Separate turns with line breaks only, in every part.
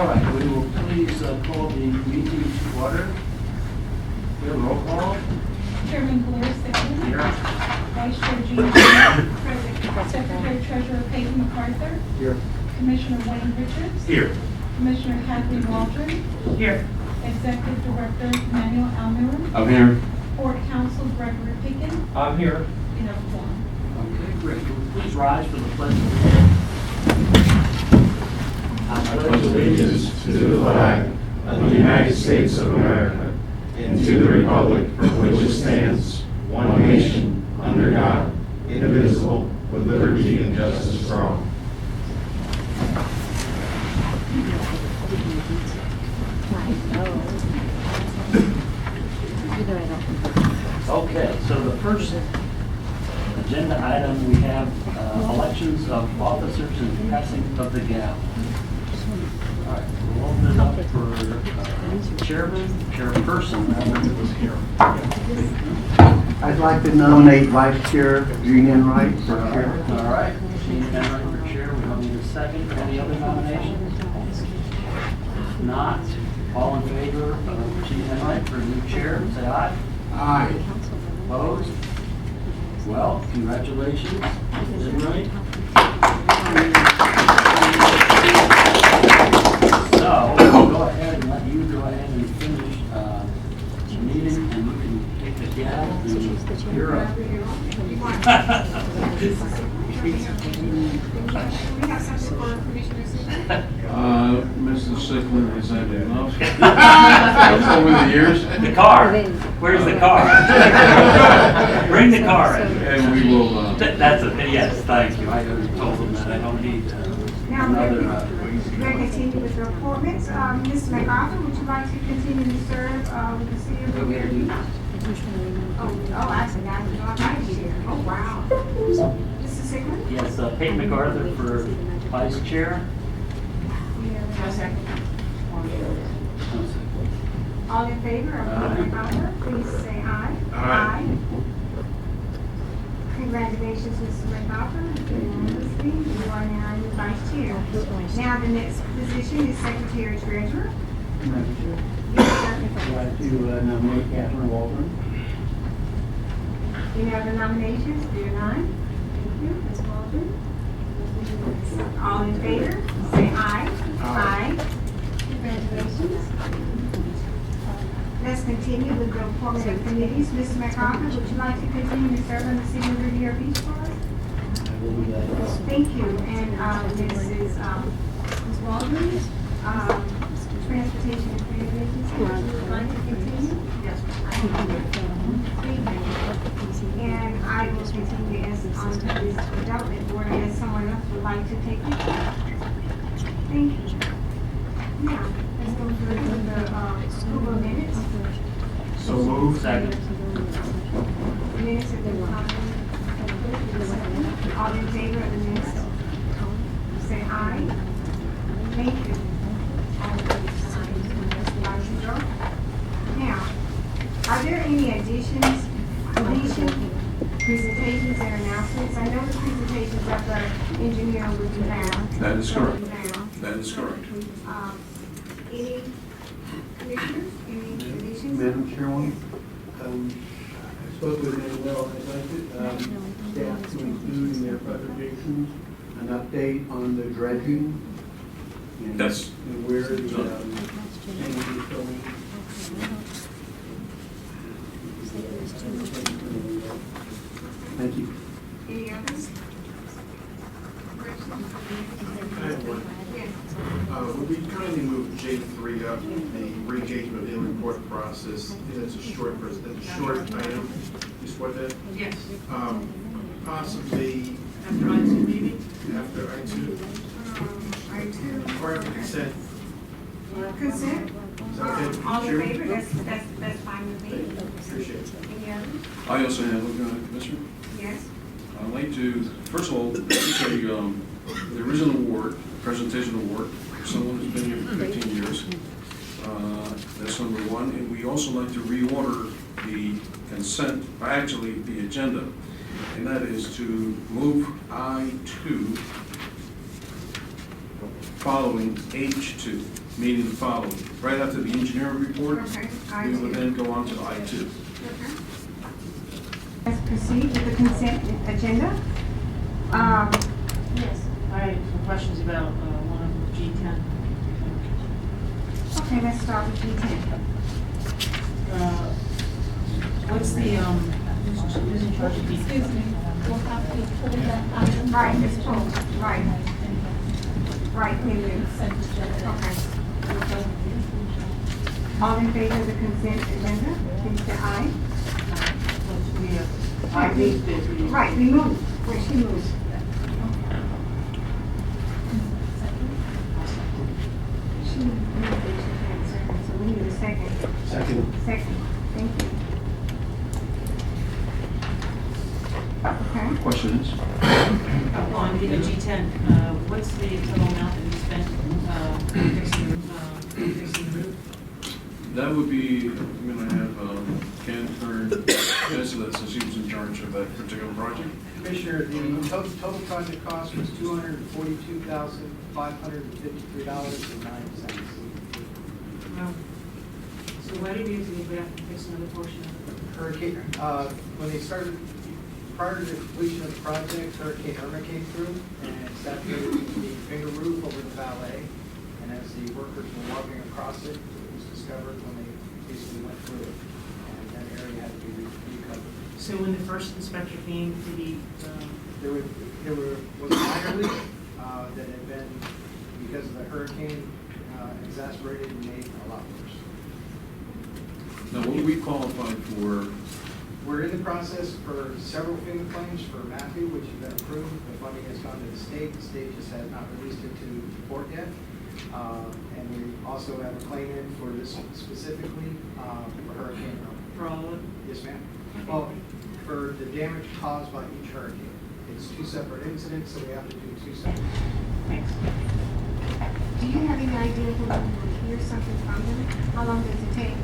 All right, we will please call the meeting to order. We have a roll call.
Chairman Blair Sickman.
Here.
Vice Chair Gina Shaw. Present. Secretary Treasurer Peyton MacArthur.
Here.
Commissioner Wayne Richards.
Here.
Commissioner Kathleen Waldron.
Here.
Executive Director Emmanuel Almiron.
I'm here.
Board Counsel Gregory Pickens.
I'm here.
You have a quorum.
Okay, great. Will you please rise for the pledge of allegiance?
I pledge allegiance to the flag of the United States of America and to the republic for which it stands, one nation, under God, indivisible, with liberty and justice for all.
Okay, so the first agenda item, we have elections of officers and passing of the gavel. All right, we'll open it up for chairman, chairperson, now that was here.
I'd like to nominate Vice Chair Gene Enright for chair.
All right, Gene Enright for chair, we don't need a second. Any other nominations? If not, all in favor of Gene Enright for new chair, say aye.
Aye.
Opposed? Well, congratulations, Ms. Enright. So, we'll go ahead and let you go ahead and finish the meeting, and you can take the gavel and you're up.
Mr. Sickman has had enough over the years.
The car, where's the car? Bring the car in.
And we will,
That's a, yes, thank you. I told them that I don't need
Now,
another.
we're going to continue with the appointments. Mr. MacArthur, would you like to continue to serve with the city of Revere? Oh, I forgot. You know, I'm right here. Oh, wow. Mr. Sickman?
Yes, Peyton MacArthur for vice chair.
All in favor of Mr. MacArthur, please say aye.
Aye.
Congratulations, Mr. MacArthur. Unanimously, you are now the vice chair. Now, the next position is secretary treasurer.
Madam Chair,
Yes, sir.
I'd like to nominate Catherine Waldron.
Any other nominations? There are none. Thank you, Ms. Waldron. All in favor, say aye. Aye. Congratulations. Let's continue with the appointment of committees. Mr. MacArthur, would you like to continue to serve on the City of Revere Beach Board?
I will do that.
Thank you. And Ms. Waldron, Transportation and Creative Agency, would you like to continue? Yes. Thank you. And I will continue as on this development board unless someone else would like to take it. Thank you. Now, let's go through the approval of minutes.
so move.
Second.
Minutes have been properly approved. All in favor of the minutes? Say aye. Thank you. All opposed, sign. 5-0. Now, are there any additions, deletions, presentations, and announcements? I know the presentations of the engineer will be down.
That is correct.
Will be down.
That is correct.
Any commissioners, any additions?
Madam Chairwoman, I spoke with Manuel, and I'd like staff to include in their presentations an update on the dredging. And
Yes.
and where the thing is going. Thank you.
Any others?
I have one.
Yes.
Would we kindly move J3 up, the re-engagement of the report process? That's a short item. You support that?
Yes.
Possibly
After I2 meeting?
after I2
I2.
or after consent.
Consent?
Is that okay?
All in
Sure.
favor? That's fine with me.
Appreciate it.
Any others?
I also have, Commissioner,
Yes?
I'd like to, first of all, there is an award, presentation award, for someone who's been here for 15 years. That's number one. And we also like to reorder the consent, actually the agenda, and that is to move I2 following H2. meaning the following. Right after the engineering report,
Okay,
we will
I2.
then go on to I2.
Let's proceed with the consent agenda. Yes.
I have some questions about one of G10.
Okay, let's start with G10.
What's the, who's in charge of G10?
Excuse me, we'll have to pull that item.
Right, it's pulled, right. Right, we move.
Consent agenda.
Okay. All in favor of the consent agenda, please say aye.
I moved it.
Right, we move, where she moves. She moved it, she had a second, so we need a second.
Second.
Second, thank you. Okay,
Question is?
On the G10, what's the total amount that we spent fixing the roof?
That would be, I'm gonna have Ken Kern answer that since he was in charge of that particular project.
Commissioner, the total project cost was $242,553.09.
So why did we have to fix another portion of it?
Hurricane, when they started, prior to the completion of the project, Hurricane Irma came through and saturated the finger roof over the valet. And as the workers were walking across it, it was discovered when they basically went through it. And that area had to be recovered.
So when the first inspector came, did he,
Was a minor leak that had been, because of the hurricane, exacerbated and made a lot worse.
Now, what do we qualify for?
We're in the process for several FEMA claims for Matthew, which have been approved. The funding has gone to the state. The state just has not released it to the court yet. And we also have a claim in for this specifically for Hurricane Irma.
for all of it?
Yes, ma'am. Well, for the damage caused by each hurricane. It's two separate incidents, so we have to do two separate.
Thanks.
do you have any idea when we will hear something from them? How long does it take?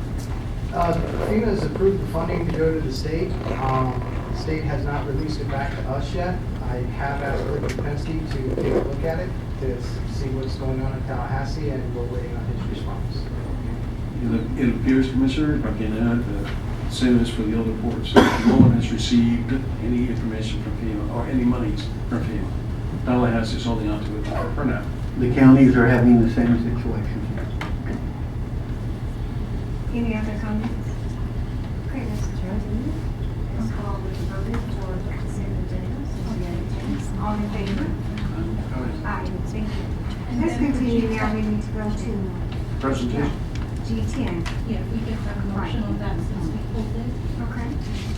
FEMA has approved the funding to go to the state. The state has not released it back to us yet. I have asked Rick Penske to take a look at it to see what's going on in Tallahassee, and we're waiting on his response.
It appears, Commissioner, if I can add, same as for the other ports, no one has received any information from FEMA or any monies from FEMA. Tallahassee is holding on to it for now.
The counties are having the same situation.
Any other comments? Okay, let's continue. Let's call with the vote for the consent agenda. All in favor? Aye, thank you. Let's continue now, we need to go to
Presentation.
G10.
Yeah, we get the motion on that since we pulled it.
Okay.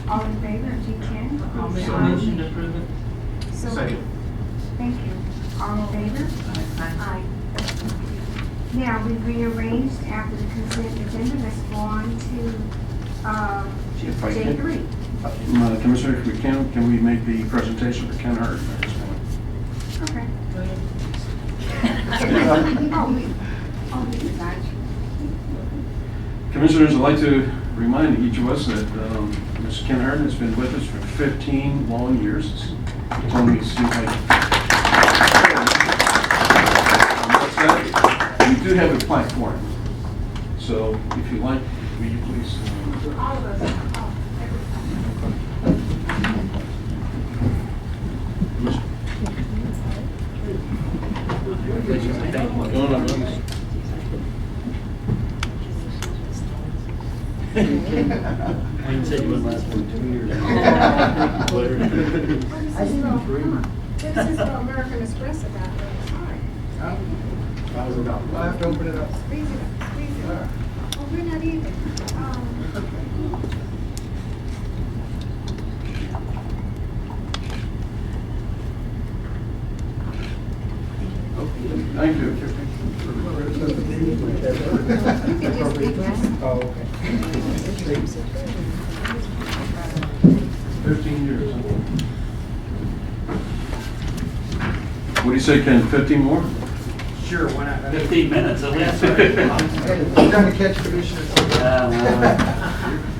All in favor of G10?
I'll make a
Aye.
motion to approve it.
So-
Second.
Thank you. All in favor? Aye. Now, we've rearranged after the consent agenda. Let's go on to
If I can.
J3.
Commissioner, if we can we make the presentation for Ken Hart at this point?
Okay.
Go ahead.
Oh, we decided.
Commissioners, I'd like to remind each of us that Mr. Ken Hart has been with us for 15 long years. It's only seems like. What's that? We do have a plaque for him. So if you like, will you please?
All of us. Oh,
Wayne said you wouldn't last more than 2 years.
This is for American Express about that.
I have to open it up.
Squeeze it up, squeeze it up. Oh, we're not even.
Thank you.
You can just leave that.
Oh, okay.
15 years. What do you say, Ken? 15 more?
Sure, why not?
15 minutes at least.
I'm trying to catch Commissioner.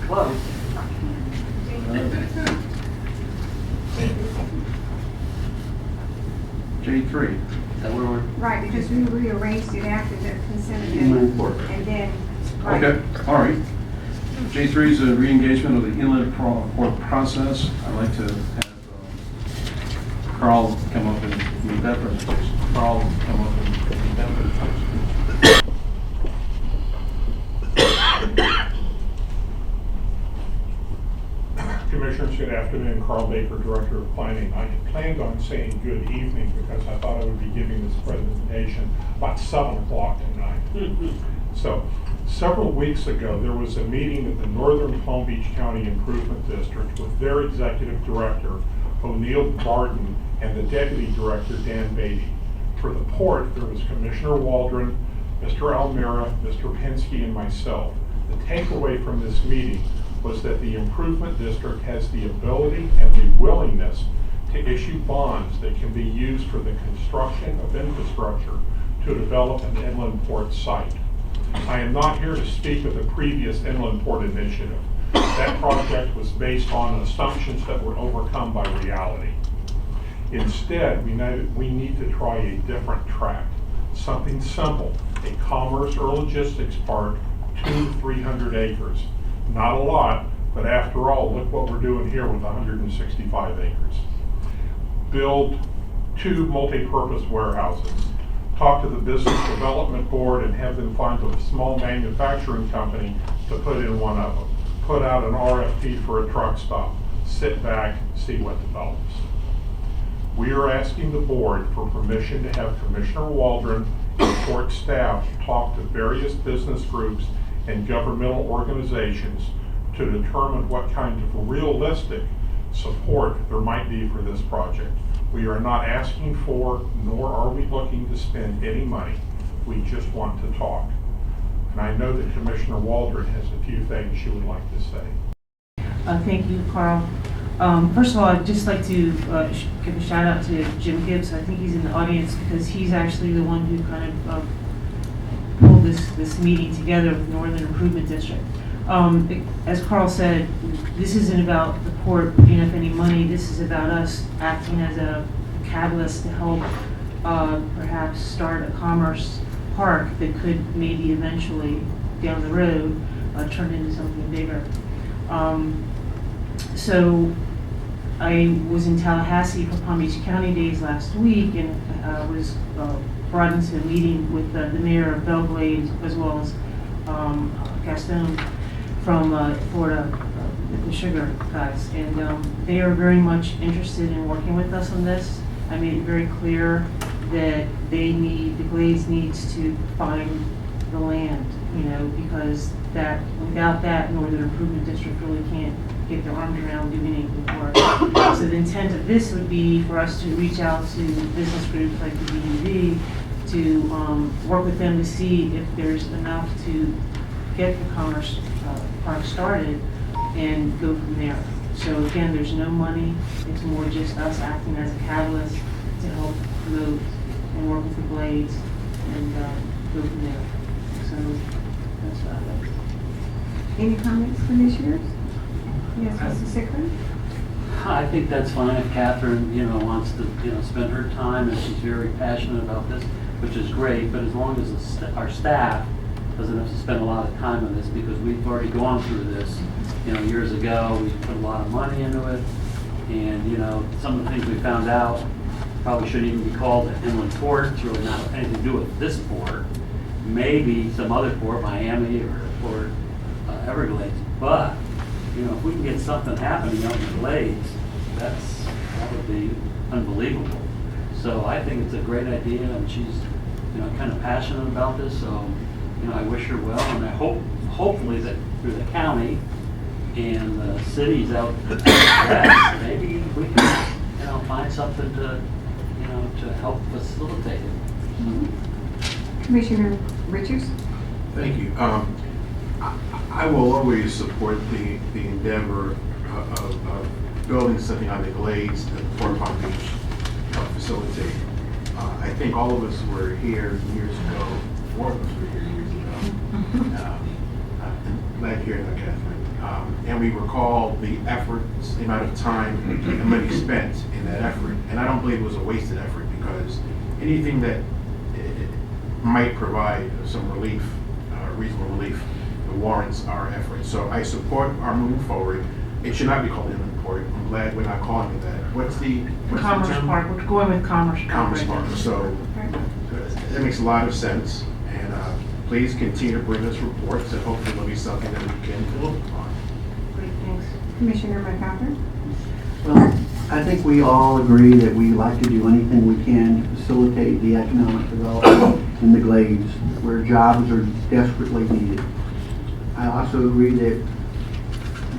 Close.
J3.
Is that where we're?
Right, because we rearranged it after the consent
Inland
agenda.
Port.
And then, right.
Okay, all right. J3 is a re-engagement of the inland port process. I'd like to have Carl come up and make that presentation. Carl, come up and make that presentation.
Commissioners, good afternoon. Carl Baker, Director of Planning. I planned on saying good evening because I thought I would be giving this presentation about 7 o'clock tonight. So, several weeks ago, there was a meeting at the Northern Palm Beach County Improvement District with their Executive Director, O'Neill Barton, and the Deputy Director, Dan Beatty. For the port, there was Commissioner Waldron, Mr. Almira, Mr. Penske, and myself. The takeaway from this meeting was that the Improvement District has the ability and the willingness to issue bonds that can be used for the construction of infrastructure to develop an inland port site. I am not here to speak of the previous inland port initiative. That project was based on assumptions that were overcome by reality. Instead, we need to try a different track, something simple, a commerce or logistics park, 200 to 300 acres. Not a lot, but after all, look what we're doing here with 165 acres. Build 2 multi-purpose warehouses. Talk to the Business Development Board and have them find a small manufacturing company to put in one of them. Put out an RFP for a truck stop. Sit back, see what develops. We are asking the board for permission to have Commissioner Waldron and port staff talk to various business groups and governmental organizations to determine what kind of realistic support there might be for this project. We are not asking for, nor are we looking to spend any money. We just want to talk. And I know that Commissioner Waldron has a few things she would like to say.
Thank you, Carl. First of all, I'd just like to give a shout out to Jim Gibbs. I think he's in the audience because he's actually the one who kind of pulled this meeting together with Northern Improvement District. As Carl said, this isn't about the port putting up any money. This is about us acting as a catalyst to help perhaps start a commerce park that could maybe eventually down the road turn into something bigger. So I was in Tallahassee for Palm Beach County Days last week and was brought into a meeting with the mayor of Belgrade as well as Gaston from Florida, the sugar guys. And they are very much interested in working with us on this. I made it very clear that the Glades needs to find the land, because without that, Northern Improvement District really can't get their arms around doing anything for it. So the intent of this would be for us to reach out to business groups like the BUD to work with them to see if there's enough to get the commerce park started and go from there. So again, there's no money. It's more just us acting as a catalyst to help promote and work with the Glades and go from there. So that's what I like.
Any comments, commissioners? Yes, Mr. Sickler?
I think that's fine if Catherine, wants to, spend her time and she's very passionate about this, which is great, but as long as our staff doesn't have to spend a lot of time on this because we've already gone through this, years ago, we put a lot of money into it, and, some of the things we found out probably shouldn't even be called an inland port. It's really not anything to do with this port. Maybe some other port, Miami or Port Everglades, but if we can get something happening out in the Glades, that would be unbelievable. So I think it's a great idea, and she's, kind of passionate about this. So, I wish her well, and I hopefully that through the county and the cities out west, maybe we can, find something to, to help facilitate it.
Commissioner Richards?
Thank you. I will always support the endeavor of building something on the Glades that Port Palm Beach facilitate. I think all of us were here years ago, 4 of us were here years ago, glad here, Catherine. And we recall the efforts, the amount of time and money spent in that effort. And I don't believe it was a wasted effort because anything that might provide some relief, reasonable relief, warrants our efforts. So I support our moving forward. It should not be called inland port. I'm glad we're not calling it that. What's the
Commerce
term?
Park, we're going with Commerce Park.
Commerce
right now.
Park. So that makes a lot of sense. And please continue to bring us reports, and hopefully there'll be something that we can build upon.
Great, thanks.
Commissioner McCarthy?
Well, I think we all agree that we like to do anything we can to facilitate the economic development in the Glades, where jobs are desperately needed. I also agree that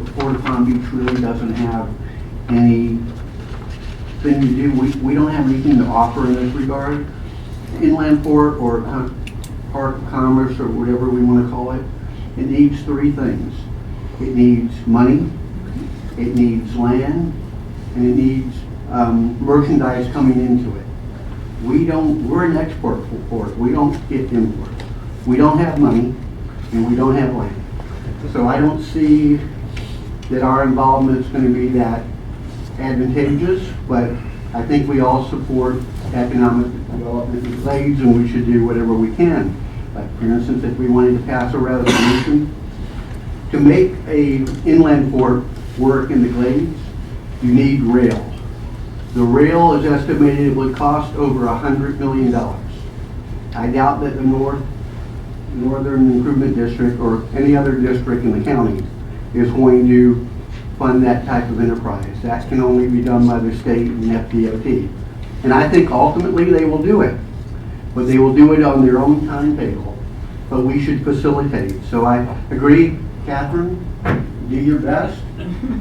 the Port of Palm Beach really doesn't have anything to do, we don't have anything to offer in this regard. Inland Port or Park of Commerce or whatever we want to call it, it needs three things. It needs money, it needs land, and it needs merchandise coming into it. We're an export port, we don't get import. We don't have money, and we don't have land. So I don't see that our involvement is going to be that advantageous, but I think we all support economic development in Glades, and we should do whatever we can. Like, for instance, if we wanted to pass a resolution to make a inland port work in the Glades, you need rail. The rail is estimated it would cost over $100 million. I doubt that the Northern Improvement District or any other district in the county is going to fund that type of enterprise. That can only be done by the state and FDOT. And I think ultimately they will do it, but they will do it on their own timetable. But we should facilitate. So I agree, Catherine, do your best,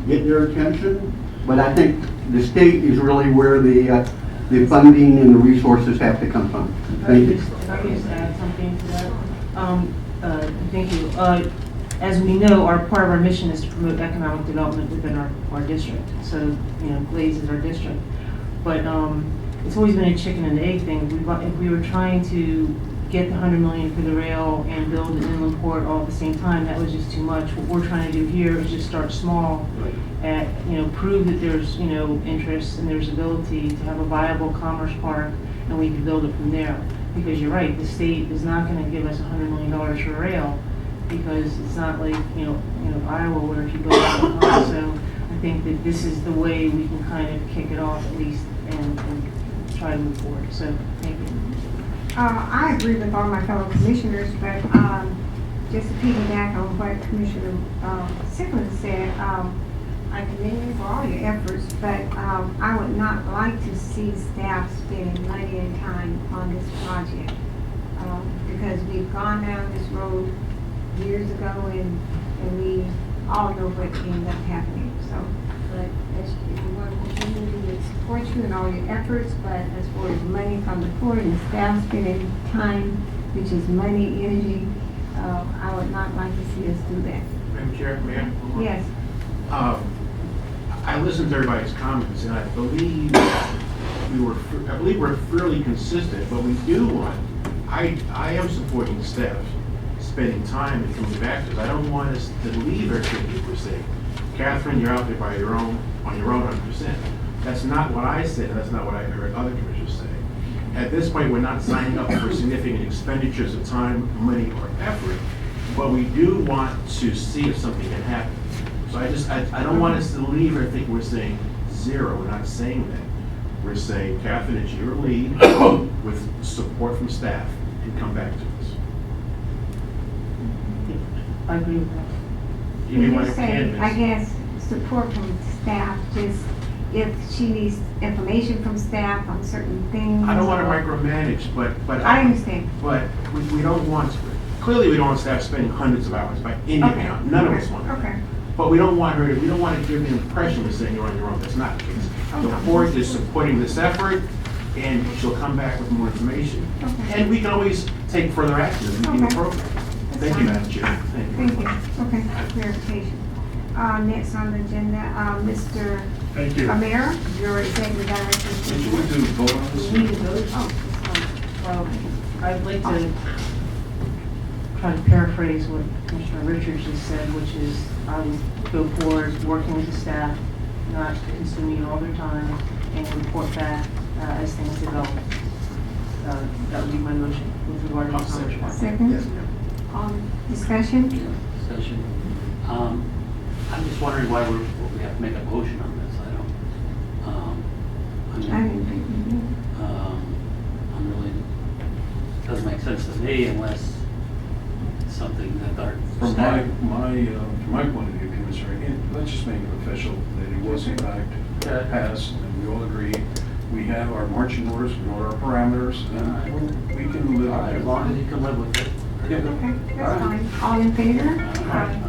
get their attention, but I think the state is really where the funding and the resources have to come from. Thank you.
If I could just add something to that. Thank you. As we know, part of our mission is to promote economic development within our district. So, Glades is our district. But it's always been a chicken and egg thing. If we were trying to get the $100 million for the rail and build an inland port all at the same time, that was just too much. What we're trying to do here is just start small, and prove that there's interest and there's ability to have a viable commerce park, and we can build it from there. Because you're right, the state is not going to give us $100 million for rail, because it's not like Iowa where if you go out. So I think that this is the way we can kind of kick it off at least and try to move forward. So thank you.
I agree with all my fellow commissioners, but just to piggyback on what Commissioner Sickland said, I commend you for all your efforts, but I would not like to see staff spending money and time on this project, because we've gone down this road years ago, and we all know what ended up happening. So, but if you want to continue, we would support you in all your efforts, but as far as money from the court and staff spending time, which is money, energy, I would not like to see us do that.
Madam Chair, may I?
Yes.
I listened to everybody's comments, and I believe we're fairly consistent, but we do want, I am supporting staff spending time and coming back to us. I don't want us to leave our 50%. Catherine, you're out there on your own 100%. That's not what I said, that's not what I heard other commissioners say. At this point, we're not signing up for significant expenditures of time, money, or effort, but we do want to see if something can happen. So I don't want us to leave or think we're saying zero. We're not saying that. We're saying, Catherine, it's your lead with support from staff, and come back to us.
I agree with that.
You may
You
want to
say,
canvas.
I guess, support from staff, just if she needs information from staff on certain things.
I don't want to
or-
micromanage, but
I understand.
But we don't want, clearly we don't want staff spending hundreds of hours by any
Okay.
account. None of
Okay.
us want that.
Okay.
But we don't want to give the impression of saying you're on your own. That's not the case. The board is supporting this effort, and she'll come back with more information.
Okay.
And we can always take further action as we deem
Okay.
appropriate. Thank you, Madam Chair.
Thank you. Okay, clarification. Next on the agenda, Mr.
Thank you.
Amara, your executive director.
Did you want to vote on this?
We need to vote.
Oh,
I'd like to try to paraphrase what Commissioner Richards just said, which is I would go forward working with the staff, not consuming all their time, and report back as things develop. that would be my motion with regard to the Commerce Park.
Second. Discussion?
Session. I'm just wondering why we have to make a motion on this. I don't,
I didn't think we did.
I'm really, doesn't make sense to me unless it's something that our
From
staff.
from my point of view, Commissioner, let's just make it official that it was in fact passed, and we all agree. We have our marching orders, we know our parameters, and we can live
All right, as long as you can live with it.
Yeah.
Okay, that's
All right.
fine. All in favor?
Aye.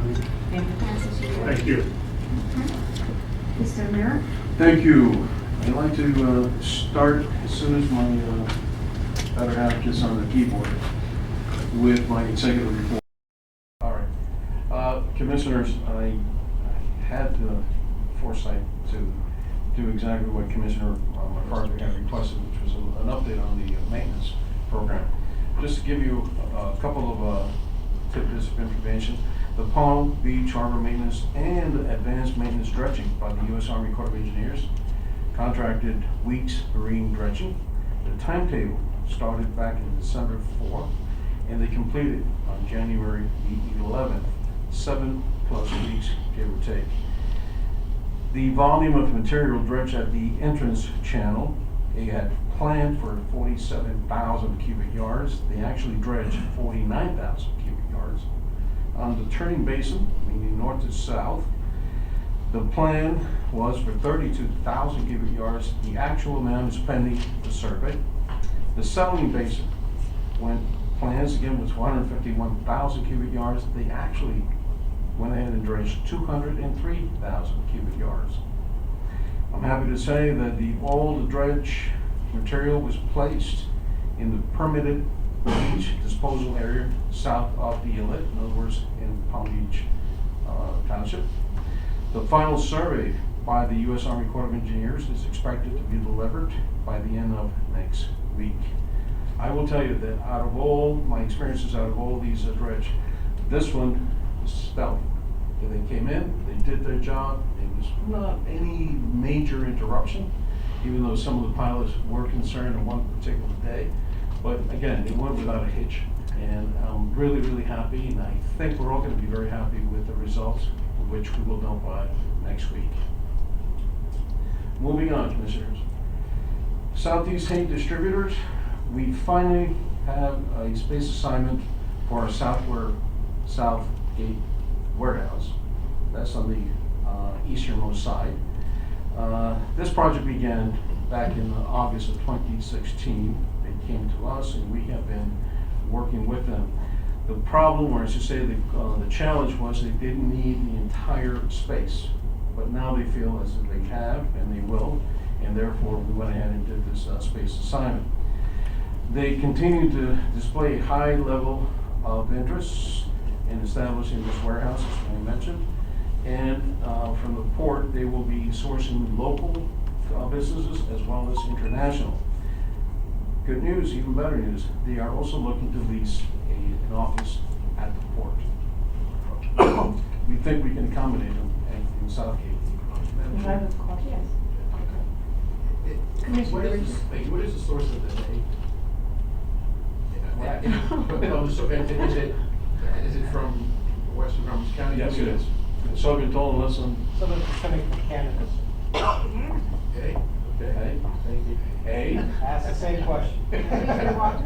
Thank you.
Passes unanimously.
Thank you.
Mr. Mayor?
Thank you. I'd like to start as soon as my better half gets on the keyboard with my executive report. All right. Commissioners, I had the foresight to do exactly what Commissioner McCarthy had requested, which was an update on the maintenance program. Just to give you a couple of tidbits of information, the Palm Beach Harbor Maintenance and Advanced Maintenance Dredging by the U.S. Army Corps of Engineers contracted Weeks Marine Dredging. The timetable started back in December 4th, and they completed on January the 11th, 7+ weeks, give or take. The volume of material dredged at the entrance channel, they had planned for 47,000 cubic yards. They actually dredged 49,000 cubic yards. On the turning basin, meaning north to south, the plan was for 32,000 cubic yards. The actual amount is pending the survey. The settling basin, when plans again was 151,000 cubic yards, they actually went ahead and dredged 203,000 cubic yards. I'm happy to say that all the dredge material was placed in the permitted beach disposal area south of the inlet, in other words, in Palm Beach Township. The final survey by the U.S. Army Corps of Engineers is expected to be delivered by the end of next week. I will tell you that out of all my experiences, out of all these dredge, this one was stellar. They came in, they did their job. It was not any major interruption, even though some of the pilots were concerned on one particular day. But again, it went without a hitch, and I'm really, really happy, and I think we're all going to be very happy with the results, which we will know by next week. Moving on, Commissioners. Southeast Hay Distributors, we finally have a space assignment for our Southgate warehouse. That's on the easternmost side. This project began back in August of 2016. They came to us, and we have been working with them. The problem, or I should say the challenge, was they didn't need the entire space, but now they feel as if they have, and they will, and therefore we went ahead and did this space assignment. They continue to display a high level of interest in establishing this warehouse, as I mentioned, and from the port, they will be sourcing local businesses as well as international. Good news, even better news, they are also looking to lease an office at the port. We think we can accommodate them in Southgate.
I have a question.
What is the source of the name? Is it from Western Palm County?
Yes, it is. So I've been told, listen,
Southern Pacific Cannabis.
Okay.
hey, hey,
Ask the same question.
Commissioner Walter?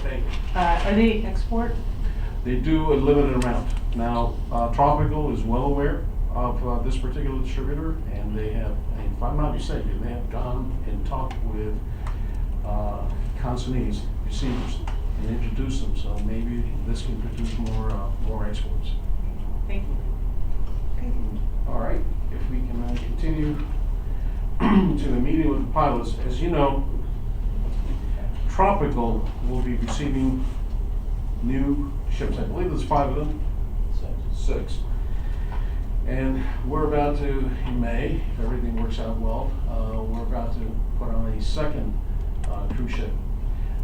hey.
Are they export?
They do a limited amount. Now, Tropical is well aware of this particular distributor, and they have, if I'm not mistaken, they have gone and talked with consignees, receivers, and introduced them, so maybe this can produce more exports.
Thank you.
All right, if we can continue to the meeting with the pilots. As you know, Tropical will be receiving new ships. I believe there's 5 of them. 6. And we're about to, in May, if everything works out well, we're about to put on a second cruise ship.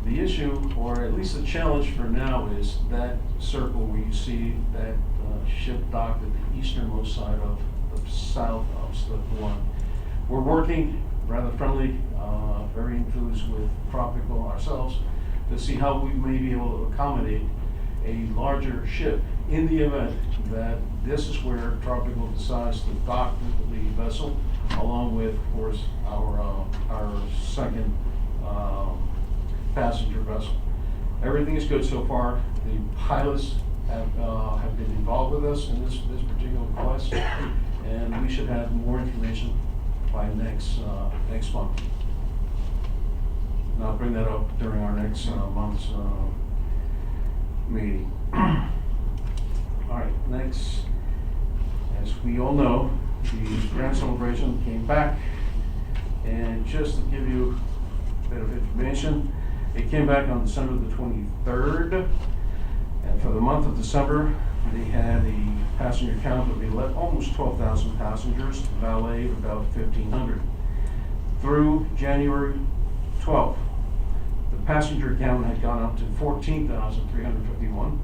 The issue, or at least the challenge for now, is that circle where you see that ship docked at the easternmost side of the south of Slip 1. We're working rather friendly, very enthused with Tropical ourselves to see how we may be able to accommodate a larger ship in the event that this is where Tropical decides to dock the vessel, along with, of course, our second passenger vessel. Everything is good so far. The pilots have been involved with us in this particular quest, and we should have more information by next month. And I'll bring that up during our next month's meeting. All right, next, as we all know, the grand celebration came back, and just to give you a bit of information, it came back on December the 23rd, and for the month of December, they had a passenger count of almost 12,000 passengers, valet of about 1,500. Through January 12th, the passenger count had gone up to 14,351,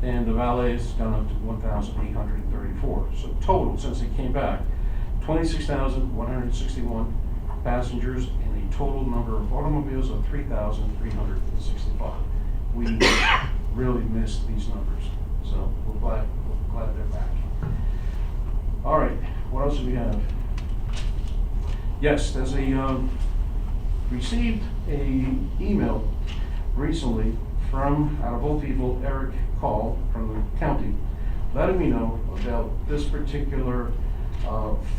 and the valet has gone up to 1,834. So total, since it came back, 26,161 passengers and a total number of automobiles of 3,365. We really missed these numbers, so we're glad they're back. All right, what else do we have? Yes, there's received a email recently from, out of all people, Eric Call from the county, letting me know about this particular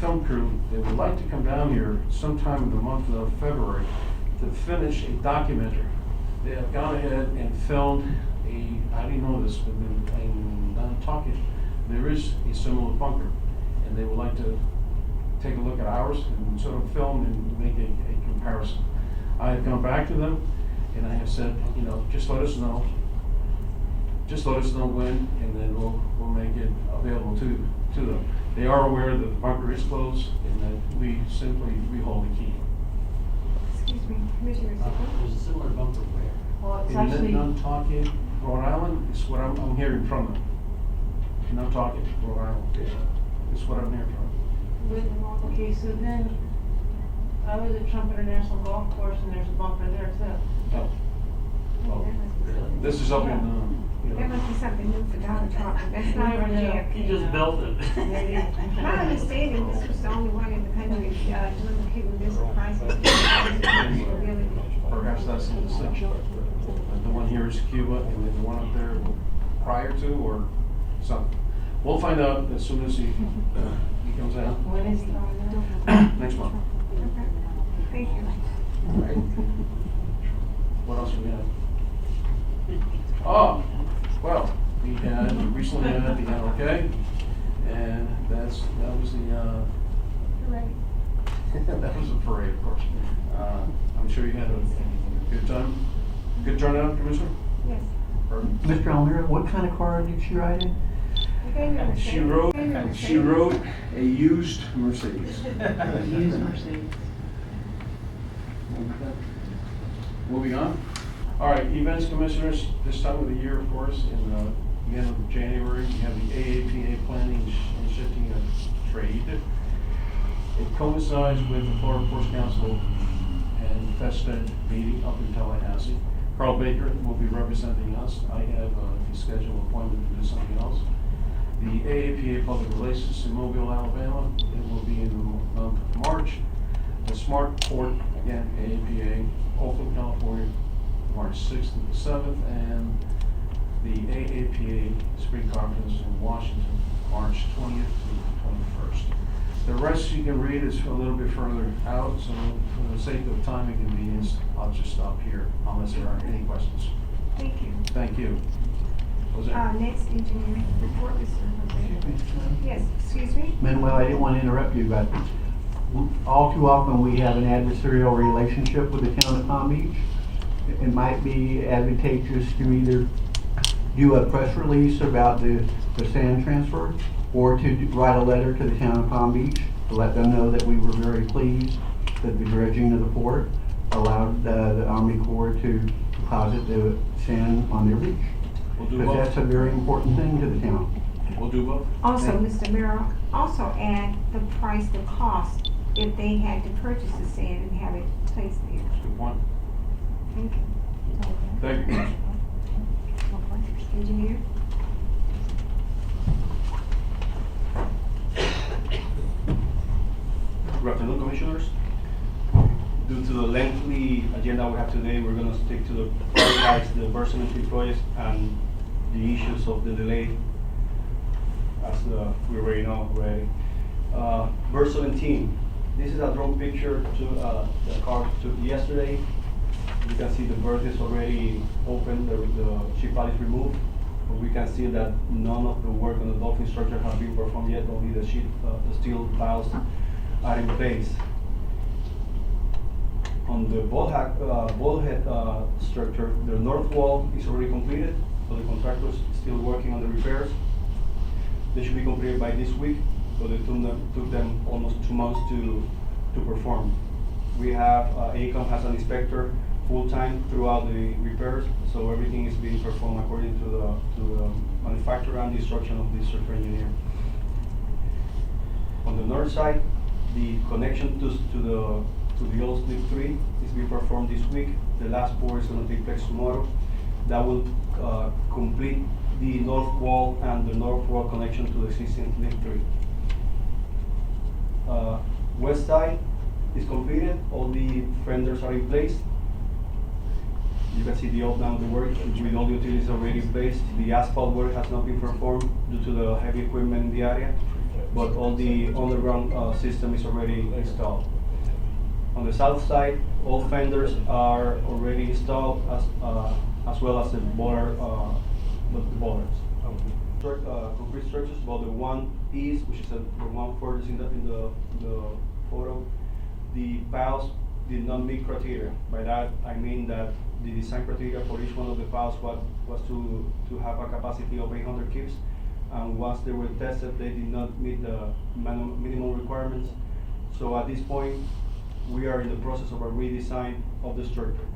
film crew. They would like to come down here sometime in the month of February to finish a documentary. They have gone ahead and filmed I didn't know this, but in Nantucket, there is a similar bunker, and they would like to take a look at ours and sort of film and make a comparison. I have gone back to them, and I have said, just let us know when, and then we'll make it available to them. They are aware that the bunker is closed, and that we simply hold the key.
Excuse me, Commissioner Sickles?
There's a similar bunker where?
Well, it's
In
actually,
Nantucket, Rhode Island, is what I'm hearing from them. Nantucket, Rhode Island, is what I'm hearing from.
okay, so then, I was at Trump International Golf Course, and there's a bunker there too.
Oh, well, this is up in,
That must be something new for Donald Trump, that's not over there.
He just built it.
My understanding, this was the only one in the country doing the Cuban Missile Crisis.
perhaps that's the distinction. The one here is Cuba, and then the one up there prior to, or something. We'll find out as soon as he comes out
When is he on
next month.
Okay. Thank you.
All right. What else do we have? Oh, well, we had recently had the NLK, and that was the
Right.
that was a parade, of course. I'm sure you had a good time. Good turnout, Commissioner?
Yes.
Perfect.
Mr. Almira, what kind of car did she ride in?
You gave me a mistake.
She rode a used Mercedes.
there? Use Mercedes.
Moving on. All right, events commissioners, this time of the year, of course, in the end of January, we have the AAPA Planning and Shifting of Trade. It coincides with the Florida Ports Council and FESTED meeting up in Tallahassee. Carl Baker will be representing us. I have a scheduled appointment to do something else. The AAPA Public Relations in Mobile, Alabama, it will be in the month of March. The Smart Port, again, AAPA, Oakland, California, March 6th and the 7th, and the AAPA Spring Conference in Washington, March 20th to 21st. The rest you can read is a little bit further out, so for the sake of time and convenience, I'll just stop here unless there are any questions.
Thank you.
Thank you. Was that?
Next, engineering report, Mr. Jose. Yes, excuse me?
Manuel, I didn't want to interrupt you, but all too often we have an adversarial relationship with the town of Palm Beach. It might be advantageous to either do a press release about the sand transfer, or to write a letter to the town of Palm Beach to let them know that we were very pleased that the dredging of the port allowed the Army Corps to deposit the sand on their beach.
We'll do
Because that's a
both.
very important thing to the town.
We'll do both.
Also, Mr. Merrill, also add the price, the cost if they had to purchase the sand and have it placed there.
Good point.
Thank you.
Thank you.
Engineer?
Good afternoon, Commissioners. Due to the lengthy agenda we have today, we're going to stick to the prioritize the burst cemetery project and the issues of the delay, as we already know already. Verse 17, this is a drone picture to the car took yesterday. You can see the berth is already open, the ship pad is removed. But we can see that none of the work on the dolphin structure has been performed yet, only the sheet, the steel piles are in place. On the bulkhead structure, the north wall is already completed, so the contractor is still working on the repairs. They should be completed by this week, so it took them almost 2 months to perform. We have, AECOM has an inspector full-time throughout the repairs, so everything is being performed according to the manufacturer and the instruction of the structural engineer. On the north side, the connection to the old slip 3 is being performed this week. The last pour is going to take place tomorrow. That will complete the north wall and the north wall connection to the existing slip 3. West side is completed. All the fenders are in place. You can see the outline of the work with all the utilities already in place. The asphalt work has not been performed due to the heavy equipment in the area, but all the underground system is already installed. On the south side, all fenders are already installed as well as the bollards. Concrete structures, but the one east, which is the one furthest in the photo, the piles did not meet criteria. By that, I mean that the design criteria for each one of the piles was to have a capacity of 800 cubes. And once they were tested, they did not meet the minimum requirements. So at this point, we are in the process of a redesign of the structure.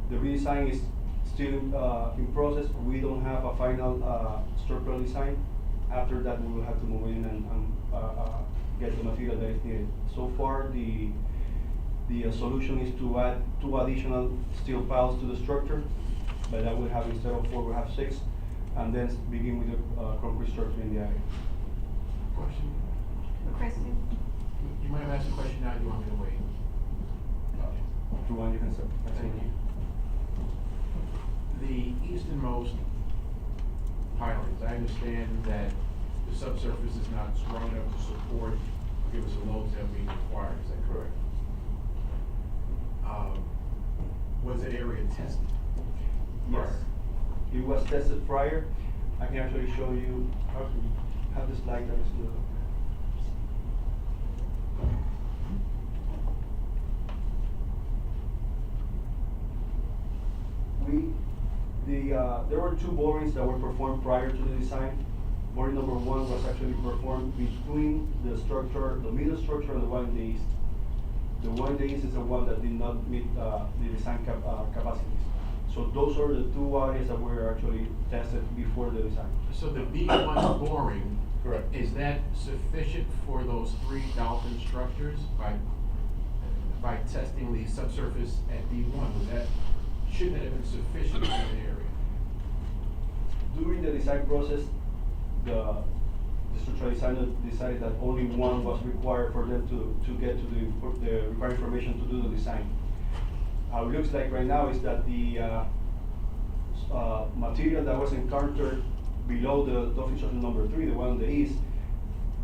The redesign is still in process. We don't have a final structural design. After that, we will have to move in and get the material that is needed. So far, the solution is to add 2 additional steel piles to the structure. By that, we have, instead of 4, we have 6, and then begin with the concrete structure in the area.
Question?
Question?
You might have asked a question now, you want me to wait?
If you want, you can start.
Thank you. The easternmost pilings, I understand that the subsurface is not strong enough to support, give us the loads that we require, is that correct? Was that area tested?
Yes. It was tested prior. I can actually show you, how to have the slide that is there were 2 borings that were performed prior to the design. Boring number 1 was actually performed between the structure, the middle structure, and the one in the east. The one in the east is the one that did not meet the design capacities. So those are the 2 areas that were actually tested before the design.
So the B1 boring,
Correct.
is that sufficient for those 3 dolphin structures by testing the subsurface at B1? Shouldn't that have been sufficient in the area?
During the design process, the structural designer decided that only 1 was required for them to get to the required information to do the design. How it looks like right now is that the material that was encountered below the dolphin structure number 3, the one on the east,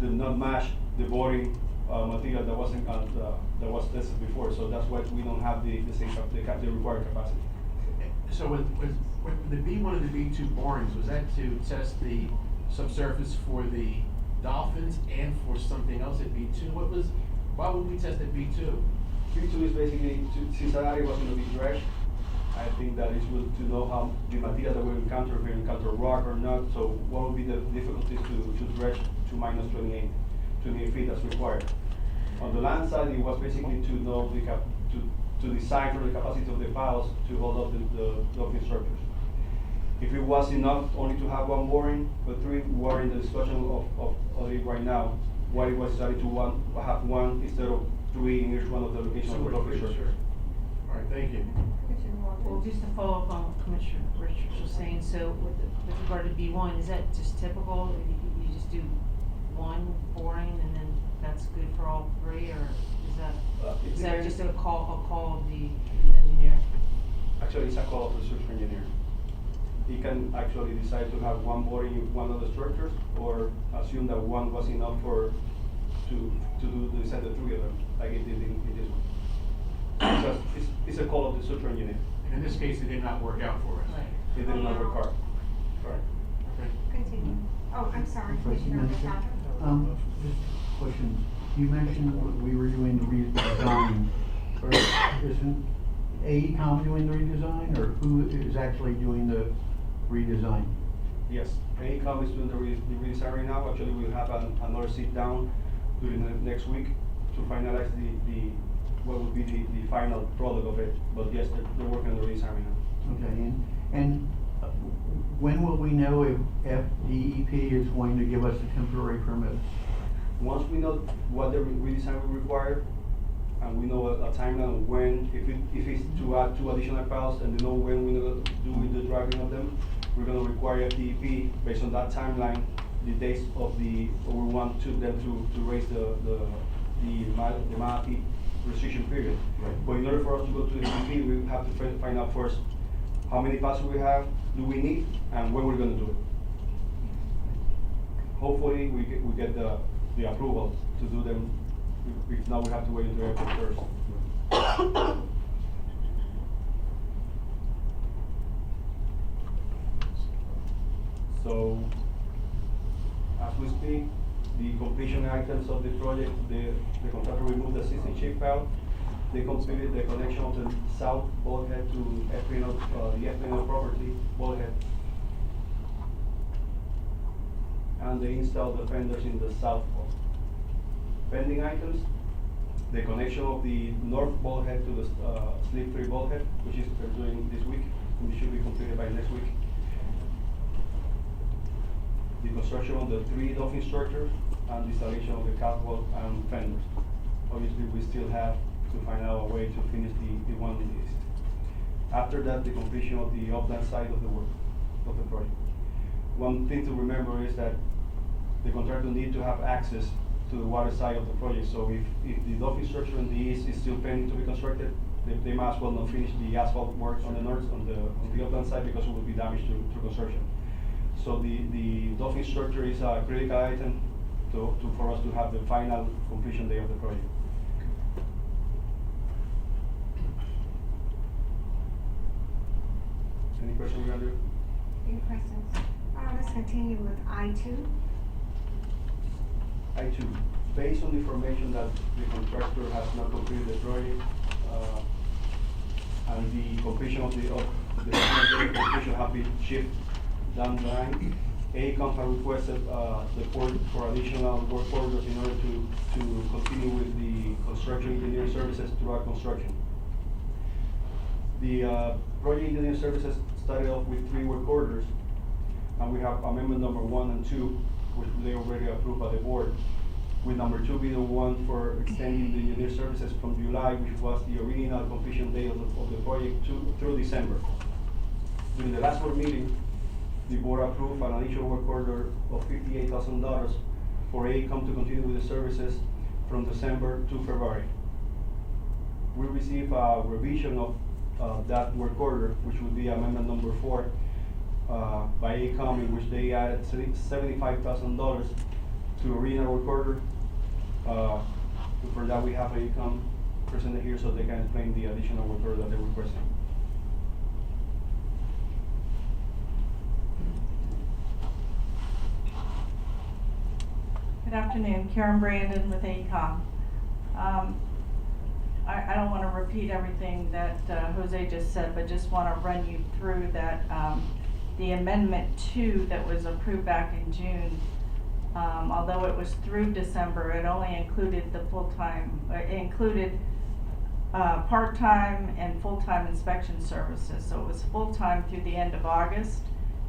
did not match the boring material that was tested before. So that's why we don't have the required capacity.
So with the B1 and the B2 borings, was that to test the subsurface for the dolphins and for something else at B2? Why would we test at B2?
B2 is basically, since that area was going to be dredged, I think that it's good to know how the material that we encounter, if we encounter rock or not, so what would be the difficulties to dredge to minus 28 feet as required. On the land side, it was basically to know to design for the capacity of the piles to hold up the dolphin structures. If it was enough only to have 1 boring, but 3, we are in the discussion of it right now, why it was decided to have one instead of three in each one of the locations of the dock structures.
All right, thank you.
Well, just to follow up on what Commissioner Richards was saying, so with regard to B1, is that just typical? You just do one boring and then that's good for all three, or is that just a call of the engineer?
Actually, it's a call of the structure engineer. He can actually decide to have one boring in one of the structures, or assume that one was enough to decide the three of them, like it did in this one. So it's a call of the structure engineer.
In this case, it did not work out for us.
Right.
It did not require. Correct.
Okay.
Continue. Oh, I'm sorry, Commissioner Alejandro.
Just a question. You mentioned we were doing the redesign. Isn't AECom doing the redesign, or who is actually doing the redesign?
Yes, AECom is doing the redesign right now. Actually, we'll have another sit down during the next week to finalize what would be the final product of it. But yes, they're working on the redesign right now.
Okay, and when will we know if DEP is going to give us a temporary permit?
Once we know what the redesign will require, and we know a timeline of when, if it's to add 2 additional files, and we know when we're gonna do the driving of them, we're gonna require DEP, based on that timeline, the dates of we want them to raise the MAPI restriction period.
Right.
But in order for us to go to the DEP, we have to find out first how many files we have, do we need, and when we're gonna do it. Hopefully, we get the approval to do them. If not, we have to wait until April 1st. So, as we speak, the completion items of the project, the contractor removed the existing chip valve. They completed the connection of the south bulkhead to the FPNL property bulkhead. And they installed the fenders in the south wall. Pending items, the connection of the north bulkhead to the slip 3 bulkhead, which is they're doing this week, and it should be completed by next week. The construction of the 3 docking structures and the installation of the catwalk and fenders. Obviously, we still have to find out a way to finish the one in the east. After that, the completion of the upland side of the work, of the project. One thing to remember is that the contractor needs to have access to the water side of the project. So if the docking structure in the east is still pending to be constructed, they might as well not finish the asphalt works on the north, on the upland side, because it will be damaged to construction. So the docking structure is a critical item for us to have the final completion day of the project. Any questions, Andrew?
Any questions? Let's continue with I2.
I2, based on the information that the contractor has not completed the project, and the completion of the completion have been shifted down the line, AECOM has requested the court for additional work orders in order to continue with the construction engineering services throughout construction. The project engineering services started off with 3 work orders, and we have amendment number 1 and 2, which they already approved by the board, with number 2 being the one for extending the engineer services from July, which was the original completion date of the project, through December. During the last board meeting, the board approved an additional work order of $58,000 for AECOM to continue with the services from December to February. We received a revision of that work order, which would be amendment number 4, by AECOM, in which they added $75,000 to original work order. For that, we have AECOM presented here so they can explain the additional work order that they're requesting.
Good afternoon, Karen Brandon with AECOM. I don't want to repeat everything that Jose just said, but just want to run you through that the amendment 2 that was approved back in June, although it was through December, it only included the full-time, it included part-time and full-time inspection services. So it was full-time through the end of August,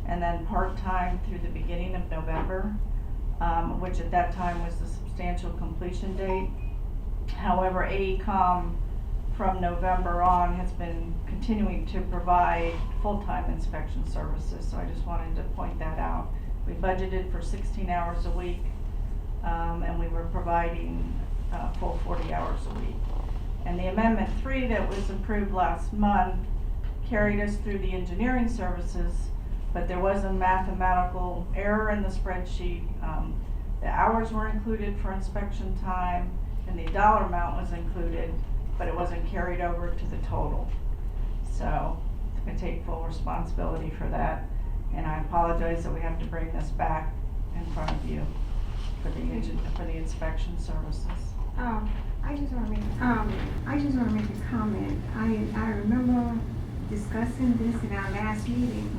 and then part-time through the beginning of November. which at that time was the substantial completion date. However, AECom from November on has been continuing to provide full-time inspection services, so I just wanted to point that out. We budgeted for 16 hours a week, and we were providing full 40 hours a week. And the Amendment 3 that was approved last month carried us through the engineering services, but there was a mathematical error in the spreadsheet. The hours were included for inspection time, and the dollar amount was included, but it wasn't carried over to the total. So I take full responsibility for that, and I apologize that we have to bring this back in front of you for the inspection services.
I just want to make a comment. I remember discussing this in our last meeting,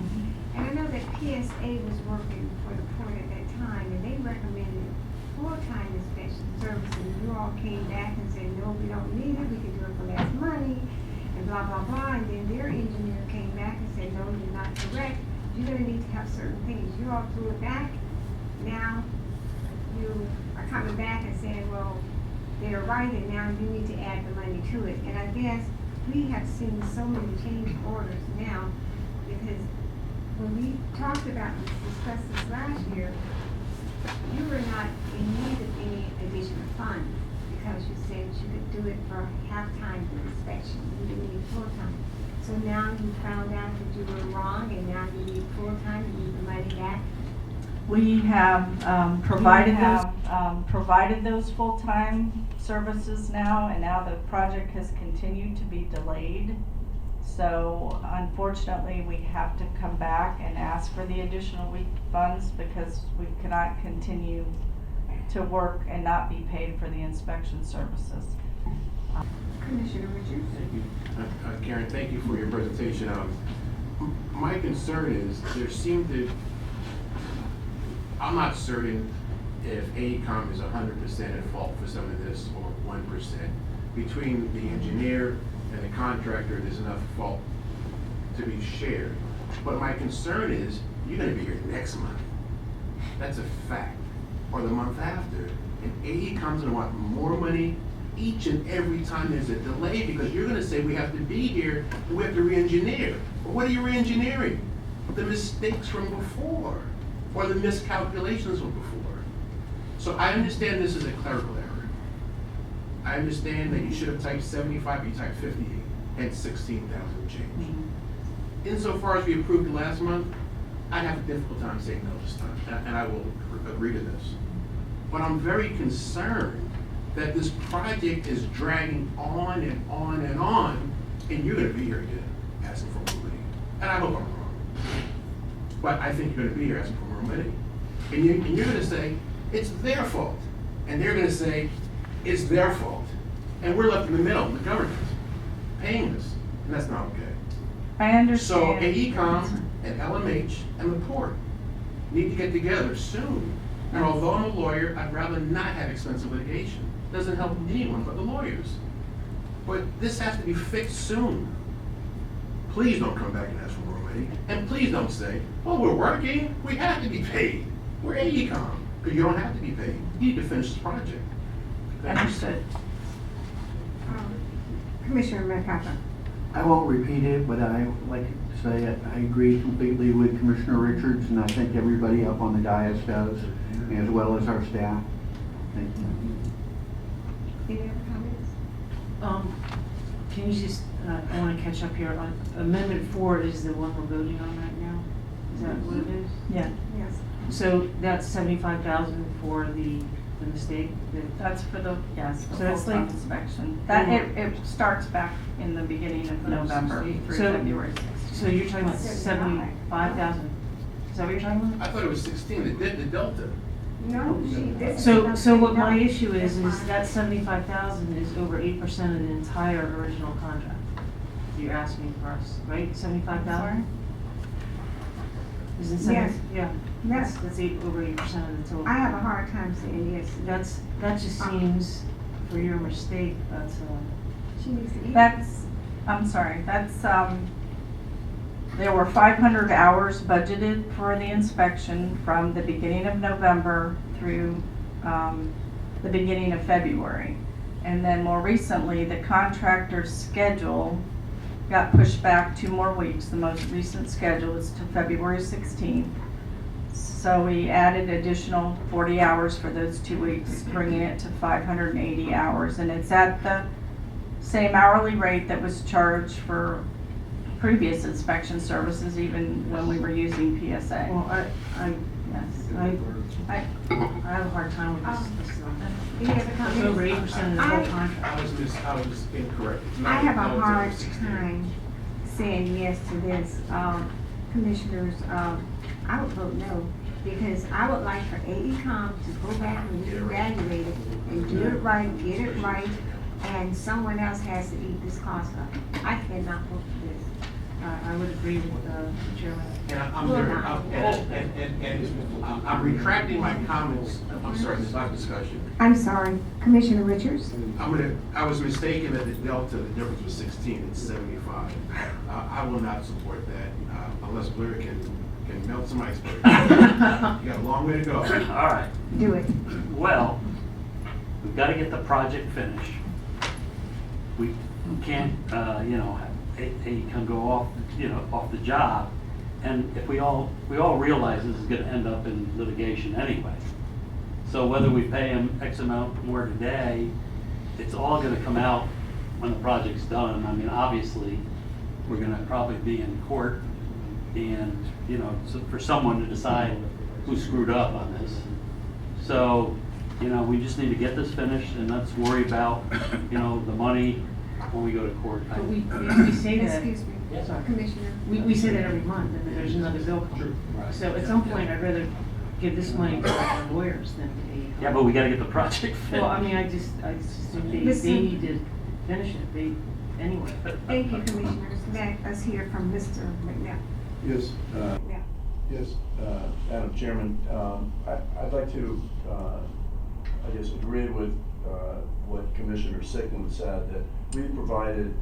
and I know that PSA was working for the port at that time, and they recommended full-time inspection service, and you all came back and said, no, we don't need it, we can do it for less money, and blah, blah, blah, and then their engineer came back and said, no, you're not correct, you're gonna need to have certain things. You all threw it back, now you are coming back and saying, well, they're right, and now you need to add the money to it. And I guess we have seen so many change orders now, because when we talked about this, discussed this last year, you were not in need of any additional funds, because you said you could do it for half-time inspection, you didn't need full-time. So now you found out that you were wrong, and now you need full-time, you need the money back.
We have provided those full-time services now, and now the project has continued to be delayed. So unfortunately, we have to come back and ask for the additional week funds, because we cannot continue to work and not be paid for the inspection services.
Commissioner Richards?
Thank you. Karen, thank you for your presentation. My concern is I'm not certain if AECom is 100% at fault for some of this or 1%. Between the engineer and the contractor, there's enough fault to be shared. But my concern is, you're gonna be here next month. That's a fact. Or the month after. And AECom's gonna want more money each and every time there's a delay, because you're gonna say we have to be here and we have to re-engineer. But what are you re-engineering? The mistakes from before, or the miscalculations from before. So I understand this is a clerical error. I understand that you should have typed 75, you typed 58, and 16,000 change. Insofar as we approved it last month, I'd have a difficult time saying no this time, and I will agree to this. But I'm very concerned that this project is dragging on and on and on, and you're gonna be here again asking for more money. And I hope I'm wrong. But I think you're gonna be here asking for more money. And you're gonna say, it's their fault. And they're gonna say, it's their fault. And we're left in the middle, the government, paying this, and that's not okay.
I
So
understand.
AECom and LMH and the port need to get together soon. And although I'm a lawyer, I'd rather not have expensive litigation. Doesn't help anyone but the lawyers. But this has to be fixed soon. Please don't come back and ask for more money. And please don't say, oh, we're working, we have to be paid. We're AECom, because you don't have to be paid. You need to finish this project. Thank you.
Understood.
Commissioner McCarthy?
I won't repeat it, but I would like to say I agree completely with Commissioner Richards, and I think everybody up on the dais does, as well as our staff. Thank you.
Any other comments?
Can you just, I want to catch up here on Amendment 4 is the one we're voting on right now? Is that what it is?
Yeah,
Yes.
So that's 75,000 for the mistake?
that's for the, yes, the
So that's
full-time
like-
inspection. That, it starts back in the beginning of November through
So-
February 16th.
So you're talking about 75,000? Is that what you're talking about?
I thought it was 16, the delta.
No, this is.
So what my issue is that 75,000 is over 8% of the entire original contract. You're asking for us, right? 75,000? Is it seven?
Yes.
Yeah,
Yes.
that's over 8% of the total.
I have a hard time saying yes.
That just seems, for your mistake, that's,
She needs to eat.
I'm sorry, there were 500 hours budgeted for the inspection from the beginning of November through the beginning of February. And then more recently, the contractor's schedule got pushed back 2 more weeks. The most recent schedule is to February 16th. So we added additional 40 hours for those 2 weeks, bringing it to 580 hours. And it's at the same hourly rate that was charged for previous inspection services, even when we were using PSA.
Well,
Yes.
I have a hard time with this.
Any other
It's
comments?
over 8% of the whole
I-
contract.
I was incorrect. It's
I
not-
have a
no, it's over
hard
16.
time saying yes to this. Commissioners, I would vote no, because I would like for AECom to go back and reevaluate it and do it right, get it right, and someone else has to eat this cost up. I cannot vote for this.
I would agree with the chairman.
And I'm
Well,
very,
not.
I'm retracting my comments. I'm sorry, this is not discussion.
I'm sorry, Commissioner Richards?
I was mistaken that the delta, the difference was 16, it's 75. I will not support that unless Blair can melt some iceberg. You got a long way to go.
All right,
Do it.
well, we've got to get the project finished. We can't, he can go off, off the job. And if we all realize this is gonna end up in litigation anyway. So whether we pay him X amount more today, it's all gonna come out when the project's done. I mean, obviously, we're gonna probably be in court and, so for someone to decide who screwed up on this. So, we just need to get this finished and let's worry about, the money when we go to court.
But we say that,
Excuse me,
Yes.
Commissioner.
we say that every month, and then there's another bill coming. So at some point, I'd rather give this money to our lawyers than to AECom.
Yeah, but we gotta get the project finished.
Well, I mean, I just think they
Listen.
need to finish it, anyway.
Thank you, Commissioners. Let us hear from Mr. McNabb.
Yes,
Yeah.
yes, Madam Chairman, I'd like to, I guess, agree with what Commissioner Sickland said, that we provided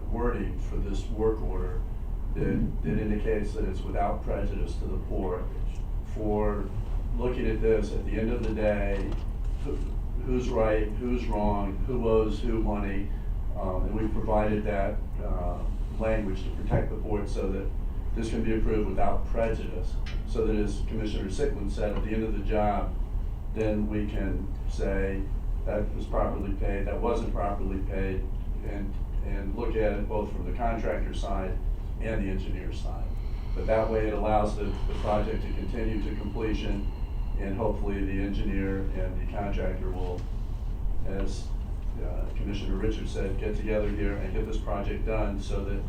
wording for this work order that indicates that it's without prejudice to the port. For looking at this, at the end of the day, who's right, who's wrong, who owes who money, and we've provided that language to protect the port so that this can be approved without prejudice, so that, as Commissioner Sickland said, at the end of the job, then we can say that was properly paid, that wasn't properly paid, and look at it both from the contractor side and the engineer side. But that way it allows the project to continue to completion, and hopefully the engineer and the contractor will, as Commissioner Richards said, get together here and get this project done so that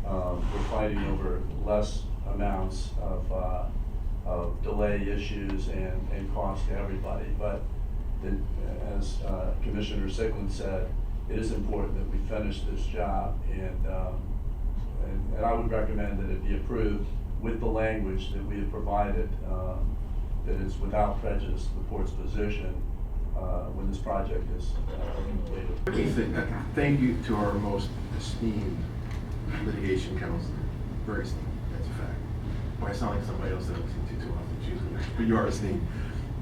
we're fighting over less amounts of delay issues and cost to everybody. But as Commissioner Sickland said, it is important that we finish this job, and I would recommend that it be approved with the language that we have provided, that is without prejudice to the port's position when this project is completed.
Thank you to our most esteemed litigation counsel. Very esteemed, that's a fact. Boy, I sound like somebody else that looks into too often, choose me. But you are esteemed.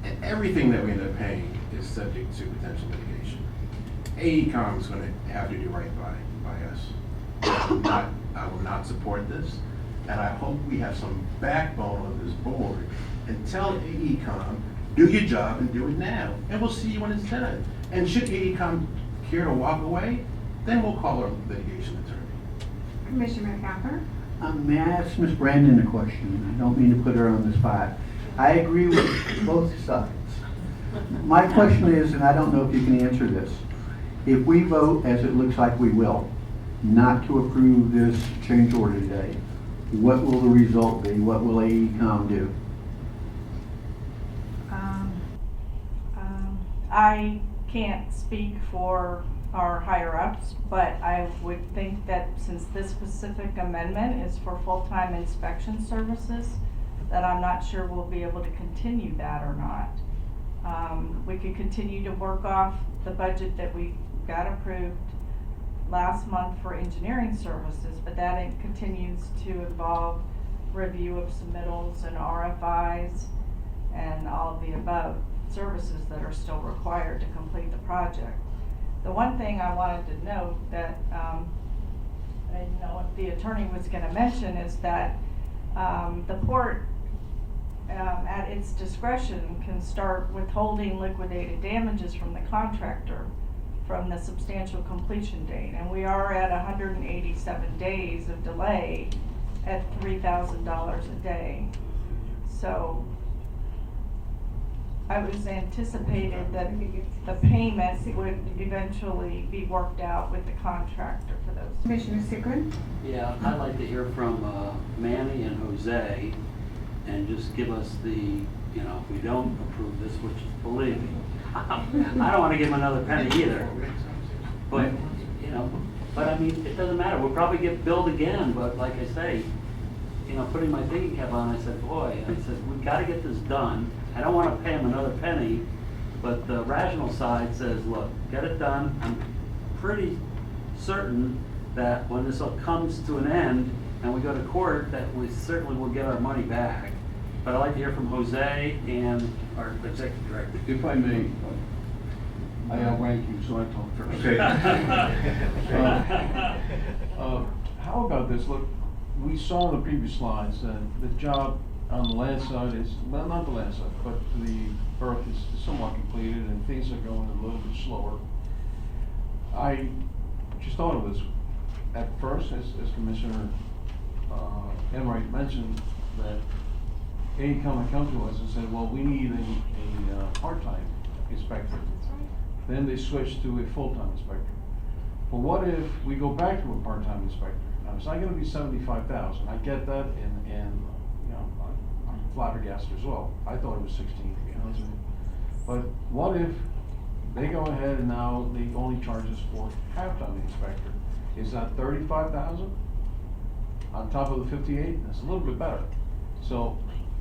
And everything that we end up paying is subject to potential litigation. AECom is going to have to do right by us. I will not support this, and I hope we have some backbone on this board and tell AECom, do your job and do it now, and we'll see you when it's done. And should AECom care to walk away, then we'll call our litigation attorney.
Commissioner McAlpin?
May I ask Ms. Brandon a question? I don't mean to put her on the spot. I agree with both sides. My question is, and I don't know if you can answer this, if we vote, as it looks like we will, not to approve this change order today, what will the result be? What will AECom do?
I can't speak for our higher ups, but I would think that since this specific amendment is for full-time inspection services, that I'm not sure we'll be able to continue that or not. We could continue to work off the budget that we got approved last month for engineering services, but that continues to involve review of submittals and RFIs and all of the above services that are still required to complete the project. The one thing I wanted to note that, I didn't know what the attorney was gonna mention is that, the port, at its discretion, can start withholding liquidated damages from the contractor from the substantial completion date, and we are at 187 days of delay at $3,000 a day. So I was anticipated that the payment would eventually be worked out with the contractor for those.
Commissioner Sigrid?
Yeah, I'd like to hear from Manny and Jose and just give us the, if we don't approve this, which is, believe me, I don't want to give them another penny either. But, but I mean, it doesn't matter. We'll probably get billed again, but like I say, putting my thinking cap on, I said, boy, we've got to get this done. I don't want to pay them another penny, but the rational side says, look, get it done. I'm pretty certain that when this all comes to an end and we go to court, that we certainly will get our money back. But I'd like to hear from Jose and our executive director.
If I may, I outrank you, so I talk first.
Okay.
How about this? Look, we saw in the previous slides that the job on the land side is, well, not the land side, but the berth is somewhat completed and things are going a little bit slower. I just thought of this at first, as Commissioner Enright mentioned, that AECOM had come to us and said, well, we need a part-time inspector. Then they switched to a full-time inspector. But what if we go back to a part-time inspector? Now, it's not gonna be 75,000, I get that, and I'm flabbergasted as well. I thought it was 16, to be honest with you. But what if they go ahead and now they only charge us for half-time inspector? Is that 35,000 on top of the 58? That's a little bit better. So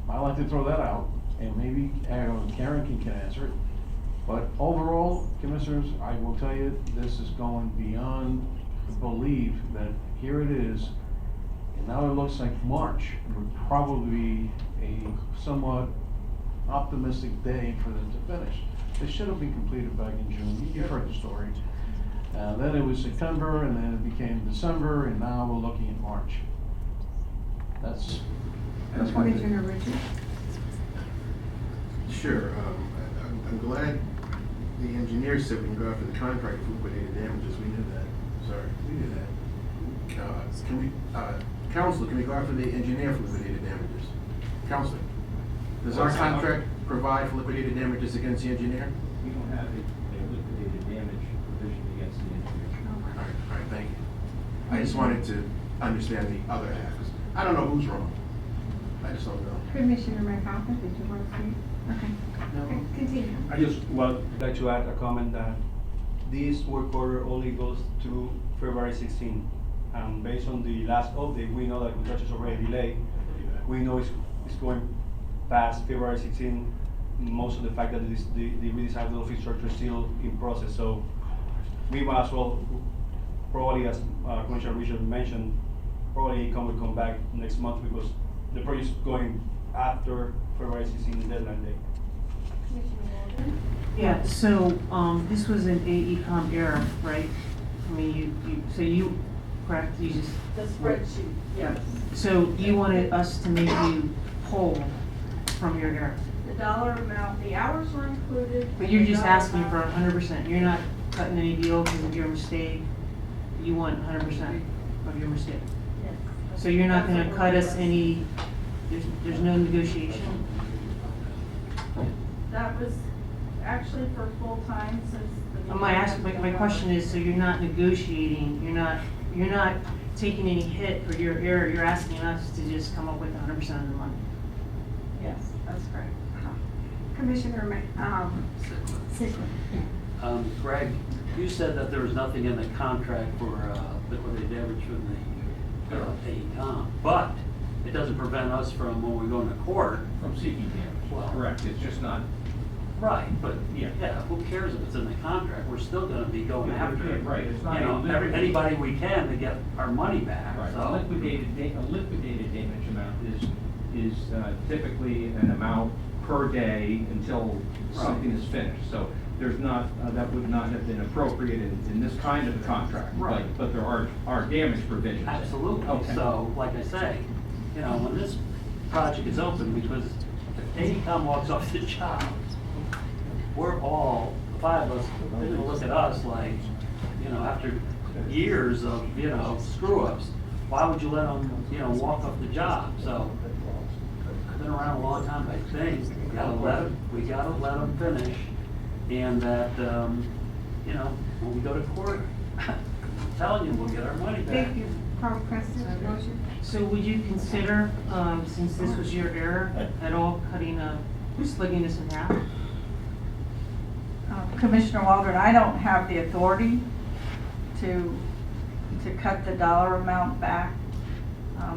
I like to throw that out, and maybe Karen can answer it. But overall, commissioners, I will tell you, this is going beyond the belief that here it is, and now it looks like March would probably be a somewhat optimistic day for them to finish. They should have been completed back in June. You've heard the story. Then it was September, and then it became December, and now we're looking at March. That's my opinion.
Commissioner Richards?
Sure, I'm glad the engineer said we can go after the contractor for liquidated damages. We knew that. Sorry, we knew that. Counselor, can we go after the engineer for liquidated damages? Counselor, does our contract provide for liquidated damages against the engineer?
We don't have a liquidated damage provision against the engineer.
All right, thank you. I just wanted to understand the other half. I don't know who's wrong. I just don't know.
Commissioner McAuliffe, did you want to speak? Okay. Okay, continue.
I just would like to add a comment that this work order only goes through February 16. And based on the last update, we know that construction is already delayed. We know it's going past February 16. Most of the fact that the redesign of the office structure is still in process. So we might as well, probably as Commissioner Richard mentioned, probably AECOM will come back next month because the project is going after February 16 deadline date.
Commissioner Walden?
Yeah, so, this was an AECOM error, right? I mean, so you, correct, you just.
The spreadsheet, yes.
So you wanted us to make you whole from your error,
The dollar amount, the hours were included.
but you're just
The dollar
asking for
amount-
100%, you're not cutting any deal because of your mistake, you want 100% of your mistake.
Yes.
So you're not gonna
That's
cut
what
us
we're-
any, there's no negotiation?
That was actually for full-time since the.
My question is, so you're not negotiating, you're not taking any hit for your error, you're asking us to just come up with 100% of the money?
Yes, that's correct.
Commissioner Sigrid?
Greg, you said that there was nothing in the contract for liquidated damage from the AECOM, but it doesn't prevent us from, when we go into court.
From seeking damage.
Well-
Correct, it's just not.
Right, but,
Yeah.
yeah, who cares if it's in the contract? We're still gonna be going
Yeah,
after it.
right, it's not
You know,
a liquidated-
anybody we can to get our money back,
Right,
so.
a liquidated damage amount is typically an amount
per day until something is finished. So there's not, that would not have been appropriate in this kind of contract.
Right.
But there are damage provisions.
Absolutely.
Okay.
So, like I say, you know, when this project is open, because if AECom walks off the job, we're all, the five of us, they're gonna look at us like, you know, after years of, you know, screw-ups, why would you let them, you know, walk off the job? So, I've been around a long time, I think, we gotta let them finish, and that, you know, when we go to court, I'm telling you, we'll get our money back.
Thank you. Call question, motion.
So would you consider, since this was your error, at all cutting, splitting this in half?
Commissioner Waldron, I don't have the authority to cut the dollar amount back.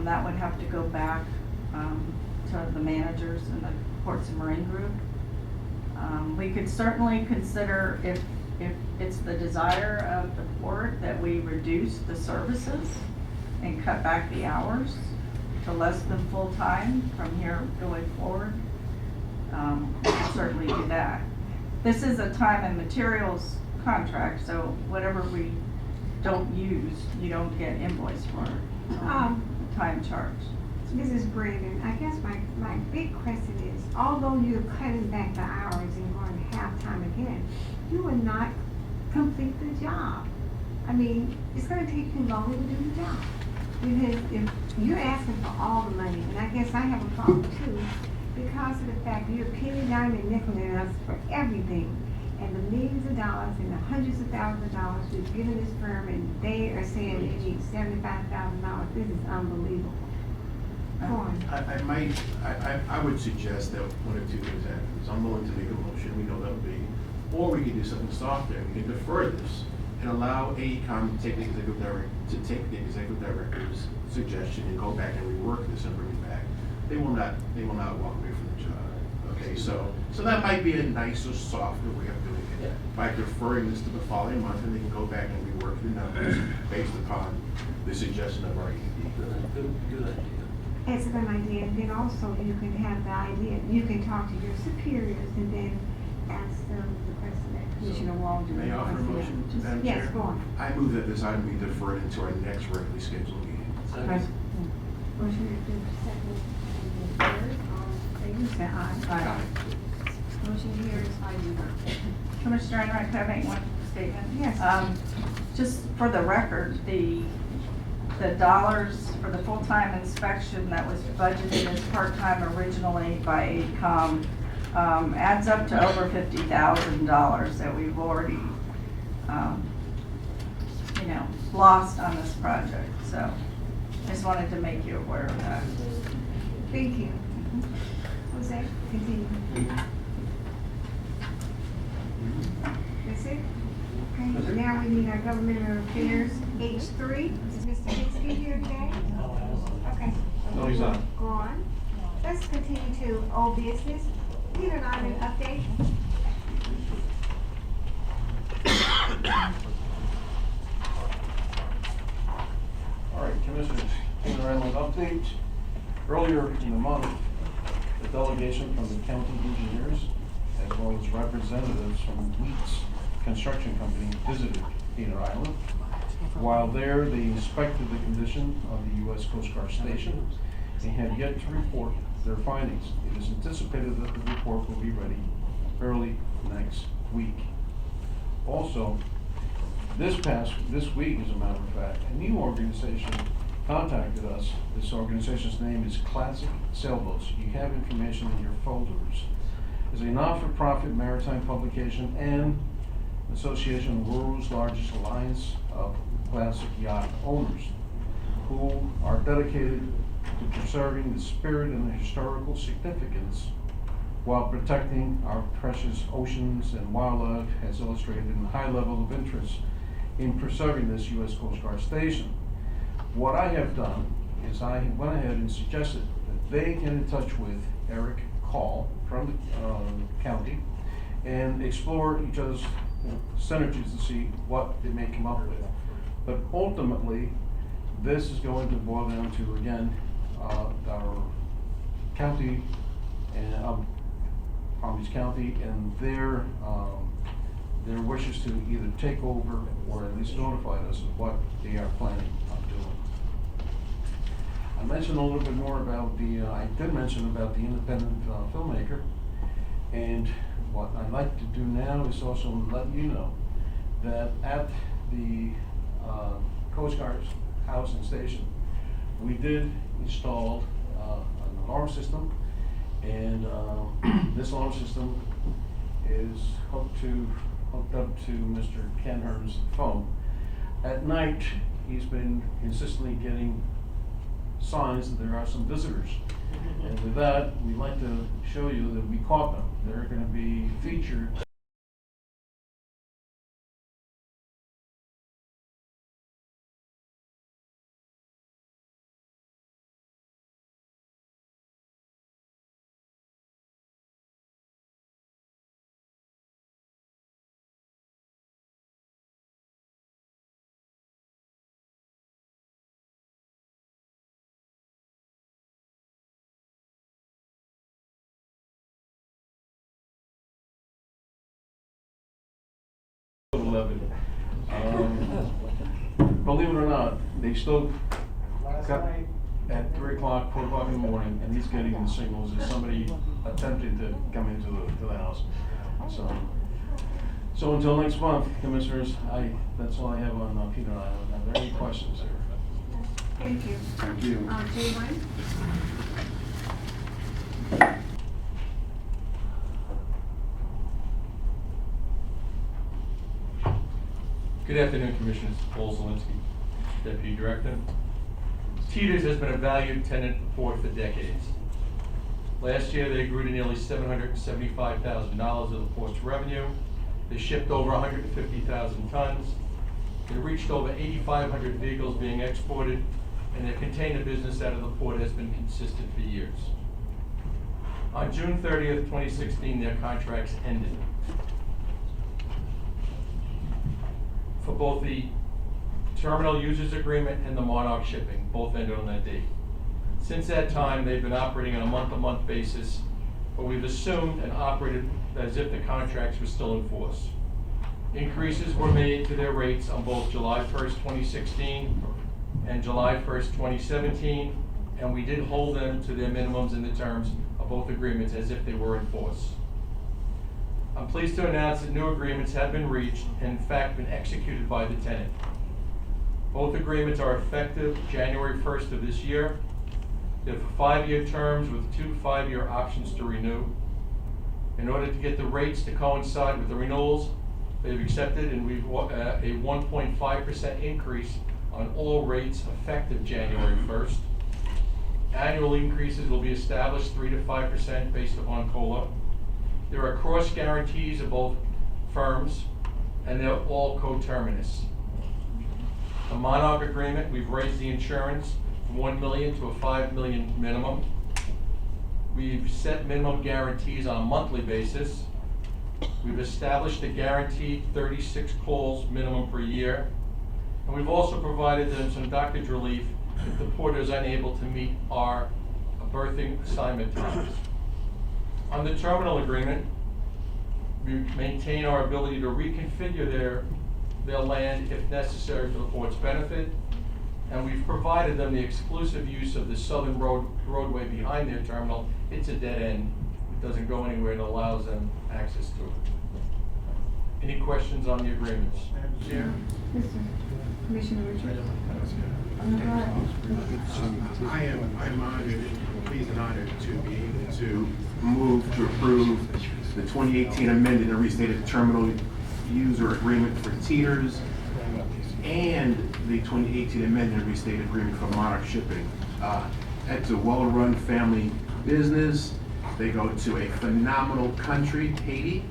That would have to go back to the managers in the Ports and Marine Group. We could certainly consider if it's the desire of the port that we reduce the services and cut back the hours to less than full-time from here going forward. We could certainly do that. This is a time and materials contract, so whatever we don't use, you don't get invoiced for it. Time charge.
Mrs. Brandon, I guess my big question is, although you're cutting back the hours and going to half-time again, you will not complete the job. I mean, it's gonna take you longer to do the job. Because if you're asking for all the money, and I guess I have a problem too, because of the fact you're penny diamond nickeling us for everything, and the millions of dollars and the hundreds of thousands of dollars we've given this firm, and they are saying they need $75,000. This is unbelievable. Go on.
I would suggest that one or two things happens. I'm willing to make a motion, we know that'll be, or we can do something softer, we can defer this and allow AECom to take the executive director's suggestion and go back and rework this and bring it back. They will not walk away from the job. Okay, so that might be a nicer, softer way of doing it. By deferring this to the following month, and they can go back and rework the numbers based upon the suggestion of our ED.
Good idea.
It's a good idea, and then also you can have the idea, you can talk to your superiors and then ask them the question that Commissioner Waldron.
May I offer a motion, Madam Chair?
Yes, go on.
I move that this item be deferred into our next regularly scheduled meeting.
Second.
Motion to do second and third, all in favor, say aye. Motion carries 5-0.
Commissioner Enright, could I make one statement?
Yes.
Just for the record, the dollars for the full-time inspection that was budgeted as part-time originally by AECom adds up to over $50,000 that we've already, you know, lost on this project. So I just wanted to make you aware of that.
Thank you. Jose, continue. That's it? Okay, now we need our governmental affairs, H3. Is Mr. Bixby here today? Okay.
No, he's not.
Go on. Let's continue to old business. Leader Lyman, update.
All right, Commissioners, King Island update. Earlier in the month, a delegation from the county engineers, as well as representatives from Wheats Construction Company, visited Peter Island. While there, they inspected the condition of the U.S. Coast Guard station and have yet to report their findings. It is anticipated that the report will be ready early next week. Also, this week, as a matter of fact, a new organization contacted us. This organization's name is Classic Sailboats. You have information in your folders. It's a not-for-profit maritime publication and association of the world's largest alliance of classic yacht owners, who are dedicated to preserving the spirit and the historical significance while protecting our precious oceans and wildlife, as illustrated in the high level of interest in preserving this U.S. Coast Guard station. What I have done is I went ahead and suggested that they get in touch with Eric Call from the county and explore each other's synergies to see what they may come up with. But ultimately, this is going to boil down to, again, our county and Palm Beach County and their wishes to either take over or at least notify us of what they are planning on doing. I mentioned a little bit more about I did mention about the independent filmmaker, and what I'd like to do now is also let you know that at the Coast Guard's house and station, we did install an alarm system, and this alarm system is hooked up to Mr. Ken Hearn's phone. At night, he's been consistently getting signs that there are some visitors. And with that, we'd like to show you that we caught them. They're going to be featured. Believe it or not, they still got at 3 o'clock, 4 o'clock in the morning, and he's getting the signals that somebody attempted to come into the house. So until next month, Commissioners, that's all I have on Peter Island. Are there any questions there?
Thank you.
Thank you.
Jay White?
Good afternoon, Commissioners. Paul Zielinski, Deputy Director. Teeters has been a valued tenant of the port for decades. Last year, they grew to nearly $775,000 of the port's revenue. They shipped over 150,000 tons. They reached over 8,500 vehicles being exported, and their container business out of the port has been consistent for years. On June 30th, 2016, their contracts ended. For both the terminal users agreement and the Monarch shipping, both ended on that date. Since that time, they've been operating on a month-to-month basis, but we've assumed and operated as if the contracts were still in force. Increases were made to their rates on both July 1st, 2016 and July 1st, 2017, and we did hold them to their minimums in the terms of both agreements as if they were in force. I'm pleased to announce that new agreements have been reached and in fact been executed by the tenant. Both agreements are effective January 1st of this year. They're for 5-year terms with 2 5-year options to renew. In order to get the rates to coincide with the renewals, they've accepted and we've a 1.5% increase on all rates effective January 1st. Annual increases will be established 3 to 5% based upon COLA. There are cross guarantees of both firms, and they're all coterminous. The Monarch agreement, we've raised the insurance from $1 million to a $5 million minimum. We've set minimum guarantees on a monthly basis. We've established a guaranteed 36 calls minimum per year. And we've also provided them some dockage relief if the port is unable to meet our berthing assignment times. On the terminal agreement, we maintain our ability to reconfigure their land if necessary for the port's benefit, and we've provided them the exclusive use of the southern roadway behind their terminal. It's a dead end. It doesn't go anywhere and allows them access to it. Any questions on the agreements?
Mr. Commissioner Richard?
I'm honored, pleased and honored to be able to move to approve the 2018 amended and restated terminal user agreement for Teeters and the 2018 amended and restated agreement for Monarch Shipping. It's a well-run family business. They go to a phenomenal country, Haiti,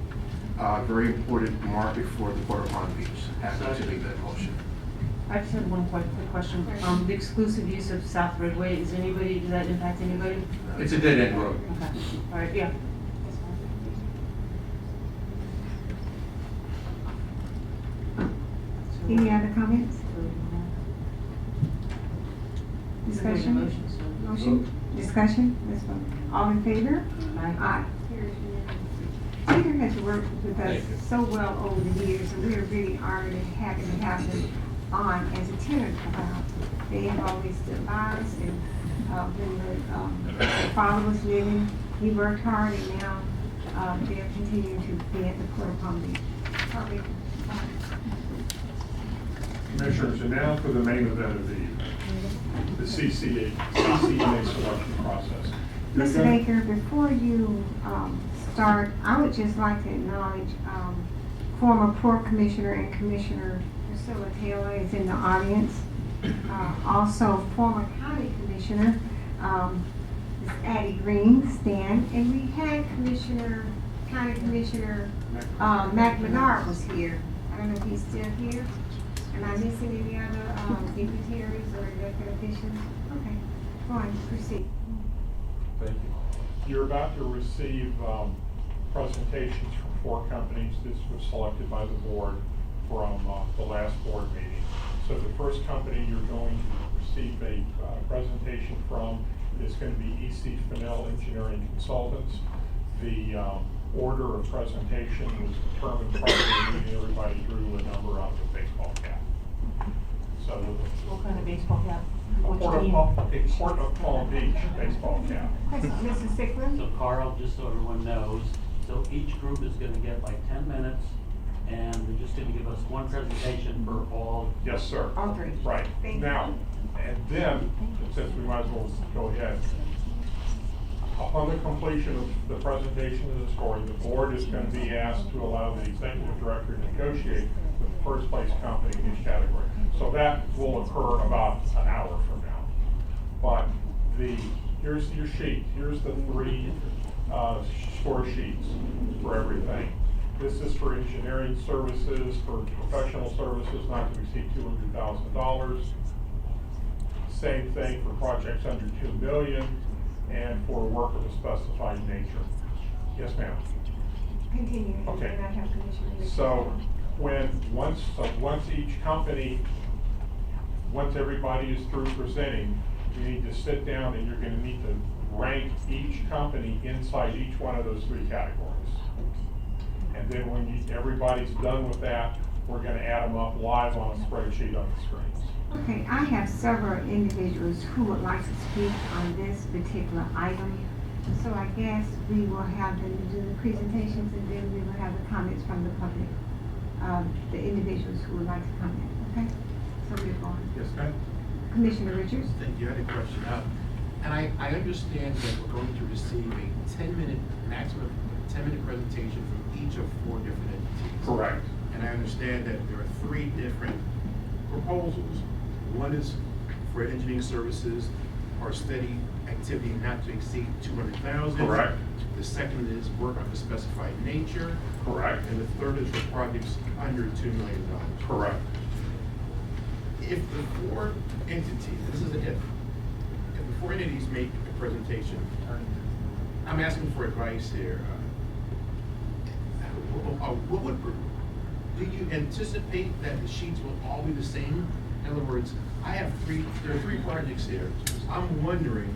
very important market for the Port of Palm Beach. Happy to make that motion.
I just had one quick question. The exclusive use of South Roadway, does that impact anybody?
It's a dead end road.
Okay, all right, yeah.
Any other comments? Discussion? Motion? Discussion? Let's vote. All in favor?
Aye.
Aye. Peter has worked with us
Thank you.
so well over the years, and we are really honored and happy to have him on as a tenant about. They have always stood by us, and when the father was living, he worked hard, and now they're continuing to be at the Port of Palm Beach. Probably,
Commissioners, and now for the main event of the CCA selection process.
Mr. Baker, before you start, I would just like to acknowledge former Port Commissioner and Commissioner Priscilla Taylor is in the audience. Also, former County Commissioner, Ms. Addie Greenspan, and we had County Commissioner Mac Menard was here. I don't know if he's still here. Am I missing any other dignitaries or elected officials? Okay, go on, proceed.
Thank you.
You're about to receive presentations from 4 companies. This was selected by the board from the last board meeting. So the first company you're going to receive a presentation from is going to be EC Fennell Engineering Consultants. The order of presentation was determined prior to the meeting. Everybody drew a number out of a baseball cap. So
What kind of baseball cap?
a
Which
Port
team?
of Palm Beach baseball cap.
Mrs. Sickland?
So Carl, just so everyone knows, so each group is gonna get like 10 minutes, and they're just gonna give us one presentation for all.
Yes, sir.
All three.
Right.
Thank you.
Now, and then, since we might as well go ahead, upon the completion of the presentation of the story, the board is going to be asked to allow the executive director to negotiate with the first place company in each category. So that will occur about an hour from now. But here's your sheet. Here's the 3 score sheets for everything. This is for engineering services, for professional services not to exceed $200,000. Same thing for projects under $2 million, and for work of a specified nature. Yes, ma'am.
Continue.
Okay.
And I have Commissioner Richards.
So once each company, once everybody is through presenting, you need to sit down and you're going to need to rank each company inside each one of those 3 categories. And then when everybody's done with that, we're going to add them up live on a spreadsheet on the screens.
Okay, I have several individuals who would like to speak on this particular item. So I guess we will have them do the presentations, and then we will have the comments from the public, the individuals who would like to comment, okay? So we're going.
Yes, ma'am.
Commissioner Richards?
Thank you. I had a question. And I understand that we're going to receive a 10-minute, maximum 10-minute presentation from each of 4 different entities.
Correct.
And I understand that there are 3 different proposals. One is for engineering services or steady activity not to exceed 200,000.
Correct.
The second is work of a specified nature.
Correct.
And the third is for projects under $2 million.
Correct.
If the 4 entities, this is an if the 4 entities make a presentation, I'm asking for advice here. Do you anticipate that the sheets will all be the same? In other words, there are 3 projects here. I'm wondering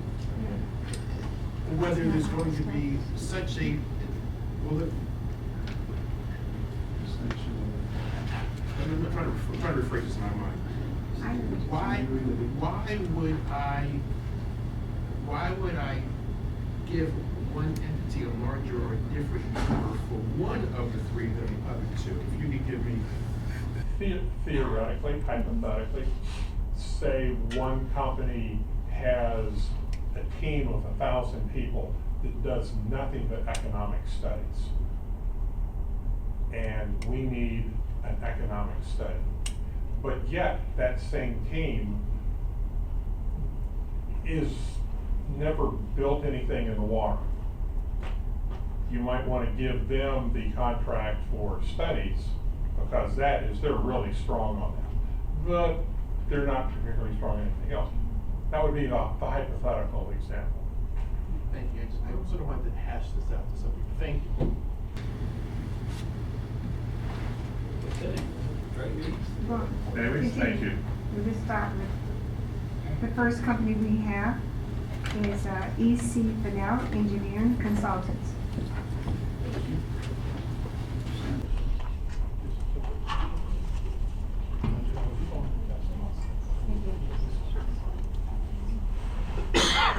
whether there's going to be such a, I'm trying to rephrase this in my mind. Why would I give one entity a larger or different number for one of the 3 than the other 2? If you could give me.
Theoretically, hypothetically, say one company has a team of 1,000 people that does nothing but economic studies. And we need an economic study. But yet, that same team is never built anything in the water. You might want to give them the contract for studies, because they're really strong on that. But they're not particularly strong in anything else. That would be the hypothetical example.
Thank you. I sort of wanted to hash this out to some people. Thank you.
Okay, great.
Well,
David, thank you.
We'll just start with, the first company we have is EC Fennell Engineering Consultants.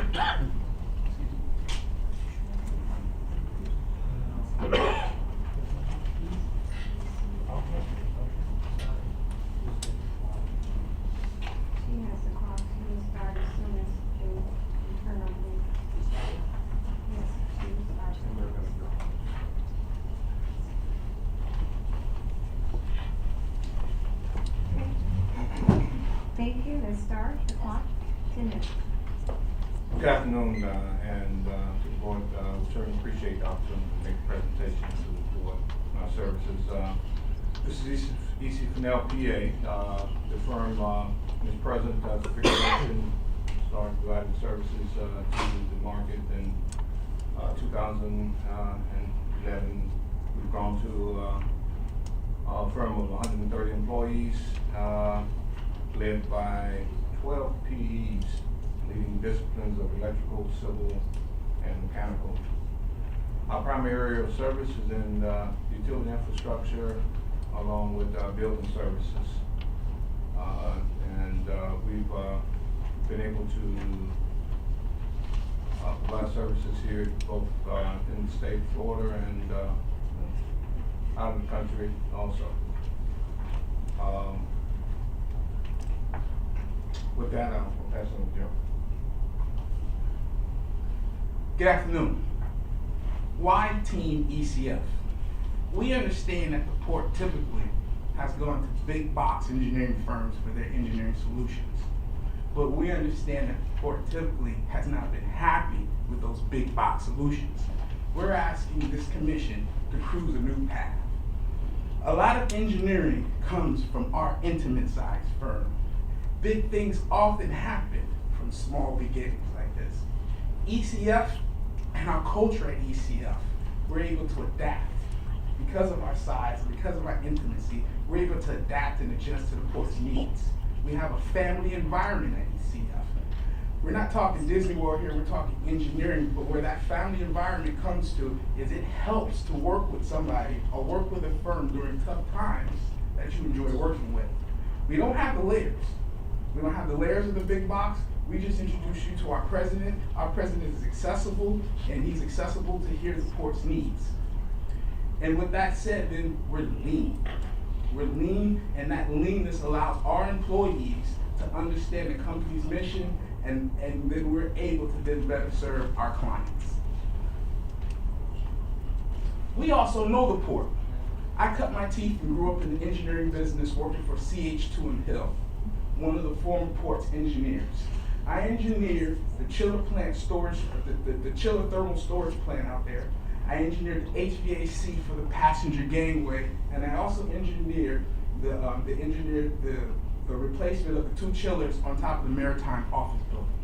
She has the clock, she will start as soon as you turn on the. Yes, she will start. Okay. Thank you, let's start the clock, 10 minutes.
Good afternoon, and to the board, we certainly appreciate the opportunity to make a presentation to the board on our services. This is EC Fennell, PA. The firm is present, as the figure mentioned, started providing services to the market in 2011. We've grown to a firm of 130 employees, led by 12 PEs, leading disciplines of electrical, civil, and mechanical. Our primary area of service is in utility infrastructure, along with building services. We've been able to provide services here both in the state of Florida and out of the country also. With that, I'll pass it on to Joe.
Good afternoon. Why Team ECF? We understand that the port typically has gone to big box engineering firms for their engineering solutions. But we understand that the port typically has not been happy with those big box solutions. We're asking this commission to cruise a new path. A lot of engineering comes from our intimate sized firm. Big things often happen from small beginnings like this. ECF and our culture at ECF, we're able to adapt. Because of our size, because of our intimacy, we're able to adapt and adjust to the port's needs. We have a family environment at ECF. We're not talking Disney World here, we're talking engineering, but where that family environment comes to is it helps to work with somebody or work with a firm during tough times that you enjoy working with. We don't have the layers. We don't have the layers of the big box. We just introduce you to our president. Our president is accessible, and he's accessible to hear the port's needs. And with that said, then we're lean. We're lean, and that leanness allows our employees to understand the company's mission, and then we're able to then better serve our clients. We also know the port. I cut my teeth and grew up in the engineering business working for CH2 and Hill, one of the former port's engineers. I engineered the chiller plant storage, the chiller thermal storage plant out there. I engineered the HVAC for the passenger gangway, and I also engineered the replacement of the 2 chillers on top of the Maritime office building.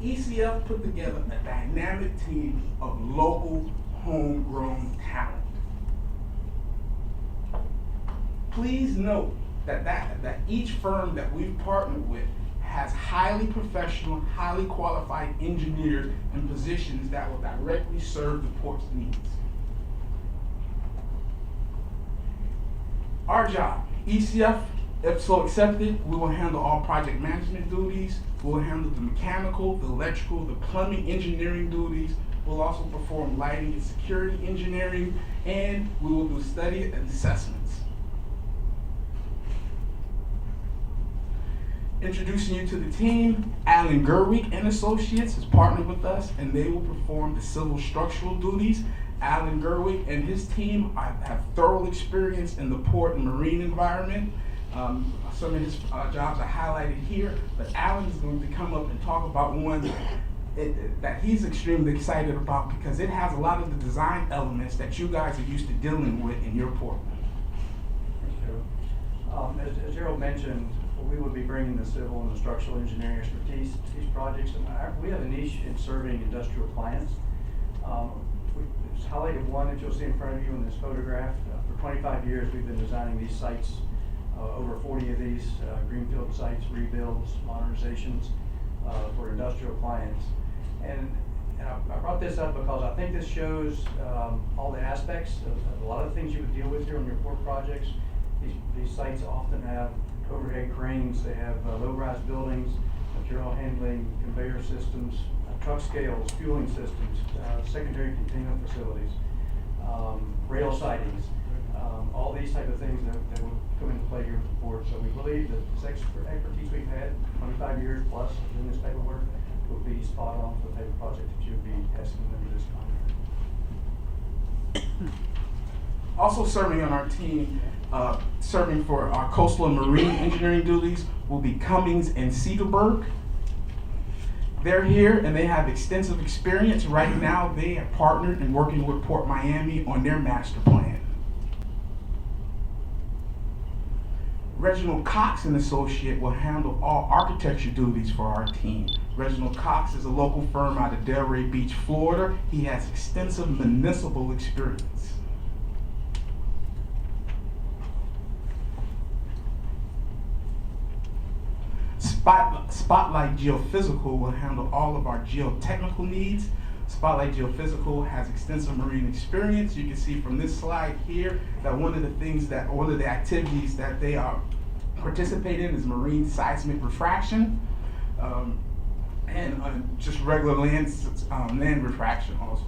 ECF put together a dynamic team of local, homegrown talent. Please note that each firm that we've partnered with has highly professional, highly qualified engineers in positions that will directly serve the port's needs. Our job, ECF, if so accepted, we will handle all project management duties, we will handle the mechanical, the electrical, the plumbing engineering duties, we'll also perform lighting and security engineering, and we will do study and assessments. Introducing you to the team, Alan Gerwig and Associates has partnered with us, and they will perform the civil structural duties. Alan Gerwig and his team have thorough experience in the port and marine environment. Some of his jobs are highlighted here, but Alan is going to come up and talk about one that he's extremely excited about because it has a lot of the design elements that you guys are used to dealing with in your port.
Thanks, Gerald. As Gerald mentioned, we would be bringing the civil and the structural engineering expertise to these projects. And we have a niche in serving industrial clients. It's highlighted one that you'll see in front of you in this photograph. For 25 years, we've been designing these sites, over 40 of these greenfield sites, rebuilds, modernizations for industrial clients. And I brought this up because I think this shows all the aspects of a lot of the things you would deal with here on your port projects. These sites often have overhead cranes, they have low-rise buildings,
material handling, conveyor systems, truck scales, fueling systems, secondary containment facilities, rail sidings, all these type of things that would come into play here with the board. So we believe that this expertise we've had, 25 years plus in this type of work, would be spot on for the type of project that you'd be asking under this contract.
Also serving on our team, serving for our coastal and marine engineering duties will be Cummings and Cedarburg. They're here and they have extensive experience. Right now, they have partnered and working with Port Miami on their master plan. Reginald Cox and Associate will handle all architecture duties for our team. Reginald Cox is a local firm out of Delray Beach, Florida. He has extensive municipal experience. Spotlight Geophysical will handle all of our geotechnical needs. Spotlight Geophysical has extensive marine experience. You can see from this slide here that one of the activities that they are participate in is marine seismic refraction and just regular land refraction also.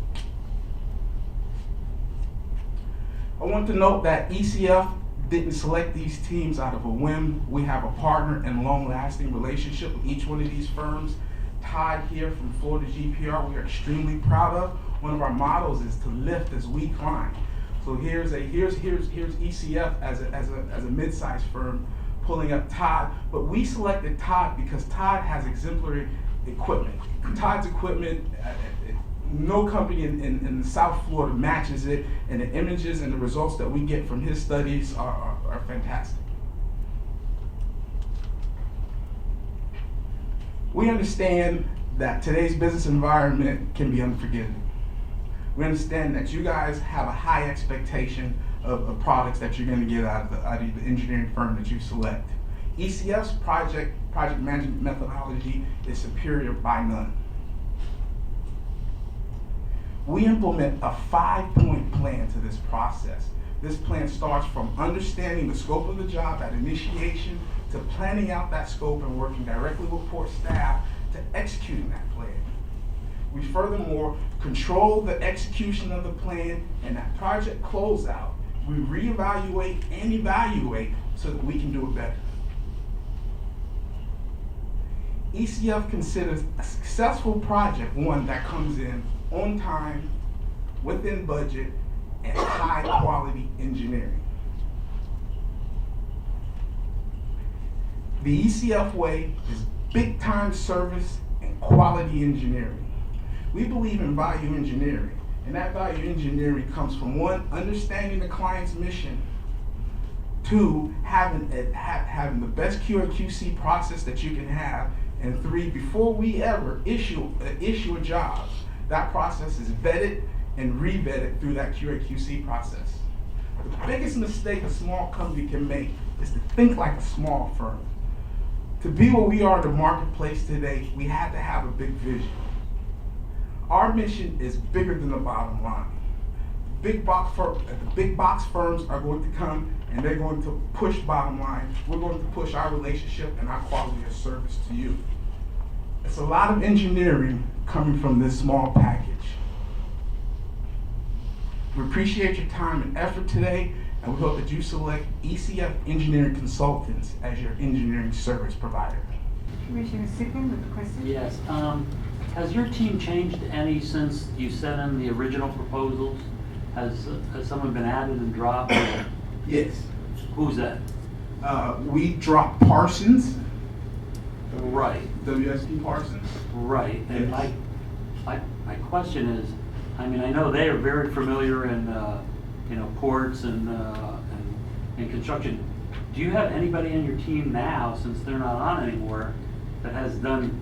I want to note that ECF didn't select these teams out of a whim. We have a partner and long-lasting relationship with each one of these firms. Todd here from Florida GPR, we are extremely proud of. One of our mottos is to lift as we climb. So here's ECF as a mid-sized firm pulling up Todd, but we selected Todd because Todd has exemplary equipment. Todd's equipment, no company in South Florida matches it, and the images and the results that we get from his studies are fantastic. We understand that today's business environment can be unforgiving. We understand that you guys have a high expectation of products that you're going to get out of the engineering firm that you select. ECF's project management methodology is superior by none. We implement a 5-point plan to this process. This plan starts from understanding the scope of the job at initiation to planning out that scope and working directly with port staff to executing that plan. We furthermore control the execution of the plan, and at project closeout, we reevaluate and evaluate so that we can do it better. ECF considers a successful project one that comes in on time, within budget, and high quality engineering. The ECF way is big time service and quality engineering. We believe in value engineering, and that value engineering comes from 1, understanding the client's mission, 2, having the best QA/QC process that you can have, and 3, before we ever issue a job, that process is vetted and re-vetted through that QA/QC process. The biggest mistake a small company can make is to think like a small firm. To be where we are in the marketplace today, we had to have a big vision. Our mission is bigger than the bottom line. The big box firms are going to come and they're going to push bottom line. We're going to push our relationship and our quality of service to you. It's a lot of engineering coming from this small package. We appreciate your time and effort today, and we hope that you select ECF Engineering Consultants as your engineering service provider.
Commissioner Sickman with the question?
Yes, has your team changed any since you sent in the original proposals? Has someone been added and dropped?
Yes.
Who's that?
We dropped Parsons.
Right.
WSP Parsons.
Right, and
Yes.
my question is, I mean, I know they are very familiar in, ports and construction. Do you have anybody in your team now, since they're not on anymore, that has done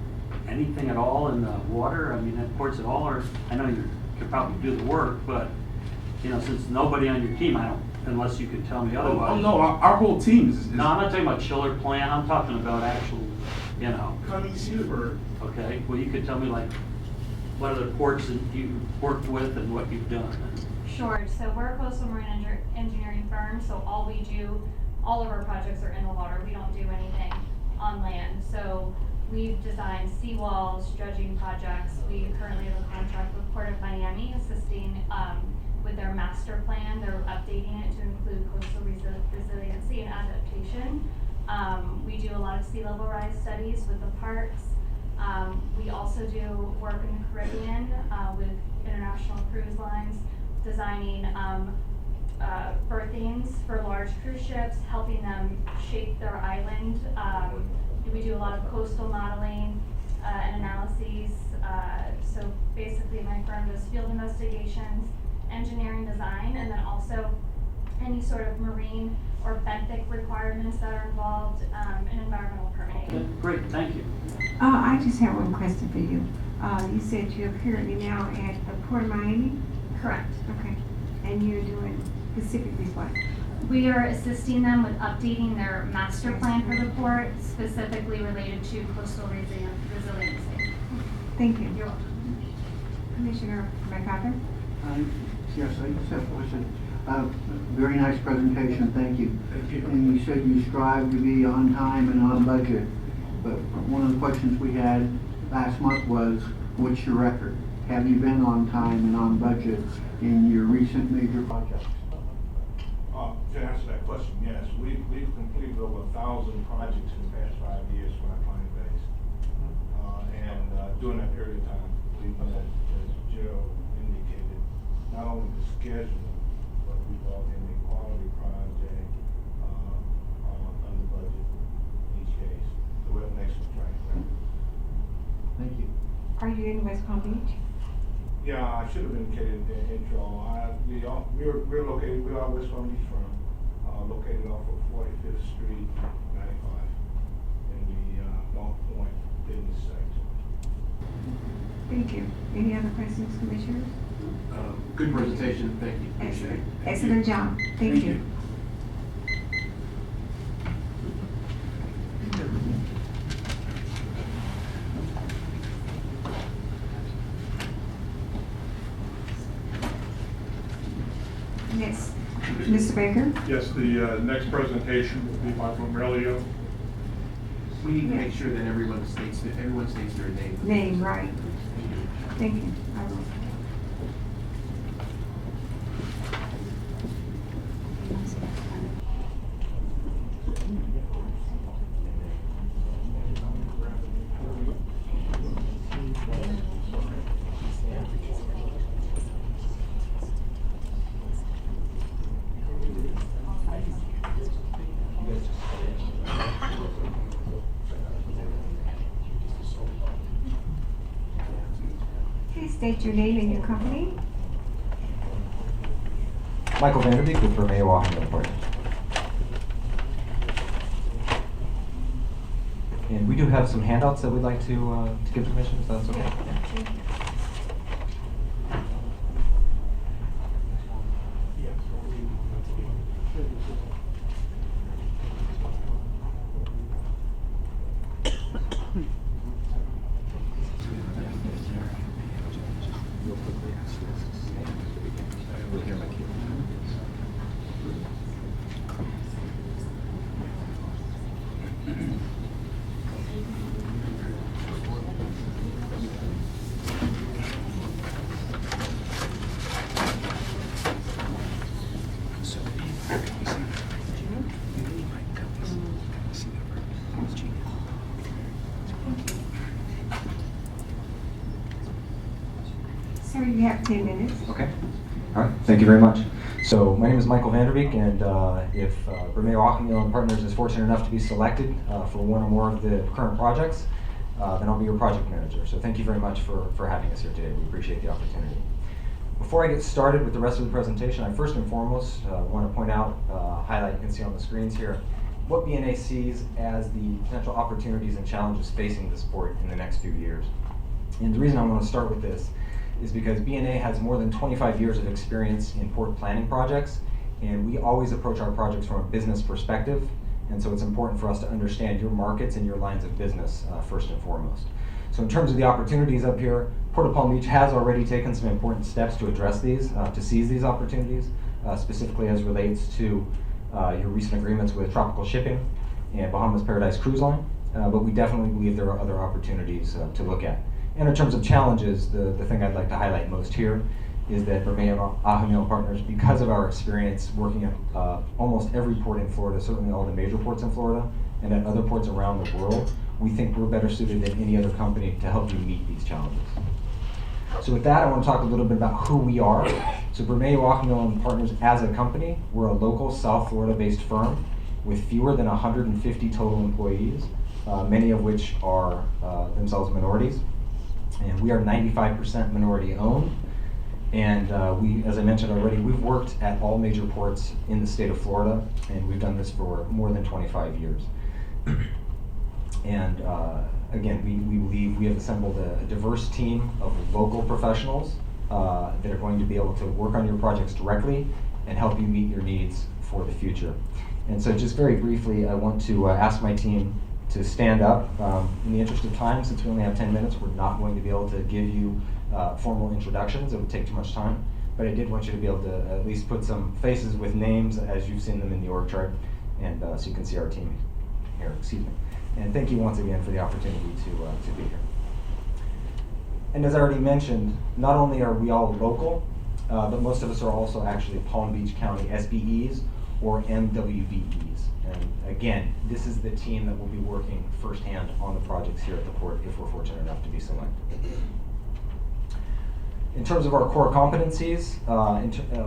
anything at all in the water? I mean, at ports at all, or, I know you could probably do the work, but, since nobody on your team, unless you could tell me otherwise.
Oh no, our whole team is.
No, I'm not talking about chiller plant, I'm talking about actual,
Cummings Cedarburg.
Okay, well, you could tell me like, what other ports that you worked with and what you've done.
Sure, so we're a coastal marine engineering firm, so all of our projects are in the water. We don't do anything on land. So We've designed seawalls, dredging projects. We currently have a contract with Port of Miami assisting with their master plan. They're updating it to include coastal resiliency and adaptation. We do a lot of sea level rise studies with the parks. We also do work in the Caribbean with international cruise lines, designing berthings for large cruise ships, helping them shape their island. We do a lot of coastal modeling and analyses. So basically my firm does field investigations, engineering design, and then also any sort of marine or benthic requirements that are involved in environmental permitting.
Okay, great, thank you.
I just have one question for you. You said you're currently now at Port of Miami?
Correct.
Okay. And you're doing specifically what?
We are assisting them with updating their master plan for the port, specifically related to coastal resiliency.
Thank you.
You're welcome.
Commissioner McArthur?
Yes, I just have a question. Very nice presentation, thank you.
Thank you.
And you said you strive to be on time and on budget, but one of the questions we had last month was, what's your record? Have you been on time and on budget in your recent major projects?
To answer that question, yes, we've completed over 1,000 projects in the past 5 years for our client base. And during that period of time, we've met, as Joe indicated, not only the schedule, but we brought in a quality project under budget in each case. So we have an excellent track record.
Thank you.
Are you in West Palm Beach?
Yeah, I should have indicated in the intro. We're located, we are West Palm Beach firm, located off of 45th Street, 95, in the North Point business section.
Thank you. Any other questions, Commissioners?
Good presentation, thank you. Appreciate it.
Excellent job. Thank you. Next, Mr. Baker?
Yes, the next presentation will be by Romelio.
We need to make sure that everyone states their name.
Name, right. Thank you. I will. Please state your name and your company.
Michael Vanderbeek with Vermeer Walking Report. And we do have some handouts that we'd like to give the commission, if that's okay.
Sir, you have 10 minutes.
Okay. All right. Thank you very much. So my name is Michael Vanderbeek, and if Vermeer Walking and Partners is fortunate enough to be selected for one or more of the current projects, then I'll be your project manager. So thank you very much for having us here today. We appreciate the opportunity. Before I get started with the rest of the presentation, I first and foremost want to point out, highlight, you can see on the screens here, what BNA sees as the potential opportunities and challenges facing the sport in the next few years. And the reason I want to start with this is because BNA has more than 25 years of experience in port planning projects, and we always approach our projects from a business perspective, and so it's important for us to understand your markets and your lines of business first and foremost. So in terms of the opportunities up here, Port of Palm Beach has already taken some important steps to address these, to seize these opportunities, specifically as relates to your recent agreements with Tropical Shipping and Bahamas Paradise Cruise Line, but we definitely believe there are other opportunities to look at. And in terms of challenges, the thing I'd like to highlight most here is that Bermeo Ahumil Partners, because of our experience working at almost every port in Florida, certainly all the major ports in Florida, and at other ports around the world, we think we're better suited than any other company to help you meet these challenges. So with that, I want to talk a little bit about who we are. So Bermeo Ahumil Partners as a company, we're a local South Florida-based firm with fewer than 150 total employees, many of which are themselves minorities. And we are 95% minority owned. And we, as I mentioned already, we've worked at all major ports in the state of Florida, and we've done this for more than 25 years. And again, we believe we have assembled a diverse team of local professionals that are going to be able to work on your projects directly and help you meet your needs for the future. And so just very briefly, I want to ask my team to stand up. In the interest of time, since we only have 10 minutes, we're not going to be able to give you formal introductions. It would take too much time. But I did want you to be able to at least put some faces with names as you've seen them in the org chart, and so you can see our team here. Excuse me. And thank you once again for the opportunity to be here. And as I already mentioned, not only are we all local, but most of us are also actually Palm Beach County SBEs or MWBEs. And again, this is the team that will be working firsthand on the projects here at the port if we're fortunate enough to be selected. In terms of our core competencies,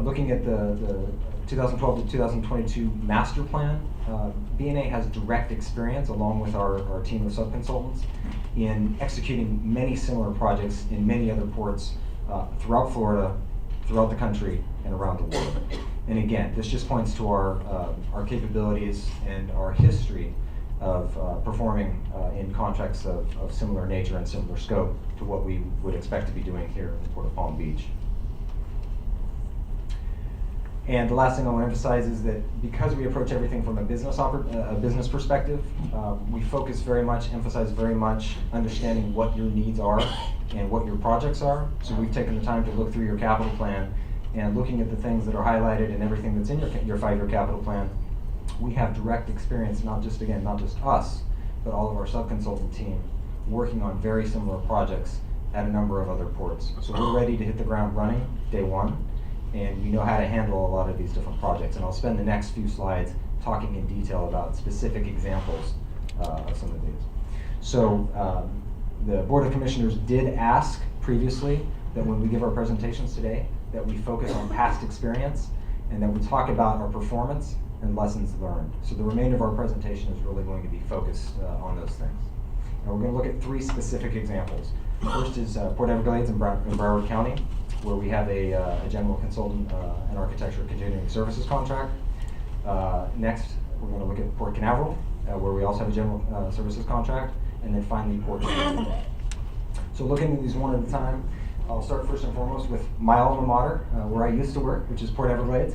looking at the 2012 to 2022 master plan, BNA has direct experience, along with our team of sub-consultants, in executing many similar projects in many other ports throughout Florida, throughout the country, and around the world. And again, this just points to our capabilities and our history of performing in contracts of similar nature and similar scope to what we would expect to be doing here in the Port of Palm Beach. And the last thing I want to emphasize is that because we approach everything from a business perspective, we focus very much, emphasize very much understanding what your needs are and what your projects are. So we've taken the time to look through your capital plan, and looking at the things that are highlighted and everything that's in your 5-year capital plan, we have direct experience, not just us, but all of our sub-consultant team working on very similar projects at a number of other ports. So we're ready to hit the ground running day one, and we know how to handle a lot of these different projects. And I'll spend the next few slides talking in detail about specific examples of some of these. So the Board of Commissioners did ask previously that when we give our presentations today, that we focus on past experience and that we talk about our performance and lessons learned. So the remainder of our presentation is really going to be focused on those things. And we're going to look at 3 specific examples. First is Port Everglades in Broward County, where we have a general consultant and architecture continuing services contract. Next, we're going to look at Port Canaveral, where we also have a general services contract. And then finally, Port Canaveral. So looking at these one at a time, I'll start first and foremost with my alma mater, where I used to work, which is Port Everglades.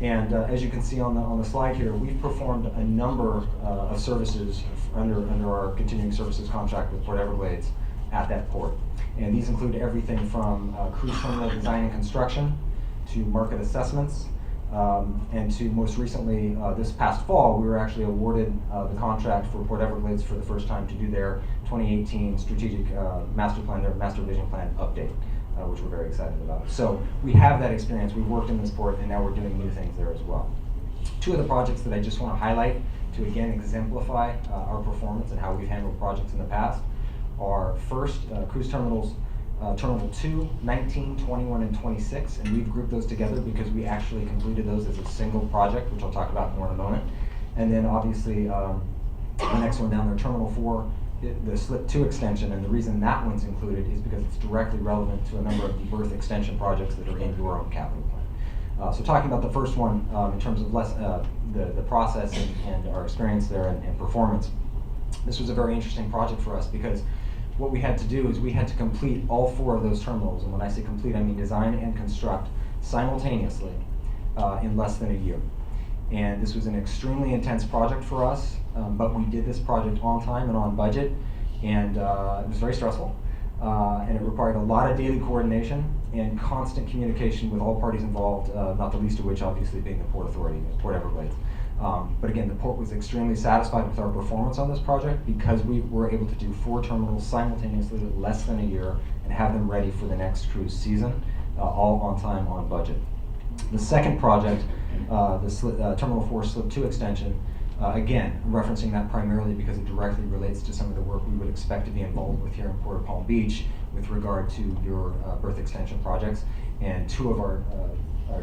And as you can see on the slide here, we've performed a number of services under our continuing services contract with Port Everglades at that port. And these include everything from cruise terminal design and construction to market assessments, and to most recently, this past fall, we were actually awarded the contract for Port Everglades for the first time to do their 2018 strategic master plan, their master vision plan update, which we're very excited about. So we have that experience. We've worked in this port, and now we're doing new things there as well. 2 of the projects that I just want to highlight to again exemplify our performance and how we've handled projects in the past are first cruise terminals, Terminal 2, 19, 21, and 26, and we've grouped those together because we actually completed those as a single project, which I'll talk about more in a moment. And then obviously the next one down there, Terminal 4, the Slip 2 extension, and the reason that one's included is because it's directly relevant to a number of the berth extension projects that are in your own capital plan. So talking about the first one in terms of the process and our experience there and performance, this was a very interesting project for us because what we had to do is we had to complete all 4 of those terminals, and when I say complete, I mean design and construct simultaneously in less than a year. And this was an extremely intense project for us, but we did this project on time and on budget, and it was very stressful, and it required a lot of daily coordination and constant communication with all parties involved, not the least of which obviously being the Port Authority, Port Everglades. But again, the port was extremely satisfied with our performance on this project because we were able to do 4 terminals simultaneously in less than a year and have them ready for the next cruise season, all on time, on budget. The second project, the Terminal 4 Slip 2 extension, again, referencing that primarily because it directly relates to some of the work we would expect to be involved with here in Port of Palm Beach with regard to your berth extension projects. And 2 of our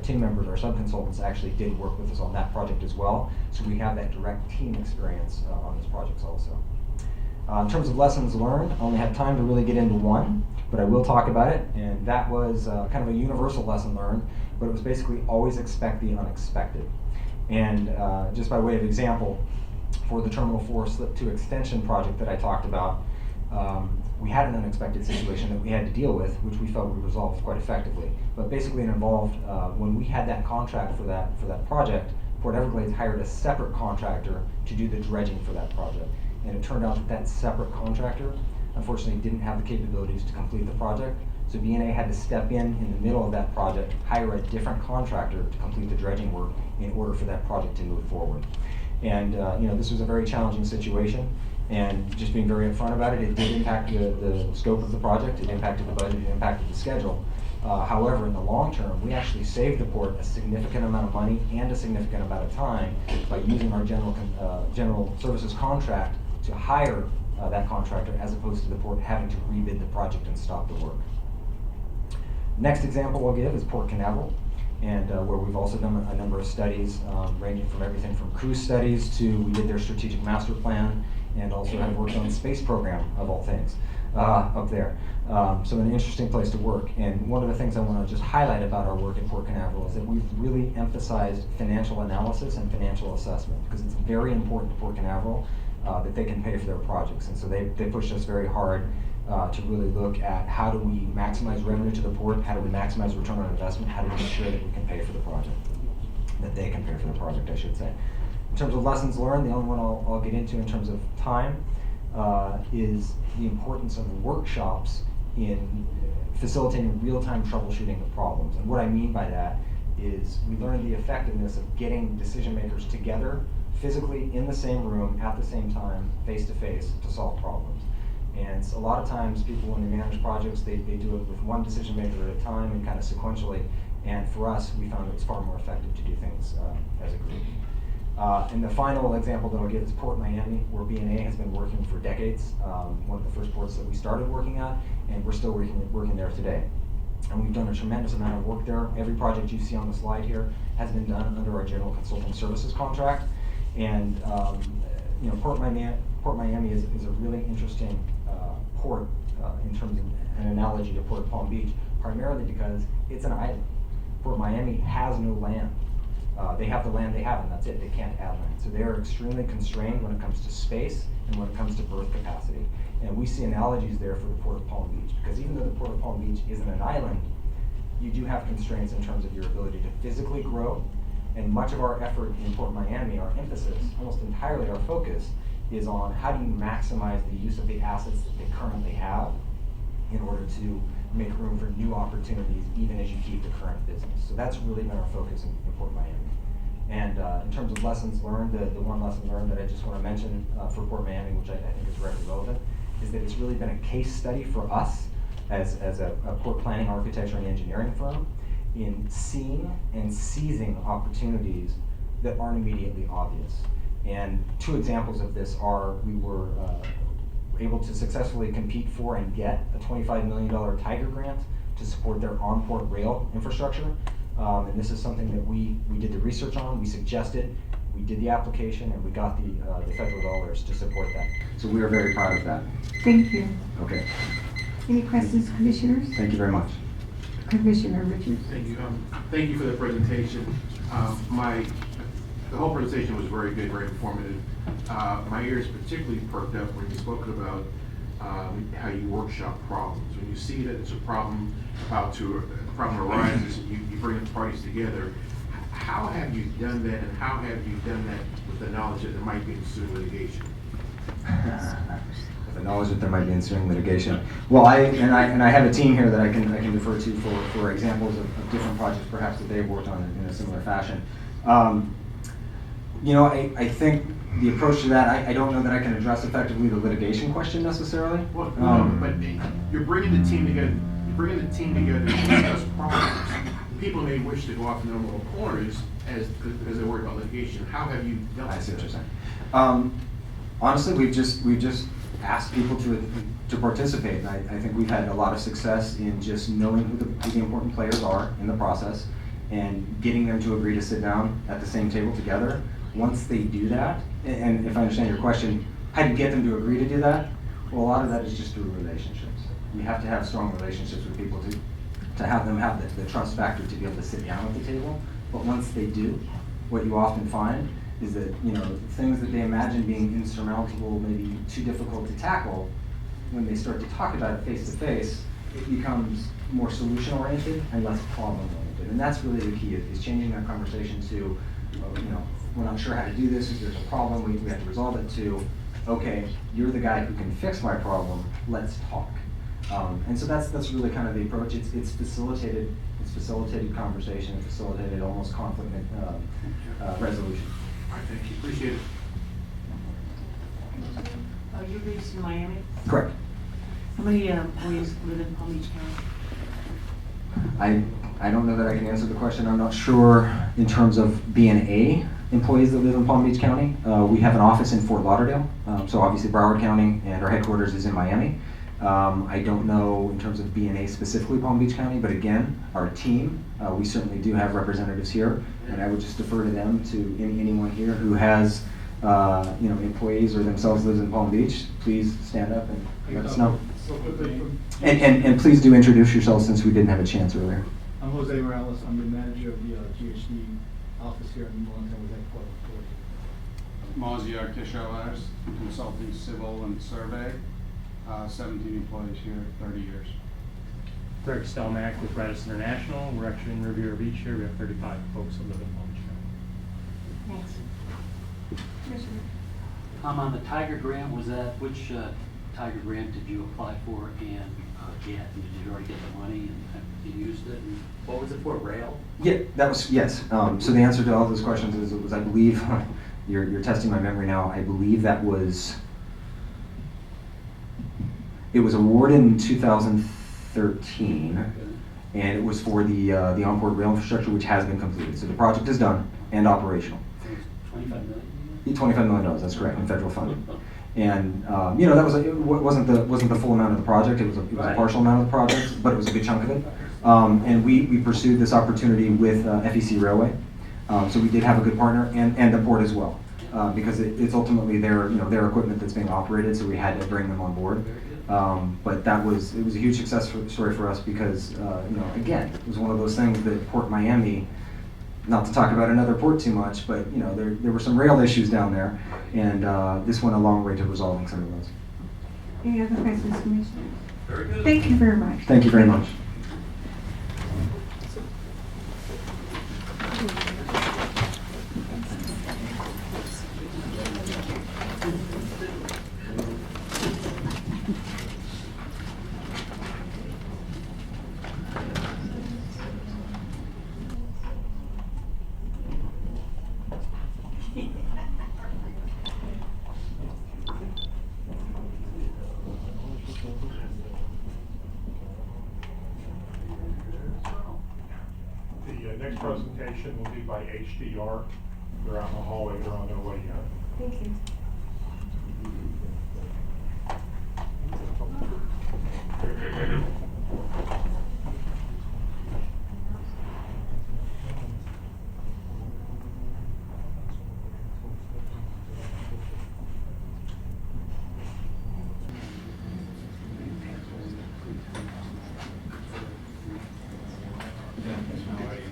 team members, our sub-consultants, actually did work with us on that project as well. So we have that direct team experience on these projects also. In terms of lessons learned, I only have time to really get into one, but I will talk about it. And that was kind of a universal lesson learned, but it was basically always expect the unexpected. And just by way of example, for the Terminal 4 Slip 2 extension project that I talked about, we had an unexpected situation that we had to deal with, which we felt we resolved quite effectively. But basically it involved, when we had that contract for that project, Port Everglades hired a separate contractor to do the dredging for that project. And it turned out that that separate contractor, unfortunately, didn't have the capabilities to complete the project. So BNA had to step in the middle of that project, hire a different contractor to complete the dredging work in order for that project to move forward. And this was a very challenging situation. And just being very upfront about it, it did impact the scope of the project, it impacted the budget, it impacted the schedule. However, in the long term, we actually saved the port a significant amount of money and a significant amount of time by using our general services contract to hire that contractor as opposed to the port having to rebid the project and stop the work. Next example I'll give is Port Canaveral, and where we've also done a number of studies ranging from everything from cruise studies to we did their strategic master plan and also have worked on the space program of all things up there. So an interesting place to work. And one of the things I want to just highlight about our work in Port Canaveral is that we've really emphasized financial analysis and financial assessment because it's very important to Port Canaveral that they can pay for their projects. And so they pushed us very hard to really look at how do we maximize revenue to the port, how do we maximize return on investment, how do we ensure that we can pay for the project, that they can pay for the project, I should say. In terms of lessons learned, the only one I'll get into in terms of time is the importance of workshops in facilitating real-time troubleshooting of problems. And what I mean by that is we learned the effectiveness of getting decision makers together physically in the same room at the same time, face-to-face, to solve problems. And a lot of times people, when they manage projects, they do it with one decision maker at a time and kind of sequentially. And for us, we found it's far more effective to do things as a group. And the final example that I'll give is Port Miami, where BNA has been working for decades. One of the first ports that we started working at, and we're still working there today. And we've done a tremendous amount of work there. Every project you see on the slide here has been done under our general consulting services contract. And Port Miami is a really interesting port in terms of an analogy to Port Palm Beach, primarily because it's an island. Port Miami has no land. They have the land they have, and that's it. They can't add land. So they're extremely constrained when it comes to space and when it comes to berth capacity. And we see analogies there for the Port of Palm Beach, because even though the Port of Palm Beach isn't an island, you do have constraints in terms of your ability to physically grow. And much of our effort in Port Miami, our emphasis, almost entirely our focus, is on how do you maximize the use of the assets that they currently have in order to make room for new opportunities, even as you keep the current business. So that's really been our focus in Port Miami. And in terms of lessons learned, the one lesson learned that I just want to mention for Port Miami, which I think is directly relevant, is that it's really been a case study for us as a port planning, architecture, and engineering firm in seeing and seizing opportunities that aren't immediately obvious. And 2 examples of this are we were able to successfully compete for and get a $25 million Tiger grant to support their on-port rail infrastructure. And this is something that we did the research on, we suggested, we did the application, and we got the federal dollars to support that. So we are very proud of that.
Thank you.
Okay.
Any questions, commissioners?
Thank you very much.
Commissioner Richards.
Thank you. Thank you for the presentation. The whole presentation was very good, very informative. My ears particularly perked up when you spoke about how you workshop problems. When you see that it's a problem arises, you bring the parties together. How have you done that, and how have you done that with the knowledge that there might be ensuing litigation?
With the knowledge that there might be ensuing litigation. Well, I have a team here that I can defer to for examples of different projects, perhaps that they've worked on in a similar fashion. You know, I think the approach to that, I don't know that I can address effectively the litigation question necessarily.
Well, but you're bringing the team together, to discuss problems. People may wish to go off in their little corners as they work on litigation. How have you dealt with
I see what
that?
you're saying. Honestly, we've just asked people to participate, and I think we've had a lot of success in just knowing who the important players are in the process and getting them to agree to sit down at the same table together. Once they do that, and if I understand your question, how do you get them to agree to do that? Well, a lot of that is just through relationships. You have to have strong relationships with people to have them have the trust factor to be able to sit down at the table. But once they do, what you often find is that, you know, things that they imagine being insurmountable, maybe too difficult to tackle, when they start to talk about it face to face, it becomes more solution oriented and less problem oriented. And that's really the key, is changing that conversation to, you know, we're not sure how to do this, if there's a problem, we have to resolve it, to, okay, you're the guy who can fix my problem, let's talk. And so that's really kind of the approach. It's facilitated conversation, facilitated almost conflict resolution.
All right, thank you, appreciate it.
You're based in Miami?
Correct.
How many employees live in Palm Beach County?
I don't know that I can answer the question. I'm not sure in terms of BNA employees that live in Palm Beach County. We have an office in Fort Lauderdale, so obviously Broward County, and our headquarters is in Miami. I don't know in terms of BNA specifically Palm Beach County, but again, our team, we certainly do have representatives here, and I would just defer to them, to anyone here who has you know, employees or themselves lives in Palm Beach. Please stand up and let us know. And please do introduce yourselves, since we didn't have a chance earlier.
I'm Jose Morales. I'm the manager of the GHD office here in Montana with headquarters.
Maziar Kishalas, consulting civil and survey, 17 employees here, 30 years.
Greg Stelmack with Radisson International. We're actually in Riviera Beach here. We have 35 folks that live in Palm Beach County.
Thanks. Commissioner.
On the Tiger grant, which Tiger grant did you apply for and get? And did you already get the money and have you used it? And what was it for, rail?
Yeah, that was, yes. So the answer to all those questions is I believe, you're testing my memory now, I believe that was, it was awarded in 2013, and it was for the onboard rail infrastructure, which has been completed. So the project is done and operational.
$25 million?
$25 million, that's correct, in federal funding. And you know, that was it wasn't the full amount of the project. It was a partial amount of the project, but it was a good chunk of it. And we pursued this opportunity with FEC Railway. So we did have a good partner, and the port as well, because it's ultimately their equipment that's being operated. So we had to bring them on board. But it was a huge success story for us, because you know, again, it was one of those things that Port Miami. Not to talk about another port too much, but you know, there were some rail issues down there, and this went a long way to resolving some of those.
Any other questions, Commissioner?
Very good.
Thank you very much.
Thank you very much.
The next presentation will be by HDR. They're out in the hallway, they're on their way out.
Thank you.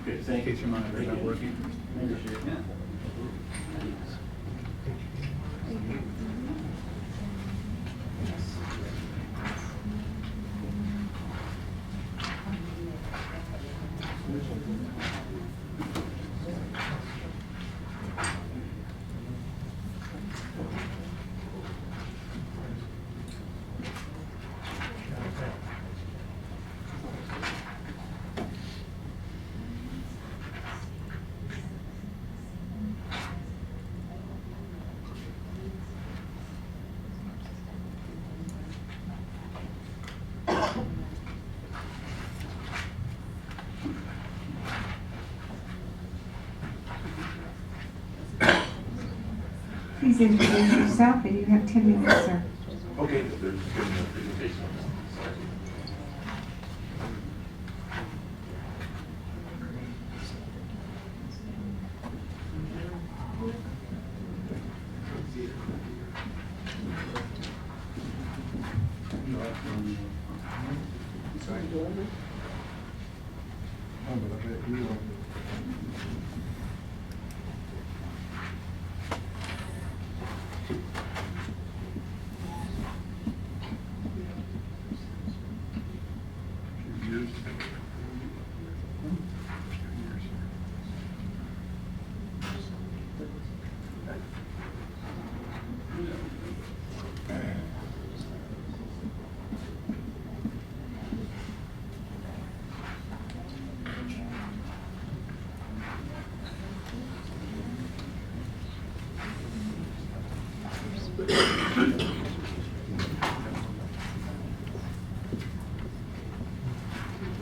Good, thank you. In case your monitor's not working.
please introduce yourself, and you have 10 minutes, sir.
Okay, they're just giving a presentation on this. Sorry.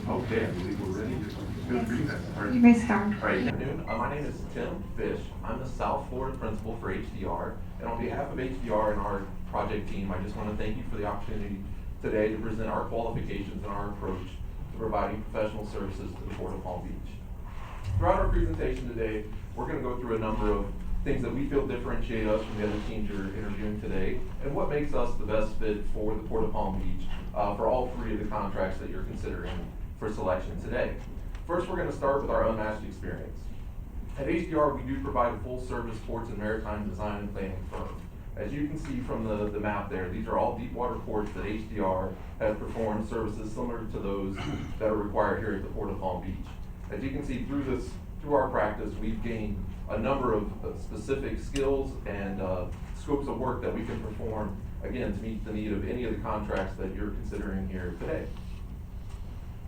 Okay, I believe we're ready. Feel free to start.
You may start.
All right, good afternoon. My name is Tim Fish. I'm the South Florida principal for HDR. And on behalf of HDR and our project team, I just want to thank you for the opportunity today to present our qualifications and our approach to providing professional services to the Port of Palm Beach. Throughout our presentation today, we're going to go through a number of things that we feel differentiate us from the other teams you're interviewing today, and what makes us the best fit for the Port of Palm Beach for all three of the contracts that you're considering for selection today. First, we're going to start with our unmatched experience. At HDR, we do provide a full-service ports and maritime design and planning firm. As you can see from the map there, these are all deep water ports that HDR has performed services similar to those that are required here at the Port of Palm Beach. As you can see through our practice, we've gained a number of specific skills and scopes of work that we can perform, again, to meet the need of any of the contracts that you're considering here today.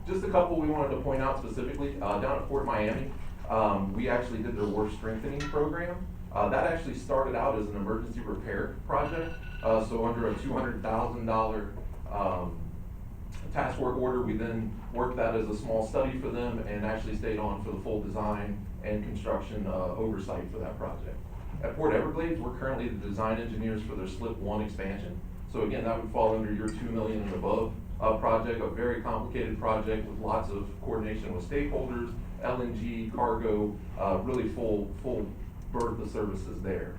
Just a couple we wanted to point out specifically. Down at Port Miami, we actually did their wharf strengthening program. That actually started out as an emergency repair project. So under a $200,000 task work order, we then worked that as a small study for them and actually stayed on for the full design and construction oversight for that project. At Port Everglades, we're currently the design engineers for their Slip 1 expansion. So again, that would fall under your $2 million and above project, a very complicated project with lots of coordination with stakeholders, LNG, cargo, really full berth of services there.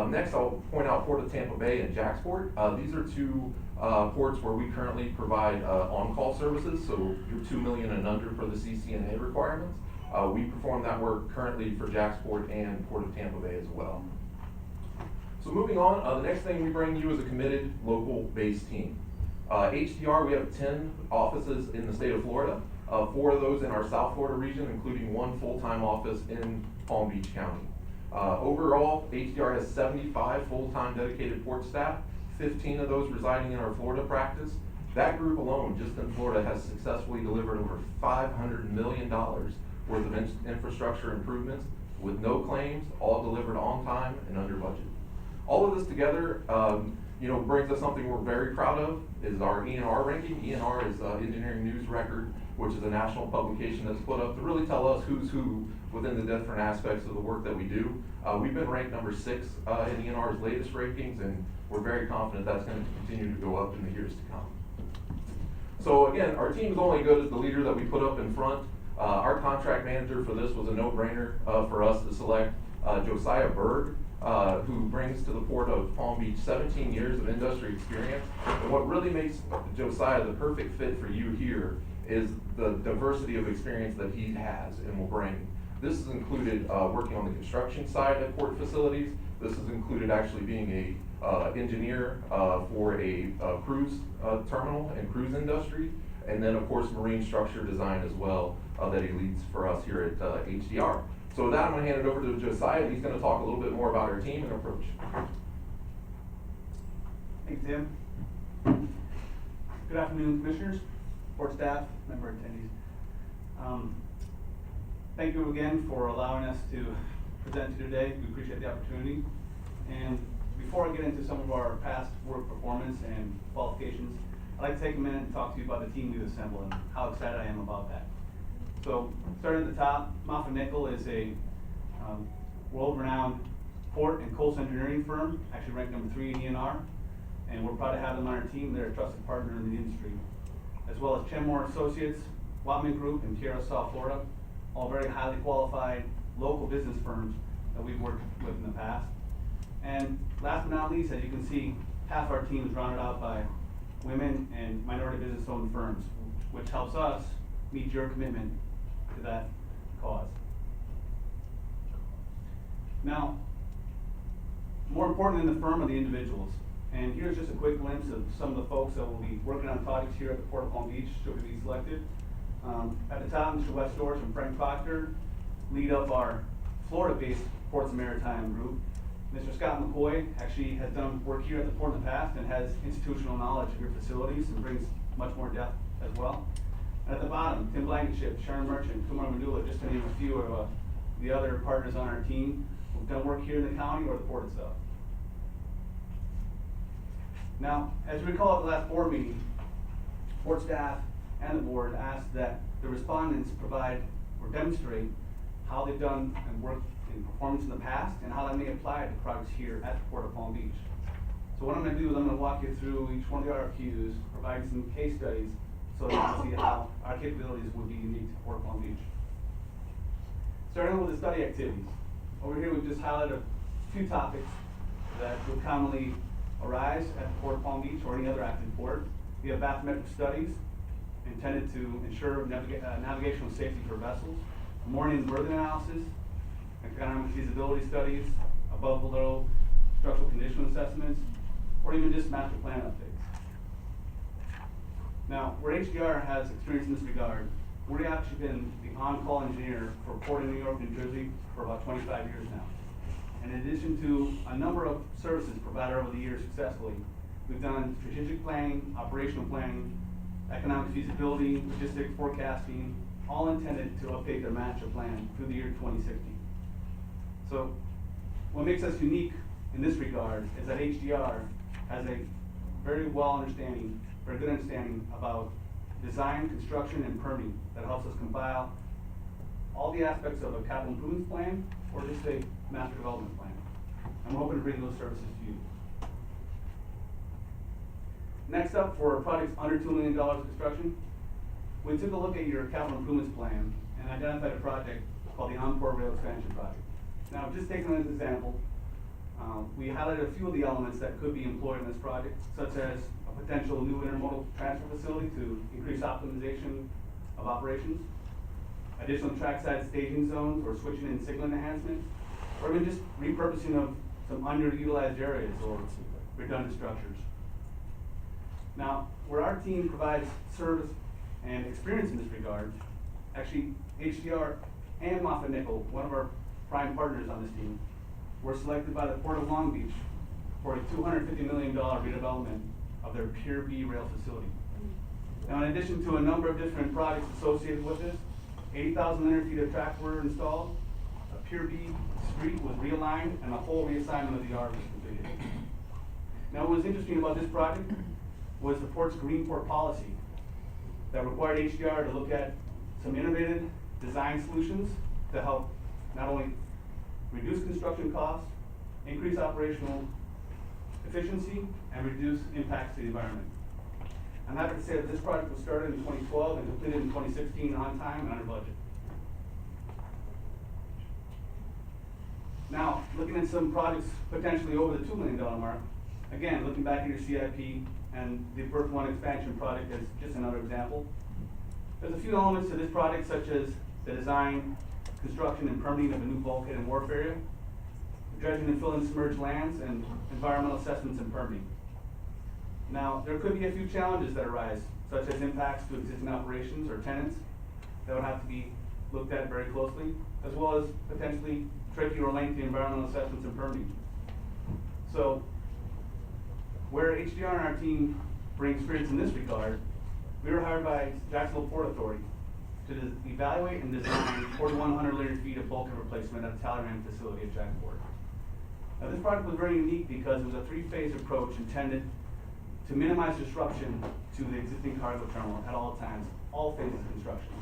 Next, I'll point out Port of Tampa Bay and Jacksport. These are two ports where we currently provide on-call services, so your $2 million and under for the CCNA requirements. We perform that work currently for Jacksport and Port of Tampa Bay as well. So moving on, the next thing we bring you is a committed local-based team. HDR, we have 10 offices in the state of Florida, 4 of those in our South Florida region, including 1 full-time office in Palm Beach County. Overall, HDR has 75 full-time dedicated port staff, 15 of those residing in our Florida practice. That group alone, just in Florida, has successfully delivered over $500 million worth of infrastructure improvements with no claims, all delivered on time and under budget. All of this together, brings us something we're very proud of, is our ENR ranking. ENR is Engineering News Record, which is a national publication that's put up to really tell us who's who within the different aspects of the work that we do. We've been ranked number 6 in ENR's latest rankings, and we're very confident that's going to continue to go up in the years to come. So again, our team is only as good as the leader that we put up in front. Our contract manager for this was a no-brainer for us to select Josiah Berg, who brings to the Port of Palm Beach 17 years of industry experience. And what really makes Josiah the perfect fit for you here is the diversity of experience that he has and will bring. This has included working on the construction side at port facilities. This has included actually being a engineer for a cruise terminal and cruise industry, and then of course marine structure design as well that he leads for us here at HDR. So with that, I'm going to hand it over to Josiah, and he's going to talk a little bit more about our team and approach.
Thanks, Tim. Good afternoon, commissioners, board staff, member attendees. Thank you again for allowing us to present to you today. We appreciate the opportunity. And before I get into some of our past work performance and qualifications, I'd like to take a minute and talk to you about the team we've assembled and how excited I am about that. So, starting at the top, Moffitt Nickel is a world-renowned port and coastal engineering firm, actually ranked number 3 in ENR, and we're proud to have them on our team. They're a trusted partner in the industry. As well as Chenmore Associates, Watman Group, and Tierra, South Florida, all very highly qualified local business firms that we've worked with in the past. And last but not least, as you can see, half our team is rounded out by women and minority business-owned firms, which helps us meet your commitment to that cause. Now, more important than the firm are the individuals. And here's just a quick glimpse of some of the folks that will be working on projects here at the Port of Palm Beach should we be selected. At the top, Mr. Wes Storch and Frank Proctor lead up our Florida-based Ports and Maritime group. Mr. Scott McCoy actually has done work here at the port in the past and has institutional knowledge of your facilities and brings much more depth as well. And at the bottom, Tim Blankenship, Sharon Merchant, Kumar Mandula, just to name a few of the other partners on our team who've done work here in the county or the port itself. Now, as you recall at the last board meeting, board staff and the board asked that the respondents provide or demonstrate how they've done and worked in performance in the past and how that may apply to projects here at the Port of Palm Beach. So what I'm going to do is I'm going to walk you through each one of the RFQs, provide some case studies so that you can see how our capabilities would be unique to Port of Palm Beach. Starting with the study activities. Over here we've just highlighted a few topics that would commonly arise at the Port of Palm Beach or any other active port. We have bathymetric studies intended to ensure navigational safety for vessels, mooring and berthing analysis, economic feasibility studies, above below structural condition assessments, or even just master plan updates. Now, where HDR has experience in this regard, we've actually been the on-call engineer for Port of New York, New Jersey for about 25 years now. And in addition to a number of services provided over the years successfully, we've done strategic planning, operational planning, economic feasibility, logistics forecasting, all intended to update their master plan through the year 2060. So what makes us unique in this regard is that HDR has a very good understanding about design, construction, and permitting that helps us compile all the aspects of a capital improvements plan or just a master development plan. I'm hoping to bring those services to you. Next up, for projects under $2 million of construction, we took a look at your capital improvements plan and identified a project called the Encore Rail Expansion Project. Now, just taking an example, we highlighted a few of the elements that could be employed in this project, such as a potential new intermodal transfer facility to increase optimization of operations, additional trackside staging zones or switching and signaling enhancements, or even just repurposing of some underutilized areas or redundant structures. Now, where our team provides service and experience in this regard, actually HDR and Moffitt Nickel, one of our prime partners on this team, were selected by the Port of Long Beach for a $250 million redevelopment of their Pier B rail facility. Now, in addition to a number of different projects associated with this, 80,000 linear feet of track were installed, a Pier B street was realigned, and a whole reassignment of the yard was completed. Now, what was interesting about this project was the port's green port policy that required HDR to look at some innovative design solutions to help not only reduce construction costs, increase operational efficiency, and reduce impacts to the environment. I'm happy to say that this project was started in 2012 and completed in 2016 on time and under budget. Now, looking at some projects potentially over the $2 million mark, again, looking back at your CIP and the Berth 1 expansion project as just another example. There's a few elements to this project, such as the design, construction, and permitting of a new bulkhead and wharf area, dredging and filling submerged lands, and environmental assessments and permitting. Now, there could be a few challenges that arise, such as impacts to existing operations or tenants that would have to be looked at very closely, as well as potentially tricky or lengthy environmental assessments and permitting. So, where HDR and our team bring experience in this regard, we were hired by Jacksonville Port Authority to evaluate and design 4,100 linear feet of bulkhead replacement at a Talleyrand facility at Jackport. Now, this project was very unique because it was a three-phase approach intended to minimize disruption to the existing cargo terminal at all times, all phases of construction.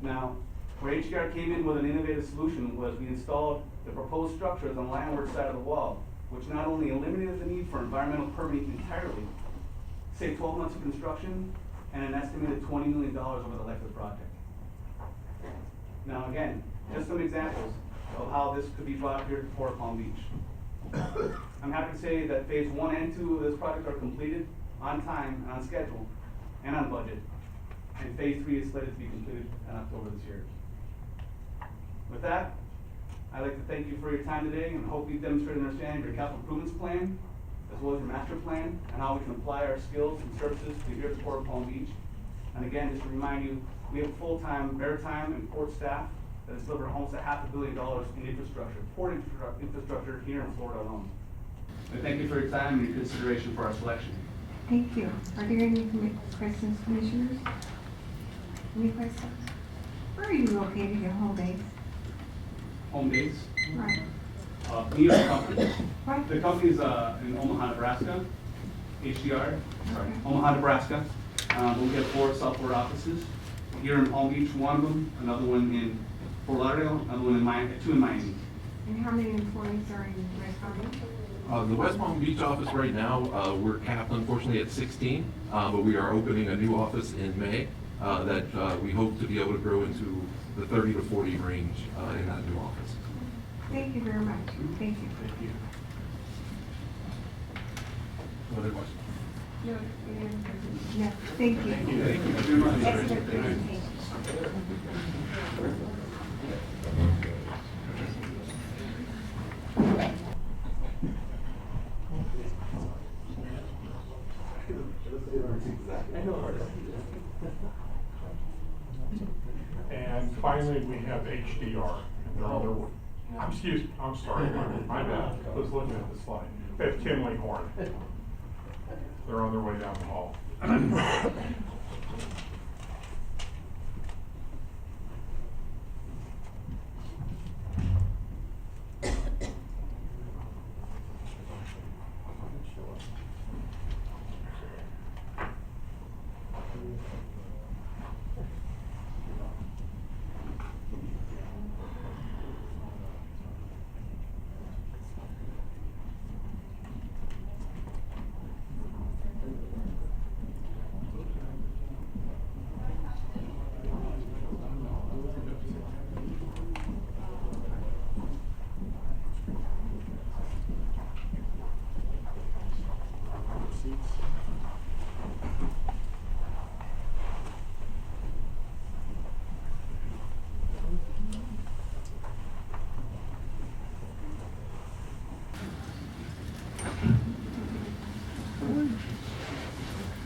Now, Where HDR came in with an innovative solution was we installed the proposed structures on the landward side of the wall, which not only eliminated the need for environmental permitting entirely, saved 12 months of construction, and an estimated $20 million over the life of the project. Now again, just some examples of how this could be brought here to Port Palm Beach. I'm happy to say that phase 1 and 2 of this project are completed on time and on schedule and on budget. And phase 3 is slated to be completed in October this year. With that, I'd like to thank you for your time today and hope you've demonstrated an understanding of your capital improvements plan, as well as your master plan, and how we can apply our skills and services to here at Port of Palm Beach. And again, just to remind you, we have full-time maritime and port staff that has delivered almost $500 million in infrastructure, port infrastructure here in Florida alone. I thank you for your time and your consideration for our selection.
Thank you. Are there any questions, commissioners? Any questions? Where are you located, your home base?
Home base?
Right.
New York company.
What?
The company's in Omaha, Nebraska. HDR, sorry, Omaha, Nebraska. We have 4 software offices. Here in Palm Beach, one of them, another one in Fort Lauderdale, another one in Miami, 2 in Miami.
And how many employees are in West Palm Beach?
The West Palm Beach office right now, we're capped unfortunately at 16, but we are opening a new office in May that we hope to be able to grow into the 30 to 40 range in that new office.
Thank you very much. Thank you.
Thank you. Other questions?
No, no, thank you.
Thank you. Thank you very much.
Excellent presentation.
And finally, we have HDR. They're on their way. I'm sorry, my bad. I was looking at the slide. We have Kinley Horn. They're on their way down the hall.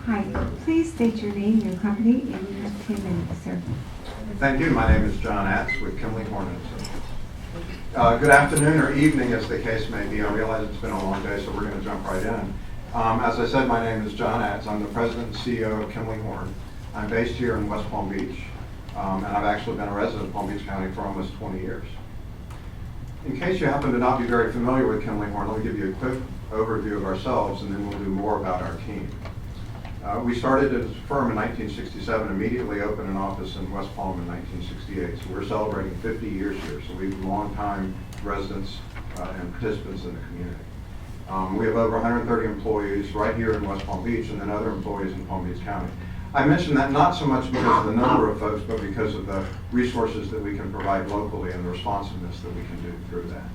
Hi, please state your name, your company, and you have 10 minutes, sir.
Thank you. My name is John Atz with Kinley Horn & Associates. Good afternoon or evening, as the case may be. I realize it's been a long day, so we're going to jump right in. As I said, my name is John Atz. I'm the president and CEO of Kinley Horn. I'm based here in West Palm Beach, and I've actually been a resident of Palm Beach County for almost 20 years. In case you happen to not be very familiar with Kinley Horn, let me give you a quick overview of ourselves, and then we'll do more about our team. We started as a firm in 1967, immediately opened an office in West Palm in 1968. So we're celebrating 50 years here. So we've long-time residents and participants in the community. We have over 130 employees right here in West Palm Beach, and then other employees in Palm Beach County. I mention that not so much because of the number of folks, but because of the resources that we can provide locally and the responsiveness that we can do through that.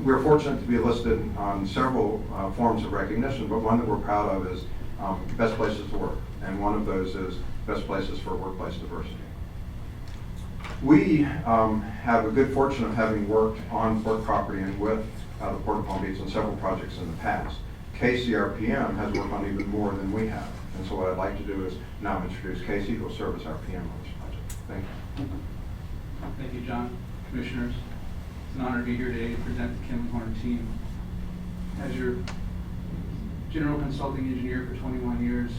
We're fortunate to be listed on several forms of recognition, but one that we're proud of is best places to work, and one of those is best places for workplace diversity. We have a good fortune of having worked on port property and with the Port of Palm Beach on several projects in the past. KCRPM has worked on even more than we have, and so what I'd like to do is now introduce Casey, who will serve as our PM on this project. Thank you.
Thank you, John. Commissioners, it's an honor to be here today to present the Kinley Horn team. As your general consulting engineer for 21 years,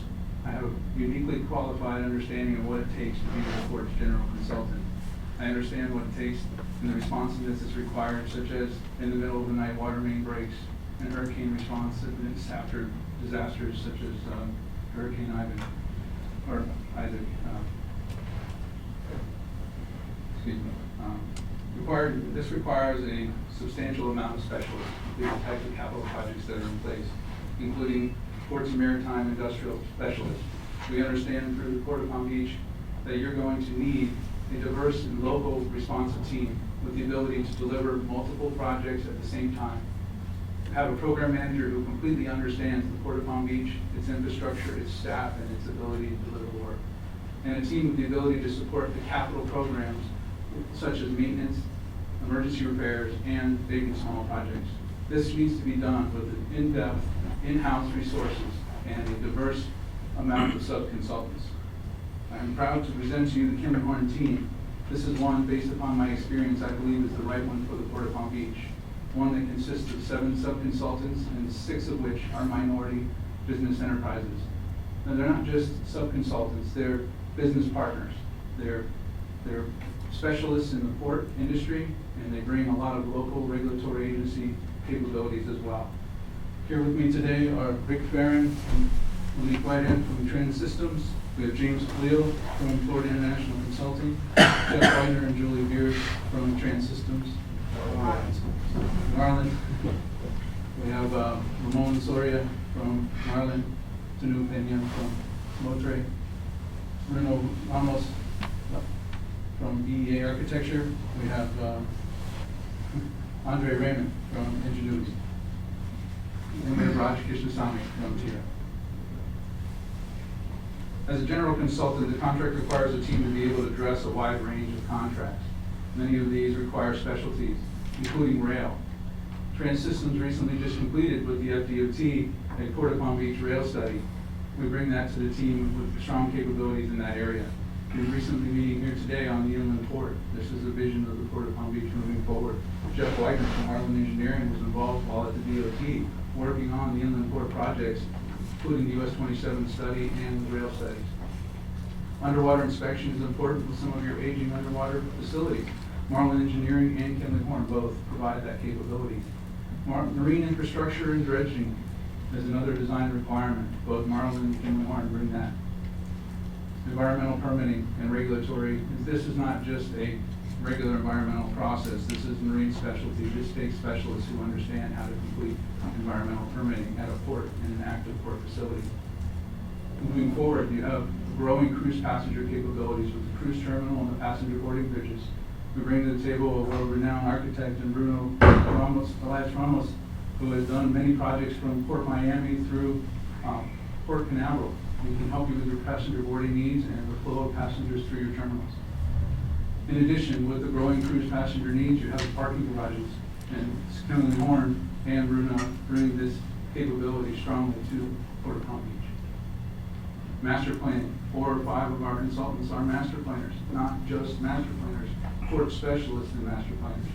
I have a uniquely qualified understanding of what it takes to be the port's general consultant. I understand what it takes and the responsiveness that's required, such as in the middle of the night water main breaks and hurricane response after disasters such as Hurricane Isaac. This requires a substantial amount of specialists, the types of capital projects that are in place, including ports and maritime industrial specialists. We understand through the Port of Palm Beach that you're going to need a diverse and local responsive team with the ability to deliver multiple projects at the same time. Have a program manager who completely understands the Port of Palm Beach, its infrastructure, its staff, and its ability to deliver work. And a team with the ability to support the capital programs such as maintenance, emergency repairs, and big and small projects. This needs to be done with in-depth, in-house resources and a diverse amount of sub-consultants. I'm proud to present to you the Kim and Horn team. This is one, based upon my experience, I believe is the right one for the Port of Palm Beach. One that consists of 7 sub-consultants, and 6 of which are minority business enterprises. Now, they're not just sub-consultants, they're business partners. They're specialists in the port industry, and they bring a lot of local regulatory agency capabilities as well. Here with me today are Rick Farron and Monique Whitehead from Trans Systems. We have James Cleo from Florida International Consulting, Jeff Weiner and Julie Beard from Trans Systems. Marlin. We have Ramon Soria from Marlin, Tanu Pena from Motre, Bruno Ramos from EEA Architecture. We have Andre Raymond from Ingenuity. And we have Raj Krishnasamy from TIRA. As a general consultant, the contract requires a team to be able to address a wide range of contracts. Many of these require specialties, including rail. Trans Systems recently just completed with the FDOT a Port of Palm Beach rail study. We bring that to the team with strong capabilities in that area. We're recently meeting here today on the inland port. This is a vision of the Port of Palm Beach moving forward. Jeff Wagner from Harlan Engineering was involved while at the DOT working on the inland port projects, including the US 27 study and the rail studies. Underwater inspection is important with some of your aging underwater facilities. Marlin Engineering and Kinley Horn both provide that capability. Marine infrastructure and dredging is another design requirement. Both Marlin and Kinley Horn bring that. Environmental permitting and regulatory. This is not just a regular environmental process. This is marine specialty. This takes specialists who understand how to complete environmental permitting at a port in an active port facility. Moving forward, you have growing cruise passenger capabilities with the cruise terminal and the passenger boarding bridges. We bring to the table a world-renowned architect in Bruno Elias Ramos, who has done many projects from Port Miami through Port Canaveral. We can help you with your passenger boarding needs and the flow of passengers through your terminals. In addition, with the growing cruise passenger needs, you have the parking garages, and Kinley Horn and Bruno bring this capability strongly to Port of Palm Beach. Master planning. 4 or 5 of our consultants are master planners, not just master planners, port specialists and master planners.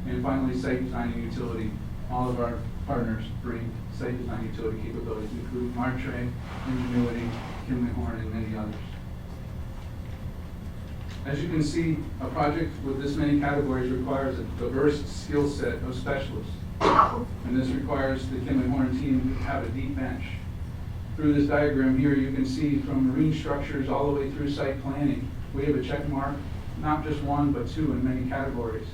And finally, site design and utility. All of our partners bring site design utility capabilities, including Martre, Ingenuity, Kinley Horn, and many others. As you can see, a project with this many categories requires a diverse skill set of specialists. And this requires the Kinley Horn team to have a deep bench. Through this diagram here, you can see from marine structures all the way through site planning, we have a check mark, not just 1, but 2 in many categories.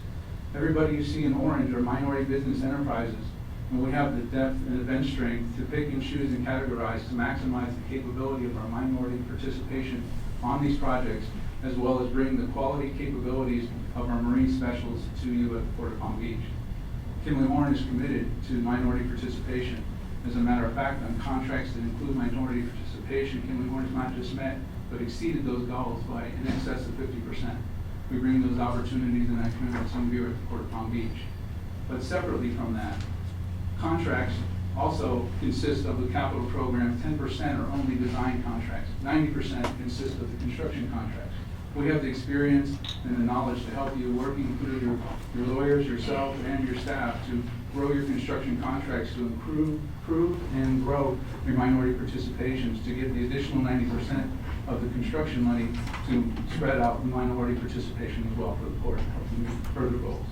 Everybody you see in orange are minority business enterprises, and we have the depth and the bench strength to pick and choose and categorize to maximize the capability of our minority participation on these projects, as well as bring the quality capabilities of our marine specialists to you at the Port of Palm Beach. Kinley Horn is committed to minority participation. As a matter of fact, on contracts that include minority participation, Kinley Horn has not just met, but exceeded those goals by in excess of 50%. We bring those opportunities and that commitment to you at the Port of Palm Beach. But separately from that, contracts also consist of the capital program. 10% are only design contracts. 90% consist of the construction contracts. We have the experience and the knowledge to help you working through your lawyers, yourself, and your staff to grow your construction contracts to improve and grow your minority participations to get the additional 90% of the construction money to spread out the minority participation as well for the port and help you meet further goals.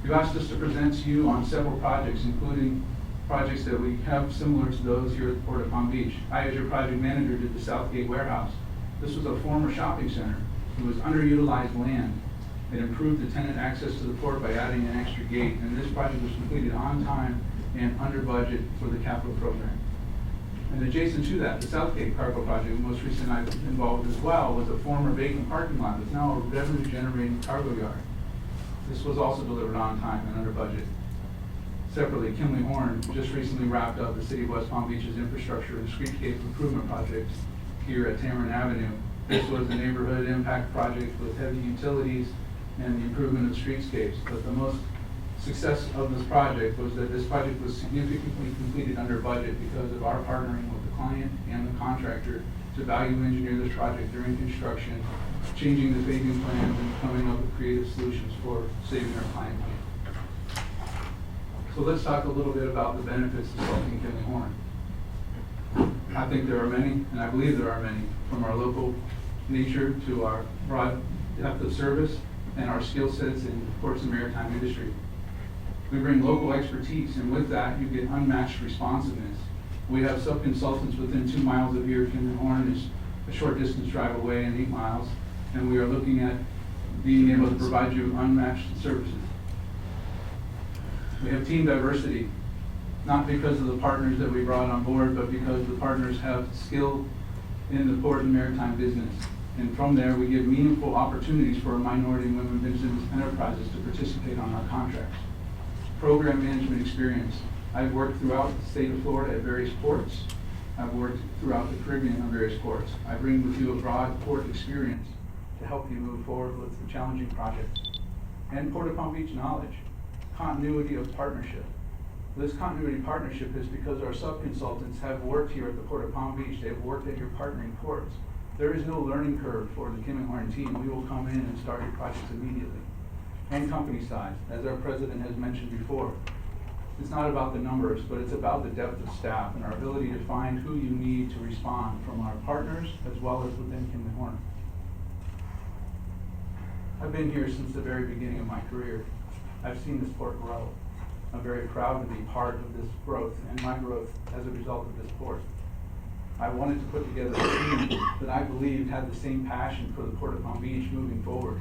You asked us to present to you on several projects, including projects that we have similar to those here at the Port of Palm Beach. I, as your project manager, did the Southgate Warehouse. This was a former shopping center. It was underutilized land. It improved the tenant access to the port by adding an extra gate, and this project was completed on time and under budget for the capital program. And adjacent to that, the Southgate Cargo Project, most recent I've been involved as well, was a former vacant parking lot that's now a revenue-generating cargo yard. This was also delivered on time and under budget. Separately, Kimley Horn just recently wrapped up the City of West Palm Beach's infrastructure and streetscape improvement project here at Tamarind Avenue. This was a neighborhood impact project with heavy utilities and the improvement of streetscapes. But the most success of this project was that this project was significantly completed under budget because of our partnering with the client and the contractor to value engineer this project during construction, changing the paving plans and coming up with creative solutions for saving our client money. So let's talk a little bit about the benefits of selecting Kimley Horn. I think there are many, and I believe there are many, from our local nature to our broad depth of service and our skill sets in ports and maritime industry. We bring local expertise, and with that, you get unmatched responsiveness. We have sub-consultants within 2 miles of here. Kimley Horn is a short distance drive away and 8 miles, and we are looking at being able to provide you unmatched services. We have team diversity, not because of the partners that we brought on board, but because the partners have skill in the port and maritime business. And from there, we give meaningful opportunities for minority and women business enterprises to participate on our contracts. Program management experience. I've worked throughout the state of Florida at various ports. I've worked throughout the Caribbean on various ports. I bring with you a broad port experience to help you move forward with the challenging projects. And Port of Palm Beach knowledge. Continuity of partnership. This continuity partnership is because our sub-consultants have worked here at the Port of Palm Beach. They've worked at your partnering ports. There is no learning curve for the Kimley Horn team. We will come in and start your projects immediately. And company size, as our president has mentioned before. It's not about the numbers, but it's about the depth of staff and our ability to find who you need to respond from our partners as well as within Kimley Horn. I've been here since the very beginning of my career. I've seen this port grow. I'm very proud to be part of this growth and my growth as a result of this port. I wanted to put together a team that I believed had the same passion for the Port of Palm Beach moving forward.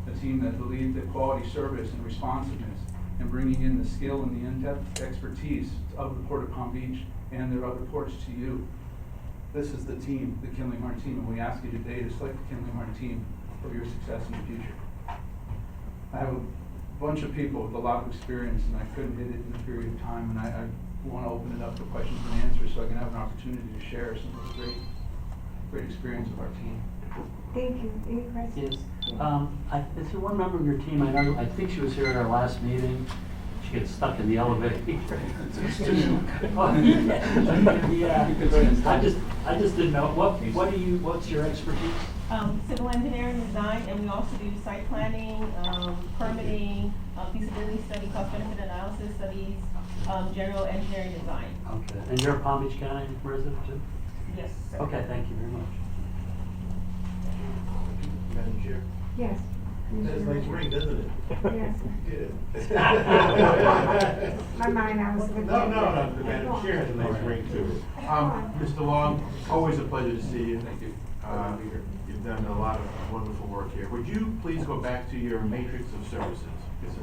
A team that believed that quality service and responsiveness and bringing in the skill and the in-depth expertise of the Port of Palm Beach and their other ports to you. This is the team, the Kimley Horn team, and we ask you today to select the Kimley Horn team for your success in the future. I have a bunch of people with a lot of experience, and I couldn't hit it in a period of time, and I want to open it up for questions and answers so I can have an opportunity to share some of the great experience of our team.
Thank you. Any questions?
Yes. Is there one member of your team, I think she was here at our last meeting, she gets stuck in the elevator. Yeah, I just didn't know, what's your expertise?
Civil engineering design, and we also do site planning, permitting, feasibility study, cost benefit analysis studies, general engineering design.
Okay, and you're a Palm Beach County resident too?
Yes, sir.
Okay, thank you very much.
Madam Chair?
Yes.
That's a nice ring, doesn't it?
Yes.
Yeah.
My mind, I was looking
No,
at
no,
that.
the Madam Chair has a nice ring too. Mr. Long, always a pleasure to see you. Thank you. You've done a lot of wonderful work here. Would you please go back to your matrix of services? Yes, sir.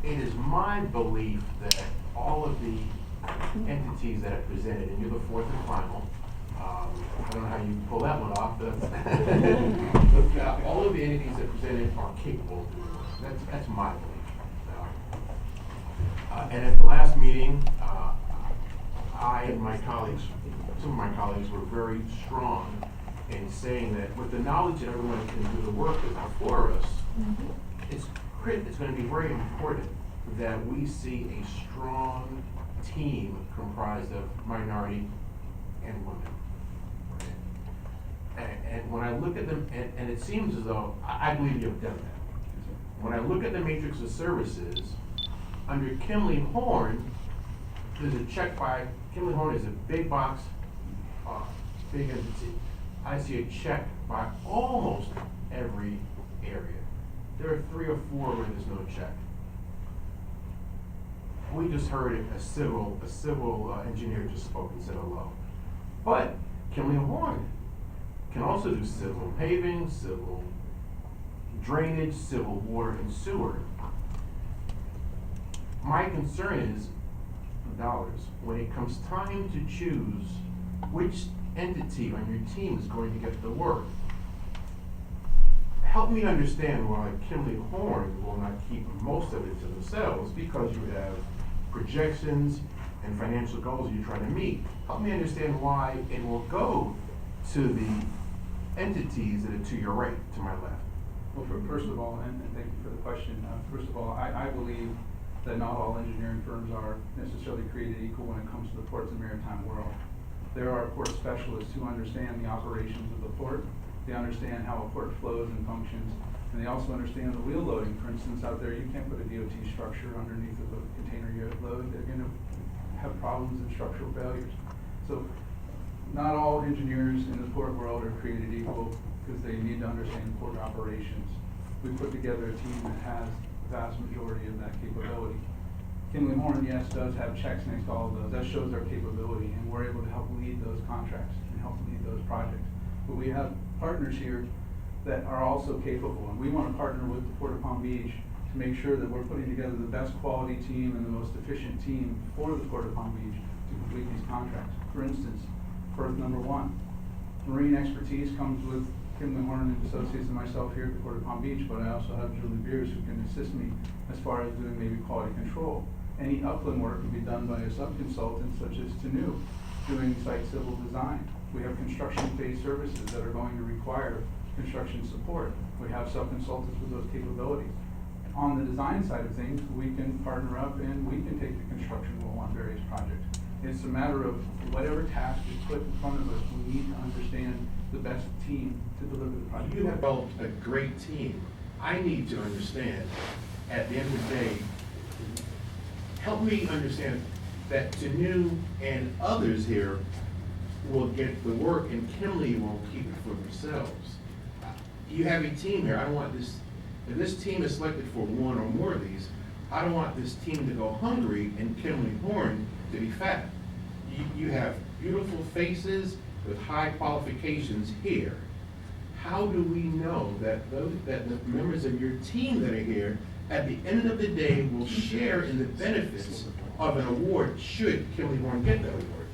It is my belief that all of the entities that are presented, and you're the fourth and final, I don't know how you pull that one off, but all of the entities that presented are capable of doing work. That's my belief. And at the last meeting, I and my colleagues, some of my colleagues were very strong in saying that with the knowledge that everyone can do the work that's before us, it's going to be very important that we see a strong team comprised of minority and women. And when I look at them, and it seems as though, I believe you have done that. When I look at the matrix of services, under Kimley Horn, there's a check by, Kimley Horn is a big box, big entity. I see a check by almost every area. There are 3 or 4 where there's no check. We just heard a civil engineer just spoke and said hello. But Kimley Horn can also do civil paving, civil drainage, civil water and sewer. My concern is the dollars. When it comes time to choose which entity on your team is going to get the work, help me understand why Kimley Horn will not keep most of it to themselves, because you have projections and financial goals you're trying to meet. Help me understand why it will go to the entities that are to your right, to my left.
Well, first of all, and thank you for the question. First of all, I believe that not all engineering firms are necessarily created equal when it comes to the ports and maritime world. There are port specialists who understand the operations of the port. They understand how a port flows and functions, and they also understand the wheel loading. For instance, out there, you can't put a DOT structure underneath of a container unit load. They're going to have problems and structural failures. So not all engineers in the port world are created equal, because they need to understand port operations. We put together a team that has the vast majority of that capability. Kimley Horn, yes, does have checks next to all of those. That shows our capability, and we're able to help lead those contracts and help lead those projects. But we have partners here that are also capable, and we want to partner with the Port of Palm Beach to make sure that we're putting together the best quality team and the most efficient team for the Port of Palm Beach to complete these contracts. For instance, Firth number 1, marine expertise comes with Kimley Horn and Associates and myself here at the Port of Palm Beach, but I also have Julie Beers who can assist me as far as doing maybe quality control. Any upland work can be done by a sub-consultant such as Tanu, doing site civil design. We have construction phase services that are going to require construction support. We have sub-consultants with those capabilities. On the design side of things, we can partner up and we can take the construction role on various projects. It's a matter of whatever task is put in front of us, we need to understand the best team to deliver the project.
You have developed a great team. I need to understand, at the end of the day, help me understand that Tanu and others here will get the work and Kimley will keep it for themselves. You have a team here. I don't want this, if this team is selected for one or more of these, I don't want this team to go hungry and Kimley Horn to be fat. You have beautiful faces with high qualifications here. How do we know that that the members of your team that are here, at the end of the day, will share in the benefits of an award should Kimley Horn get that award?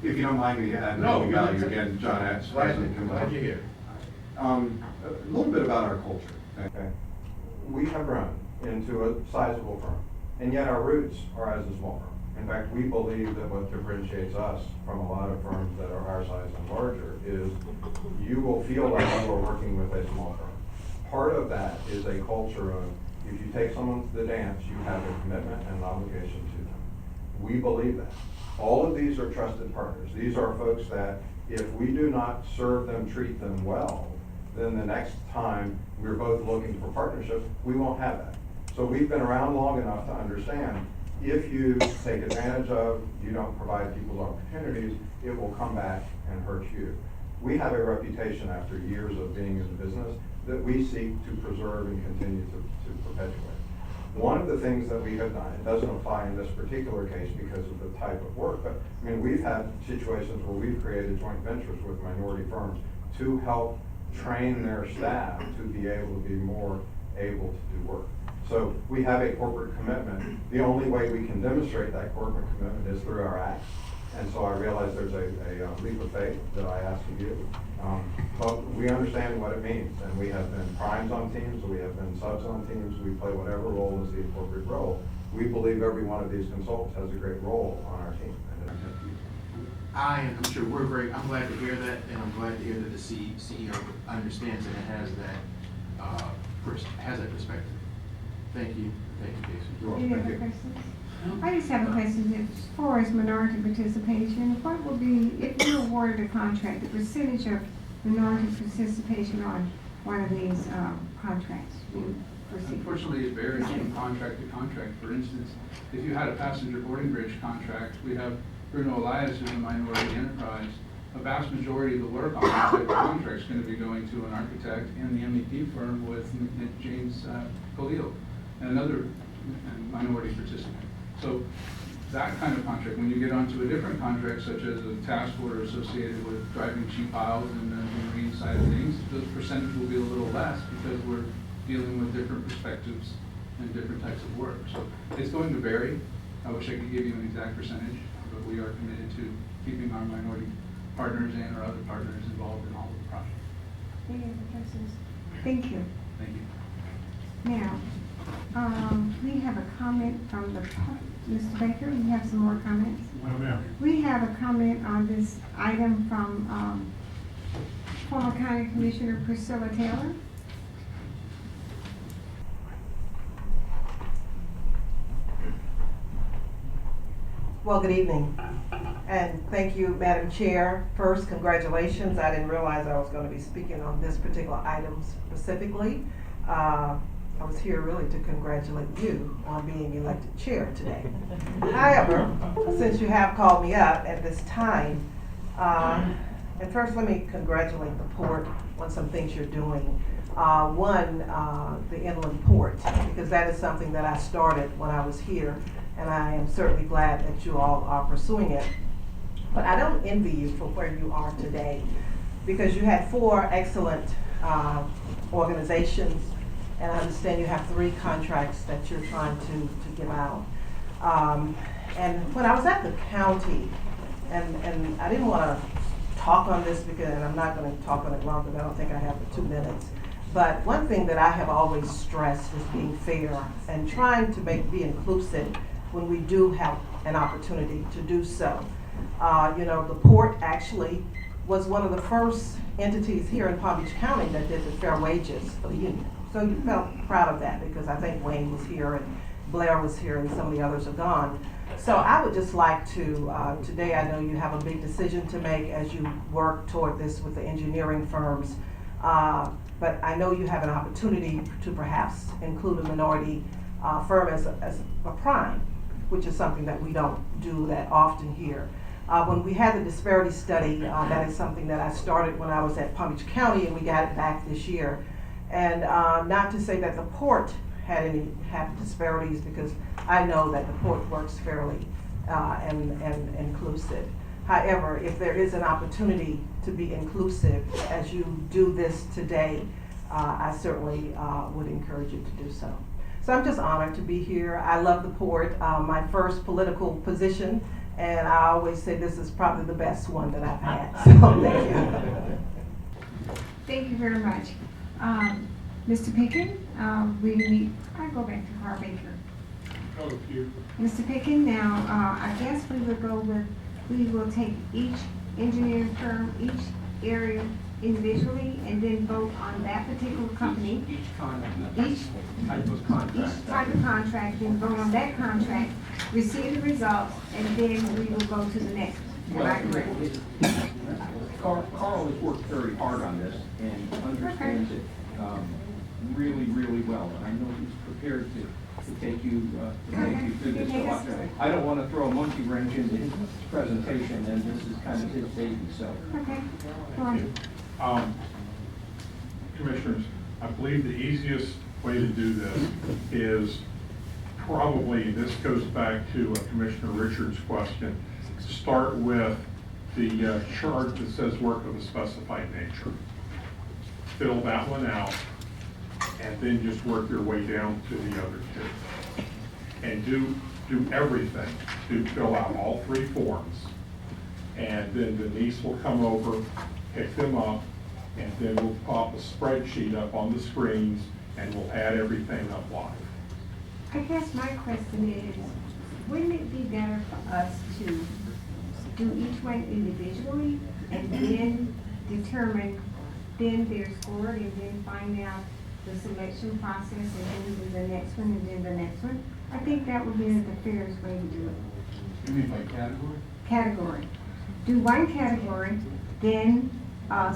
If you don't mind me adding
No,
value again, John Atz, President Kimley.
Glad you're here.
A little bit about our culture, okay? We have grown into a sizable firm, and yet our roots are as a small firm. In fact, we believe that what differentiates us from a lot of firms that are our size and larger is you will feel like you are working with a small firm. Part of that is a culture of, if you take someone to the dance, you have a commitment and an obligation to them. We believe that. All of these are trusted partners. These are folks that if we do not serve them, treat them well, then the next time we're both looking for partnership, we won't have that. So we've been around long enough to understand if you take advantage of, you don't provide people opportunities, it will come back and hurt you. We have a reputation after years of being in the business that we seek to preserve and continue to perpetuate. One of the things that we have done, it doesn't apply in this particular case because of the type of work, but I mean, we've had situations where we've created joint ventures with minority firms to help train their staff to be able to be more able to do work. So we have a corporate commitment. The only way we can demonstrate that corporate commitment is through our acts. And so I realize there's a leap of faith that I ask of you. But we understand what it means, and we have been primes on teams, we have been subs on teams, we play whatever role is the appropriate role. We believe every one of these consultants has a great role on our team.
I'm sure we're very, I'm glad to hear that, and I'm glad to hear that the CEO understands and has that perspective. Thank you, Casey.
Do you have a question? I just have a question. As far as minority participation, what will be, if you awarded a contract, the percentage of minority participation on one of these contracts?
Unfortunately, it varies from contract to contract. For instance, if you had a passenger boarding bridge contract, we have Bruno Elias, who's a minority enterprise. A vast majority of the work on that type of contract is going to be going to an architect and the MEP firm with James Khalil, and another minority participant. So that kind of contract. When you get onto a different contract, such as a task order associated with driving cheap aisles and the marine side of things, those percentages will be a little less because we're dealing with different perspectives and different types of work. So it's going to vary. I wish I could give you an exact percentage, but we are committed to keeping our minority partners and our other partners involved in all of the projects.
Any other questions? Thank you.
Thank you.
Now, we have a comment from the, Mr. Baker, you have some more comments?
No, ma'am.
We have a comment on this item from former County Commissioner Priscilla Taylor.
Well, good evening, and thank you, Madam Chair. First, congratulations. I didn't realize I was going to be speaking on this particular item specifically. I was here really to congratulate you on being elected chair today. However, since you have called me up at this time, and first let me congratulate the port on some things you're doing. One, the inland port, because that is something that I started when I was here, and I am certainly glad that you all are pursuing it. But I don't envy you for where you are today, because you had 4 excellent organizations, and I understand you have 3 contracts that you're trying to give out. And when I was at the county, and I didn't want to talk on this because, and I'm not going to talk on it long because I don't think I have the 2 minutes. But one thing that I have always stressed is being fair and trying to be inclusive when we do have an opportunity to do so. You know, the port actually was one of the first entities here in Palm Beach County that did the fair wages for the union. So you felt proud of that because I think Wayne was here and Blair was here and some of the others are gone. So I would just like to, today I know you have a big decision to make as you work toward this with the engineering firms. But I know you have an opportunity to perhaps include a minority firm as a prime, which is something that we don't do that often here. When we had the disparity study, that is something that I started when I was at Palm Beach County, and we got it back this year. And not to say that the port had disparities, because I know that the port works fairly and inclusive. However, if there is an opportunity to be inclusive as you do this today, I certainly would encourage you to do so. So I'm just honored to be here. I love the port, my first political position, and I always say this is probably the best one that I've had. So thank you.
Thank you very much. Mr. Picken, I go back to Carl Baker. Mr. Picken, now, I guess we will take each engineering firm, each area individually, and then vote on that particular company. Each type of contract, then vote on that contract, receive the results, and then we will go to the next. Am I correct?
Carl has worked very hard on this and understands it really, really well, and I know he's prepared to take you through this. So I don't want to throw a monkey wrench into his presentation, and this is kind of his baby, so.
Okay, go on.
Commissioners, I believe the easiest way to do this is probably, this goes back to Commissioner Richards' question, start with the chart that says work of a specified nature. Fill that one out, and then just work your way down to the other 2. And do everything. Fill out all 3 forms. And then Denise will come over, pick them up, and then we'll pop a spreadsheet up on the screens, and we'll add everything up live.
I guess my question is, wouldn't it be better for us to do each one individually and then determine then their score and then find out the selection process and then do the next one and then the next one? I think that would be the fairest way to do it.
You mean by category?
Category. Do one category, then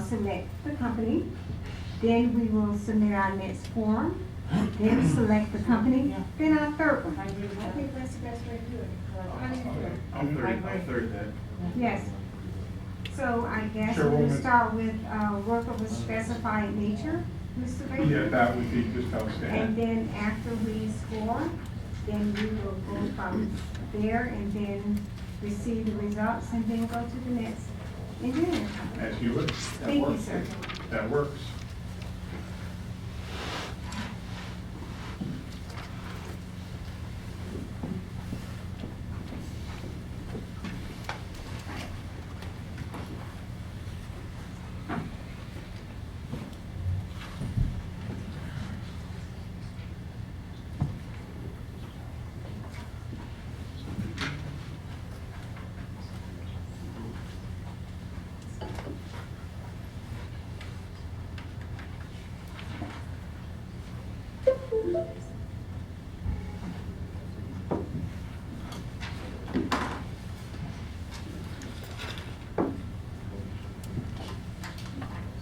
select the company, then we will submit our next form, then select the company, then our third one. I think that's the best way to do it. How do you do it?
I'll third that.
Yes. So I guess we'll
Chairwoman.
start with work of a specified nature, Mr. Baker?
Yeah, that would be just
And
outstanding.
then after we score, then we will go from there and then receive the results and then go to the next engineering conference.
As you would.
Thank you, sir.
That works.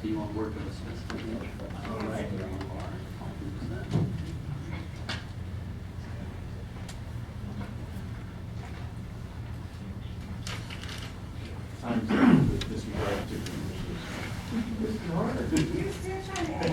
So you want to work with a specific? All right.
I'm sorry, this is right to
You're still trying to act.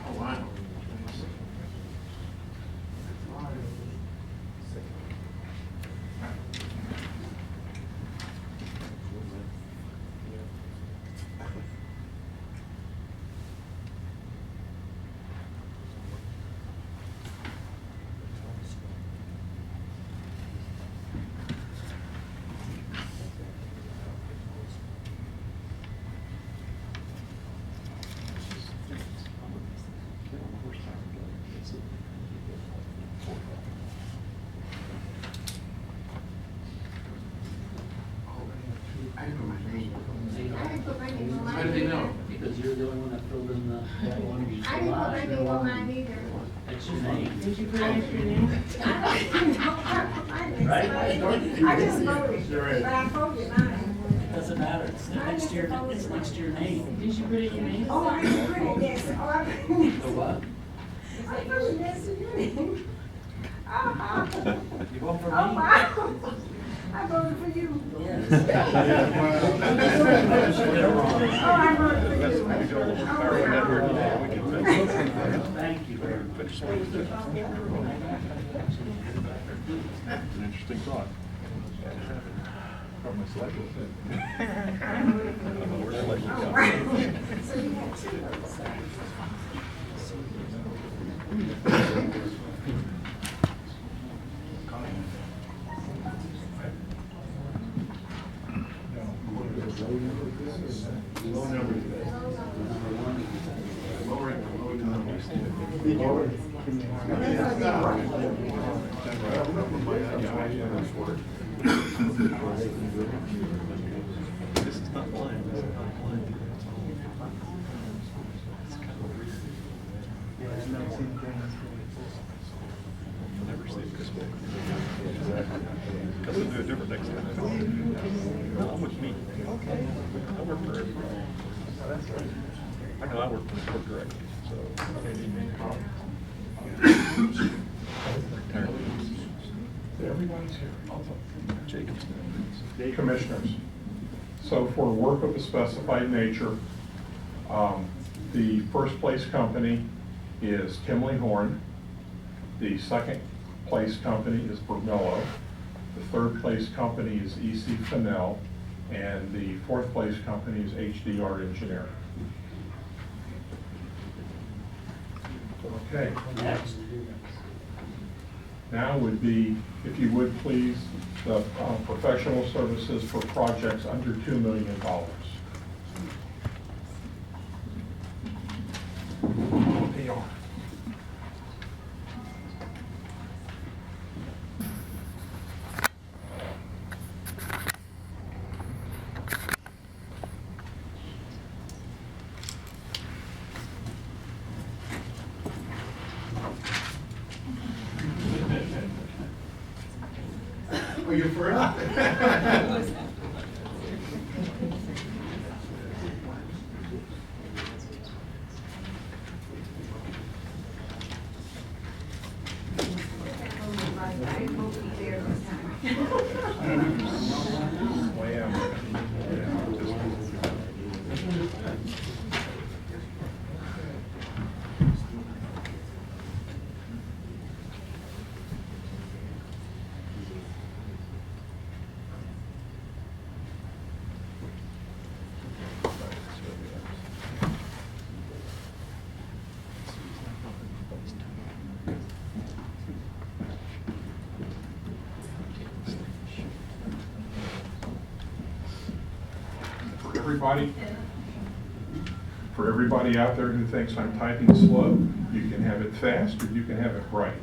Oh, wow. I didn't know my name. How did they know?
Because you're the only one that filled in that one. You
I didn't put my name on mine either.
That's your name.
Did you put in your name?
Right?
I just voted, but I voted mine.
Doesn't matter, it's next to your name.
Did you put in your name?
Oh, I didn't put it next, oh, I put it next.
The what?
I put it next to your name.
You vote for me?
Oh, wow. I voted for you.
Yes.
Oh, I voted for you.
Thank you very much.
An interesting thought. From
Oh, wow. So you had two votes.
This is not blind. This is not blind. Never see this way. Because we'll do it different next time. No, I'm with me. Okay. I work for everybody. That's right. I know I work for the court directly, so. Everybody's here. Jacob's doing. Commissioners, so for work of a specified nature, the first place company is Kimley Horn. The second place company is Bermello. The third place company is EC Fennell. And the fourth place company is HDR Engineering. Okay.
Next.
Now would be, if you would please, the professional services for projects under $2 million. They are.
Oh, you're first?
For everybody out there who thinks I'm typing slow, you can have it fast or you can have it bright.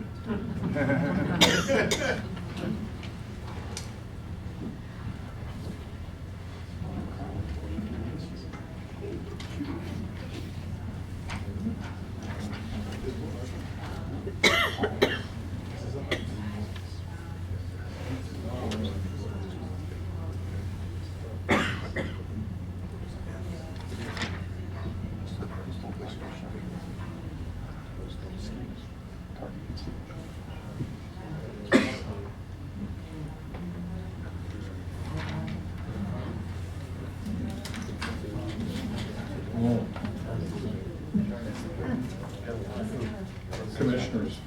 Commissioners,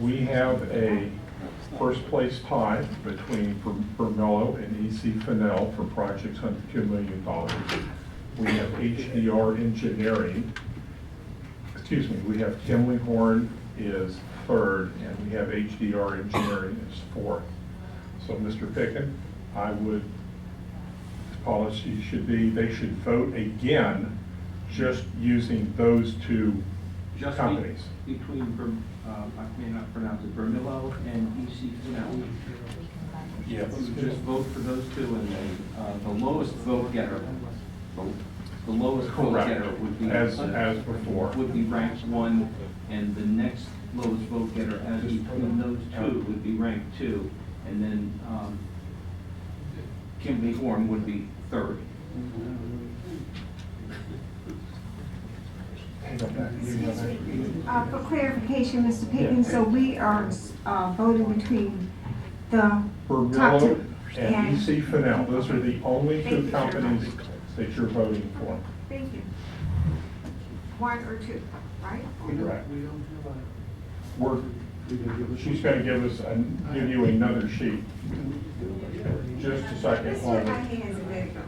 we have a first place tie between Vermello and EC Fennell for projects under $2 million. We have HDR Engineering, excuse me, we have Kimley-Horn is third, and we have HDR Engineering is fourth. So Mr. Picken, I would, policy should be, they should vote again just using those two
Just
companies.
between, I may not pronounce it, Vermillo and EC Fennell.
Yes.
You would just vote for those two, and then the lowest vote getter, the lowest vote
Correct.
getter would be.
As before.
Would be ranked 1, and the next lowest vote getter as between those two would be ranked 2, and then Kimley-Horn would be 3rd.
For clarification, Mr. Pickens, so we are voting between the top
Vermillo
two.
and EC Fennell, those are the only
Thank
two
you very
companies
much.
that you're voting for.
Thank you. 1 or 2, right?
Correct. She's gonna give us, give you another sheet. Just a second.
Let's
hold
turn our
it.
hands and let it go.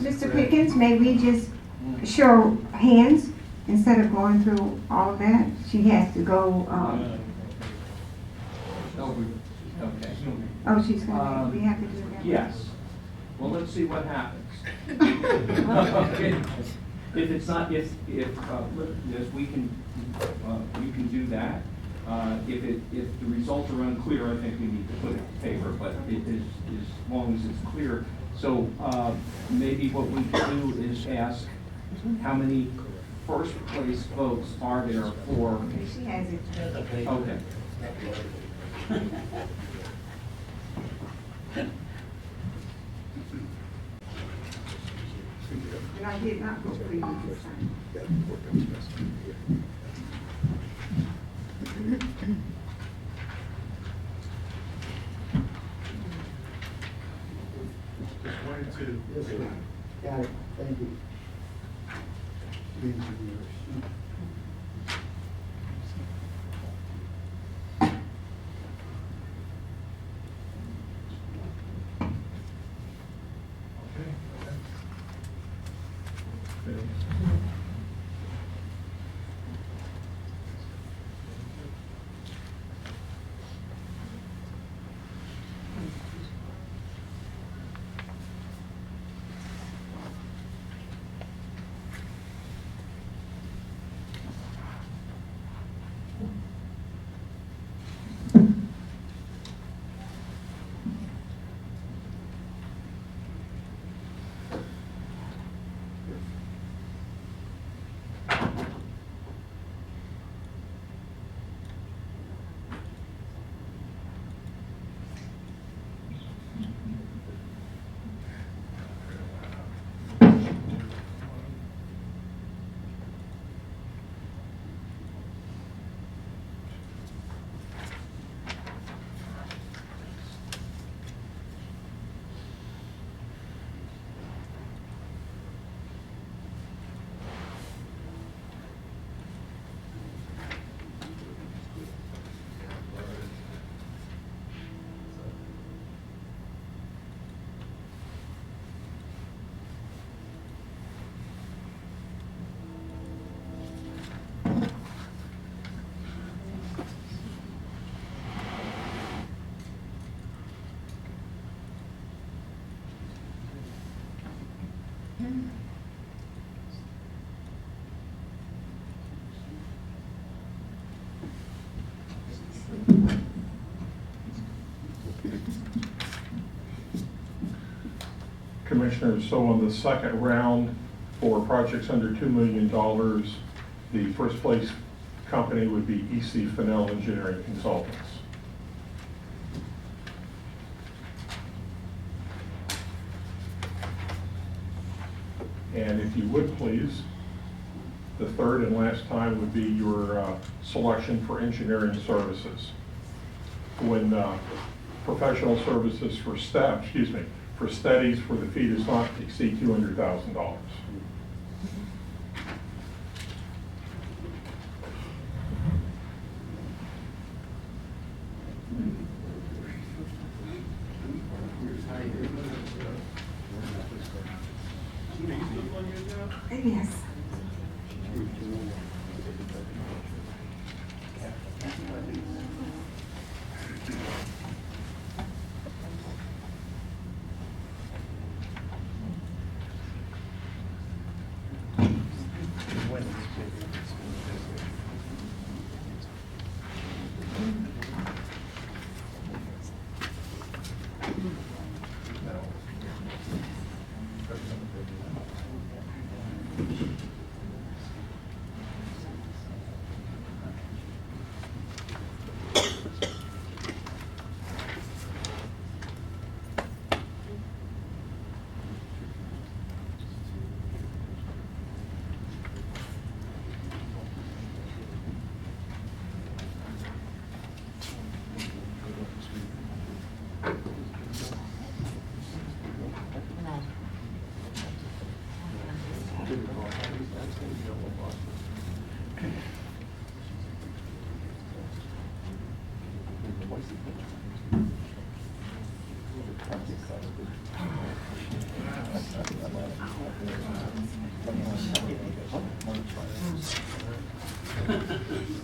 Mr. Pickens, may we just show hands instead of going through all of that? She has to go,
Okay.
oh, she's gonna, we have to do that?
Yes. Well, let's see what happens. Okay. If it's not, if we can, you can do that. If the results are unclear, I think we need to put it in paper, but it is, as long as it's clear. So, maybe what we can do is ask how many first place votes are there for?
Okay, she has it.
Okay.
And I did not vote for you this time.
Got it, thank you. These are yours.
Commissioners, so on the second round for projects under $2 million, the first place company would be EC Fennell Engineering Consultants. And if you would please, the third and last time would be your selection for engineering services. When professional services for staff, for studies for the fee does not exceed $200,000.
Yes.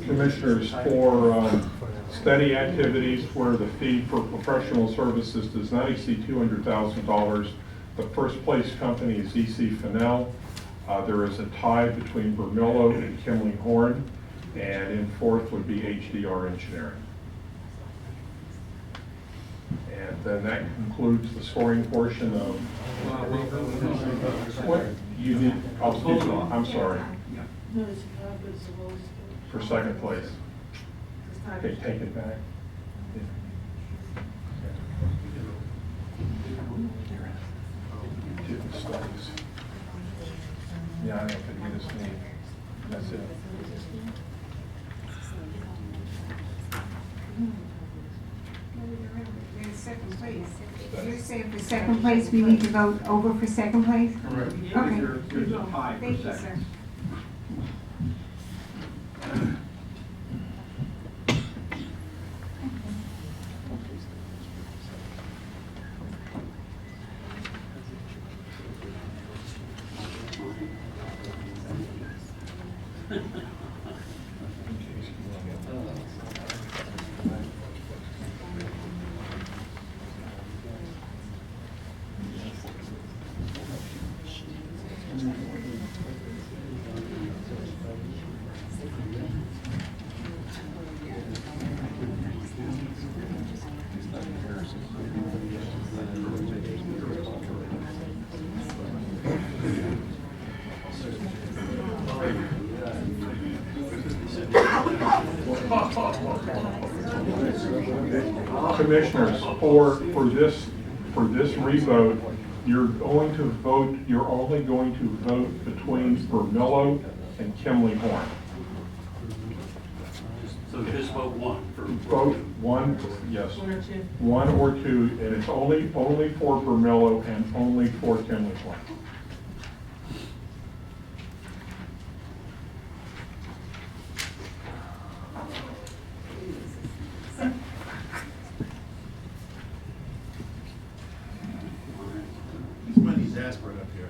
Commissioners, for study activities where the fee for professional services does not exceed $200,000, the first place company is EC Fennell. There is a tie between Vermillo and Kimley Horn, and in fourth would be HDR Engineering. And then that concludes the scoring portion of. What you need? Oh, excuse me. I'm sorry. For second place. Okay, take it back. Different studies. Yeah, I don't think it is me. That's it.
Second place. You're saying for second place, we need to vote over for second place?
Correct.
Okay.
There's a tie for
Thank you,
second.
sir.
Commissioners, for this revote, you're only going to vote between Vermillo and Kimley Horn.
So just vote one for.
Vote one, yes. One or two, and it's only for Vermillo and only for Kimley Horn.
Somebody's aspirin up here.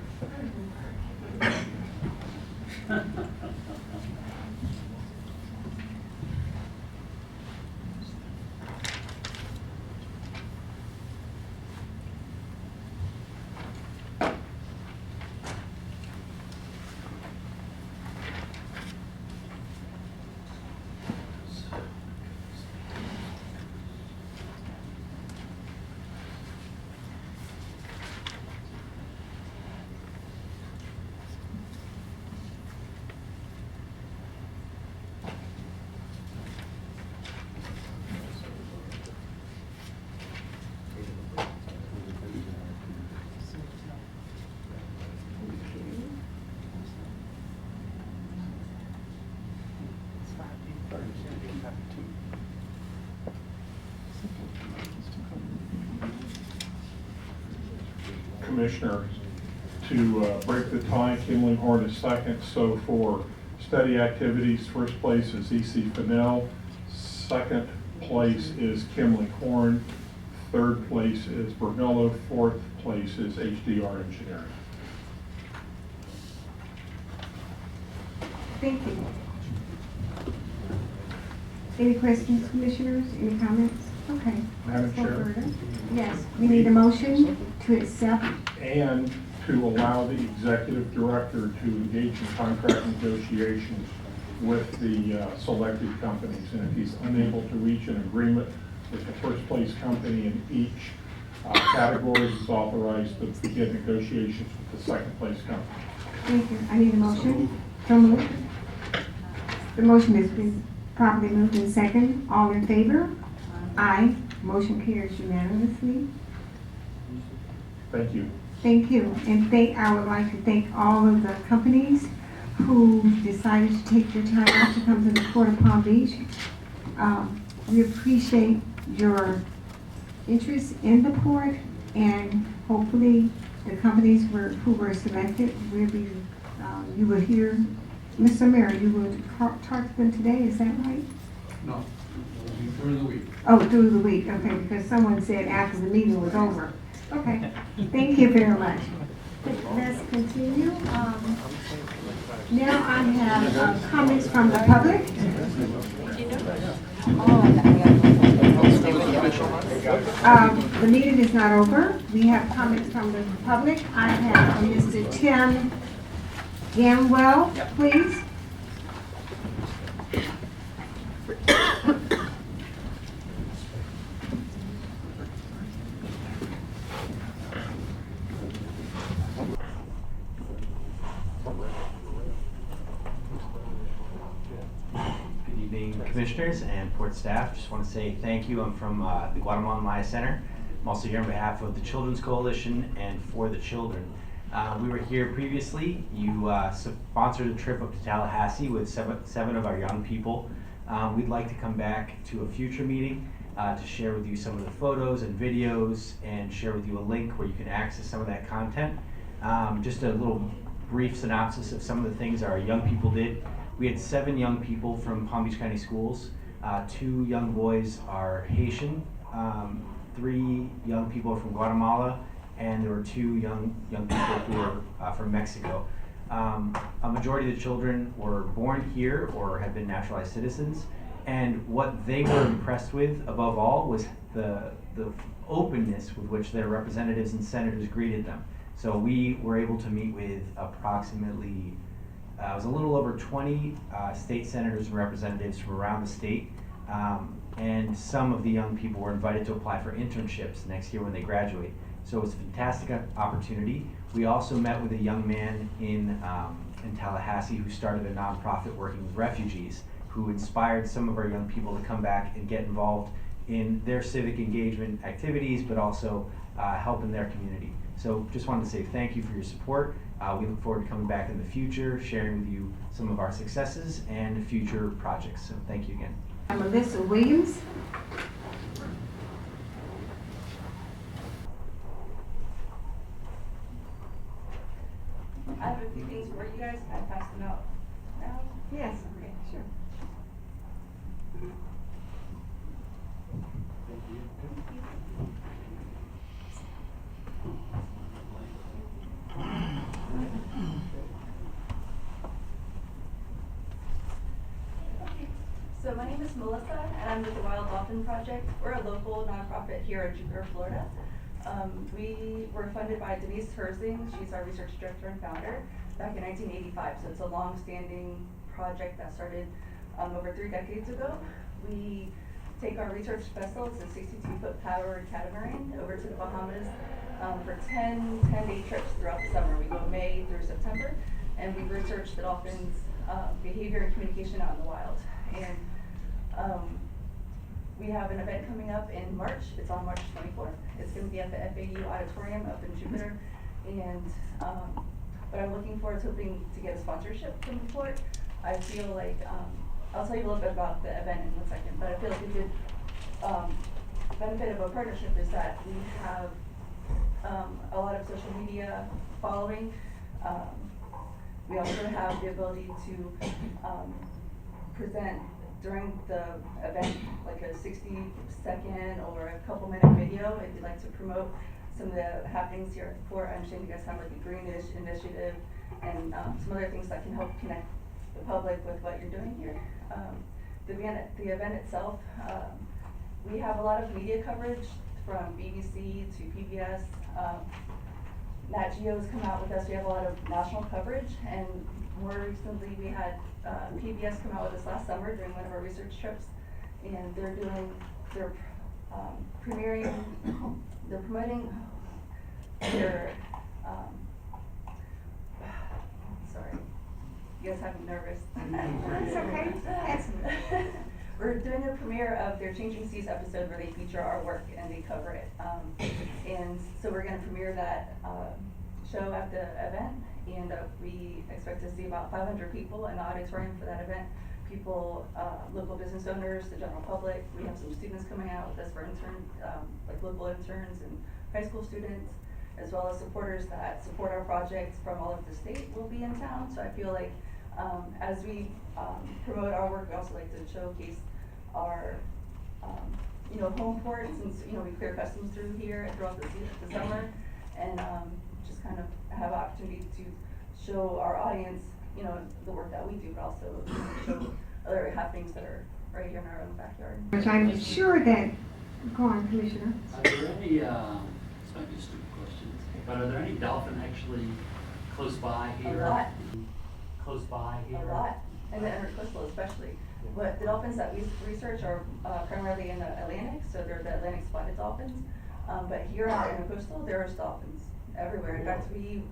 commissioner to break the tie. Kimley Horn is second. So for study activities, first place is EC Fennell, second place is Kimley Horn, third place is Brunello, fourth place is HDR Engineering.
Thank you. Any questions, commissioners? Any comments? Okay.
Madam
let's go
Chair?
further. Yes, we need a motion to accept.
And to allow the executive director to engage in contract negotiations with the selected companies. And if he's unable to reach an agreement with the first place company in each category, he's authorized to begin negotiations with the second place company.
Thank you. I need a motion. So moved. The motion has been properly moved in second. All in favor? Aye. Motion carries unanimously.
Thank you.
Thank you. And I would like to thank all of the companies who decided to take their time out to come to the Port of Palm Beach. We appreciate your interest in the port, and hopefully the companies who were selected will be, you will hear, Mr. Mayor, you will talk to them today, is that right?
No, through the week.
Oh, through the week, okay, because someone said after the meeting was over. Okay, thank you very much. Let's continue. Now I have comments from the public. The meeting is not over. We have comments from the public. I have Mr. Tim Gamwell, please.
Good evening, commissioners and port staff. Just want to say thank you. I'm from the Guatemalan Maya Center. I'm also here on behalf of the Children's Coalition and For the Children. We were here previously. You sponsored a trip up to Tallahassee with seven of our young people. We'd like to come back to a future meeting to share with you some of the photos and videos and share with you a link where you can access some of that content. Just a little brief synopsis of some of the things our young people did. We had 7 young people from Palm Beach County Schools. 2 young boys are Haitian, 3 young people are from Guatemala, and there were 2 young people who were from Mexico. A majority of the children were born here or have been naturalized citizens, and what they were impressed with above all was the openness with which their representatives and senators greeted them. So we were able to meet with approximately it was a little over 20 state senators and representatives from around the state, and some of the young people were invited to apply for internships next year when they graduate. So it was a fantastic opportunity. We also met with a young man in Tallahassee who started a nonprofit working with refugees, who inspired some of our young people to come back and get involved in their civic engagement activities, but also help in their community. So just wanted to say thank you for your support. We look forward to coming back in the future, sharing with you some of our successes and future projects. So thank you again.
I'm Alyssa Williams.
I have a few things for you guys. Can I pass them out now?
Yes.
Okay, sure. So my name is Melissa, and I'm with the Wild Dolphin Project. We're a local nonprofit here in Jupiter, Florida. We were funded by Denise Herzing. She's our research director and founder back in 1985. So it's a long-standing project that started over 3 decades ago. We take our research vessel, it's a 62-foot powered catamaran, over to the Bahamas for 10-day trips throughout the summer. We go May through September, and we research the dolphins' behavior and communication out in the wild. And we have an event coming up in March. It's on March 24th. It's going to be at the FAU Auditorium up in Jupiter. And what I'm looking for is hoping to get a sponsorship from the port. I feel like, I'll tell you a little bit about the event in 1 second, but I feel like a good benefit of a partnership is that we have a lot of social media following. We also have the ability to present during the event, like a 60-second or a couple-minute video if you'd like to promote some of the happenings here at the Fort. I understand you guys have like a greenish initiative and some other things that can help connect the public with what you're doing here. The event itself, we have a lot of media coverage from BBC to PBS. Nat Geo's come out with us. We have a lot of national coverage, and more recently we had PBS come out with us last summer during one of our research trips, and they're promoting their sorry, you guys have me nervous.
That's okay.
We're doing a premiere of their Changing Seas episode where they feature our work and they cover it. And so we're going to premiere that show at the event, and we expect to see about 500 people in the auditorium for that event. People, local business owners, the general public. We have some students coming out with us for like local interns and high school students, as well as supporters that support our projects from all over the state will be in town. So I feel like as we promote our work, we also like to showcase our home port, since we clear customs through here throughout the summer, and just kind of have opportunity to show our audience the work that we do, but also show other happenings that are right here in our own backyard.
Which I'm sure that, go on, Commissioner.
Are there any, this might be a stupid question, but are there any dolphin actually close by here?
A lot.
Close by here?
A lot, and the intercoastal especially. But the dolphins that we research are primarily in the Atlantic, so they're the Atlantic spotted dolphins. But here on the intercoastal, there's dolphins everywhere. In fact, we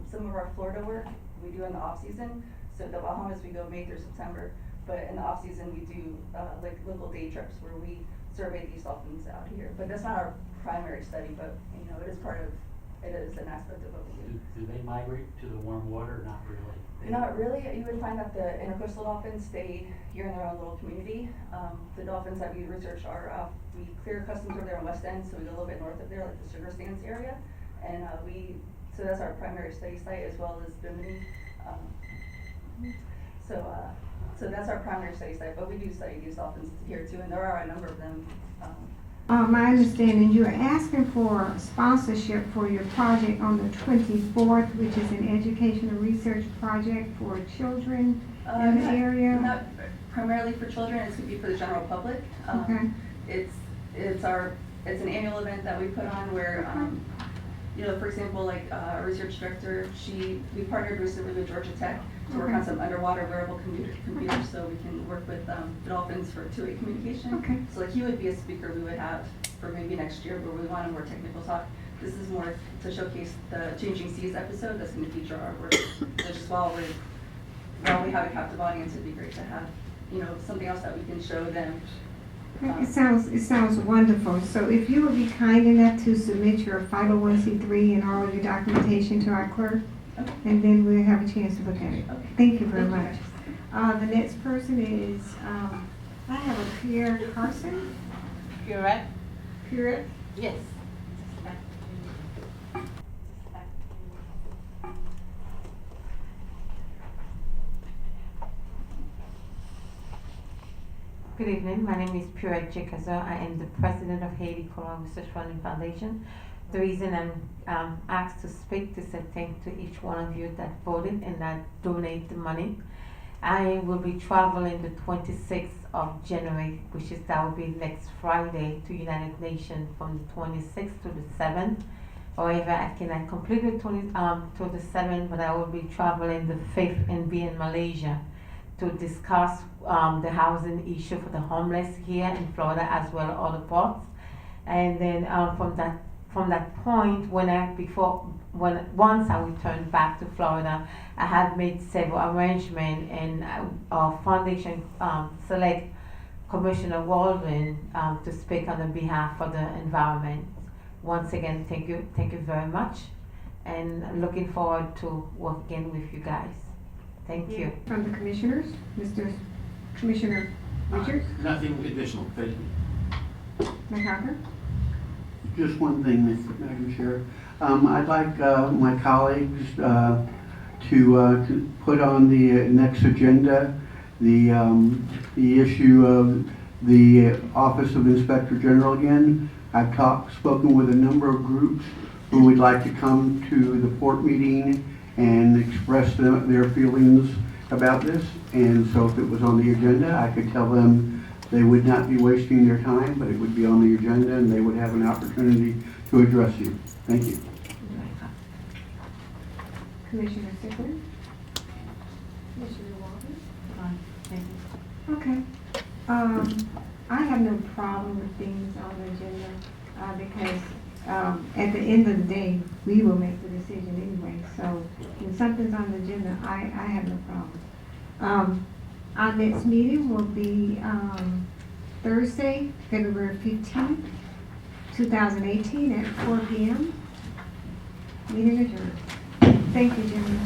some of our Florida work we do in the off season. So the Bahamas we go May through September, but in the off season we do like local day trips where we survey these dolphins out here. But that's not our primary study, but it is an aspect of what we do.
Do they migrate to the warm water or not really?
Not really. You would find that the intercoastal dolphins stay here in their own little community. The dolphins that we research are, we clear customs over there in West End, so we go a little bit north of there, like the Sugar Stands area. And so that's our primary study site, as well as Bimini. So that's our primary study site, but we do study these dolphins here too, and there are a number of them.
My understanding, you're asking for sponsorship for your project on the 24th, which is an educational research project for children in the area?
Not primarily for children, it's going to be for the general public.
Okay.
It's an annual event that we put on where, for example, like our research director, we partnered recently with Georgia Tech to work on some underwater wearable computers, so we can work with the dolphins for two-way communication.
Okay.
So like he would be a speaker we would have for maybe next year, where we want a more technical talk. This is more to showcase the Changing Seas episode that's going to feature our work. So just while we have a captive audience, it'd be great to have something else that we can show them.
It sounds wonderful. So if you would be kind enough to submit your 501c3 and all of your documentation to our clerk,
Okay.
and then we'll have a chance to look at it.
Okay.
Thank you very
Thank
much. The next person is, I have a Pierre Carson.
Pierrette?
Pierrette?
Yes. Good evening. My name is Pierrette Chikaza. I am the president of Haiti Colon Research Funding Foundation. The reason I'm asked to speak to say thank to each one of you that voted and that donate the money. I will be traveling the 26th of January, that will be next Friday, to United Nations from the 26th to the 7th. However, I cannot complete it to the 7th, but I will be traveling the 5th and be in Malaysia to discuss the housing issue for the homeless here in Florida, as well as other parts. And then from that point, once I return back to Florida, I have made several arrangements, and our foundation select Commissioner Waldron to speak on the behalf of the environment. Once again, thank you very much, and looking forward to work again with you guys. Thank you.
From the commissioners, Mr. Commissioner Richards?
Nothing additional, thank you.
McHarker?
Just one thing, Madam Chair. I'd like my colleagues to put on the next agenda the issue of the Office of Inspector General again. I've spoken with a number of groups who would like to come to the port meeting and express their feelings about this. And so if it was on the agenda, I could tell them they would not be wasting their time, but it would be on the agenda and they would have an opportunity to address you. Thank you.
Commissioner Sickler? Commissioner Walden?
Thank you.
Okay. I have no problem with things on the agenda, because, at the end of the day, we will make the decision anyway. So when something's on the agenda, I have no problem. Our next meeting will be, Thursday, February 15th, 2018 at 4 p.m. Meeting adjourned. Thank you, gentlemen.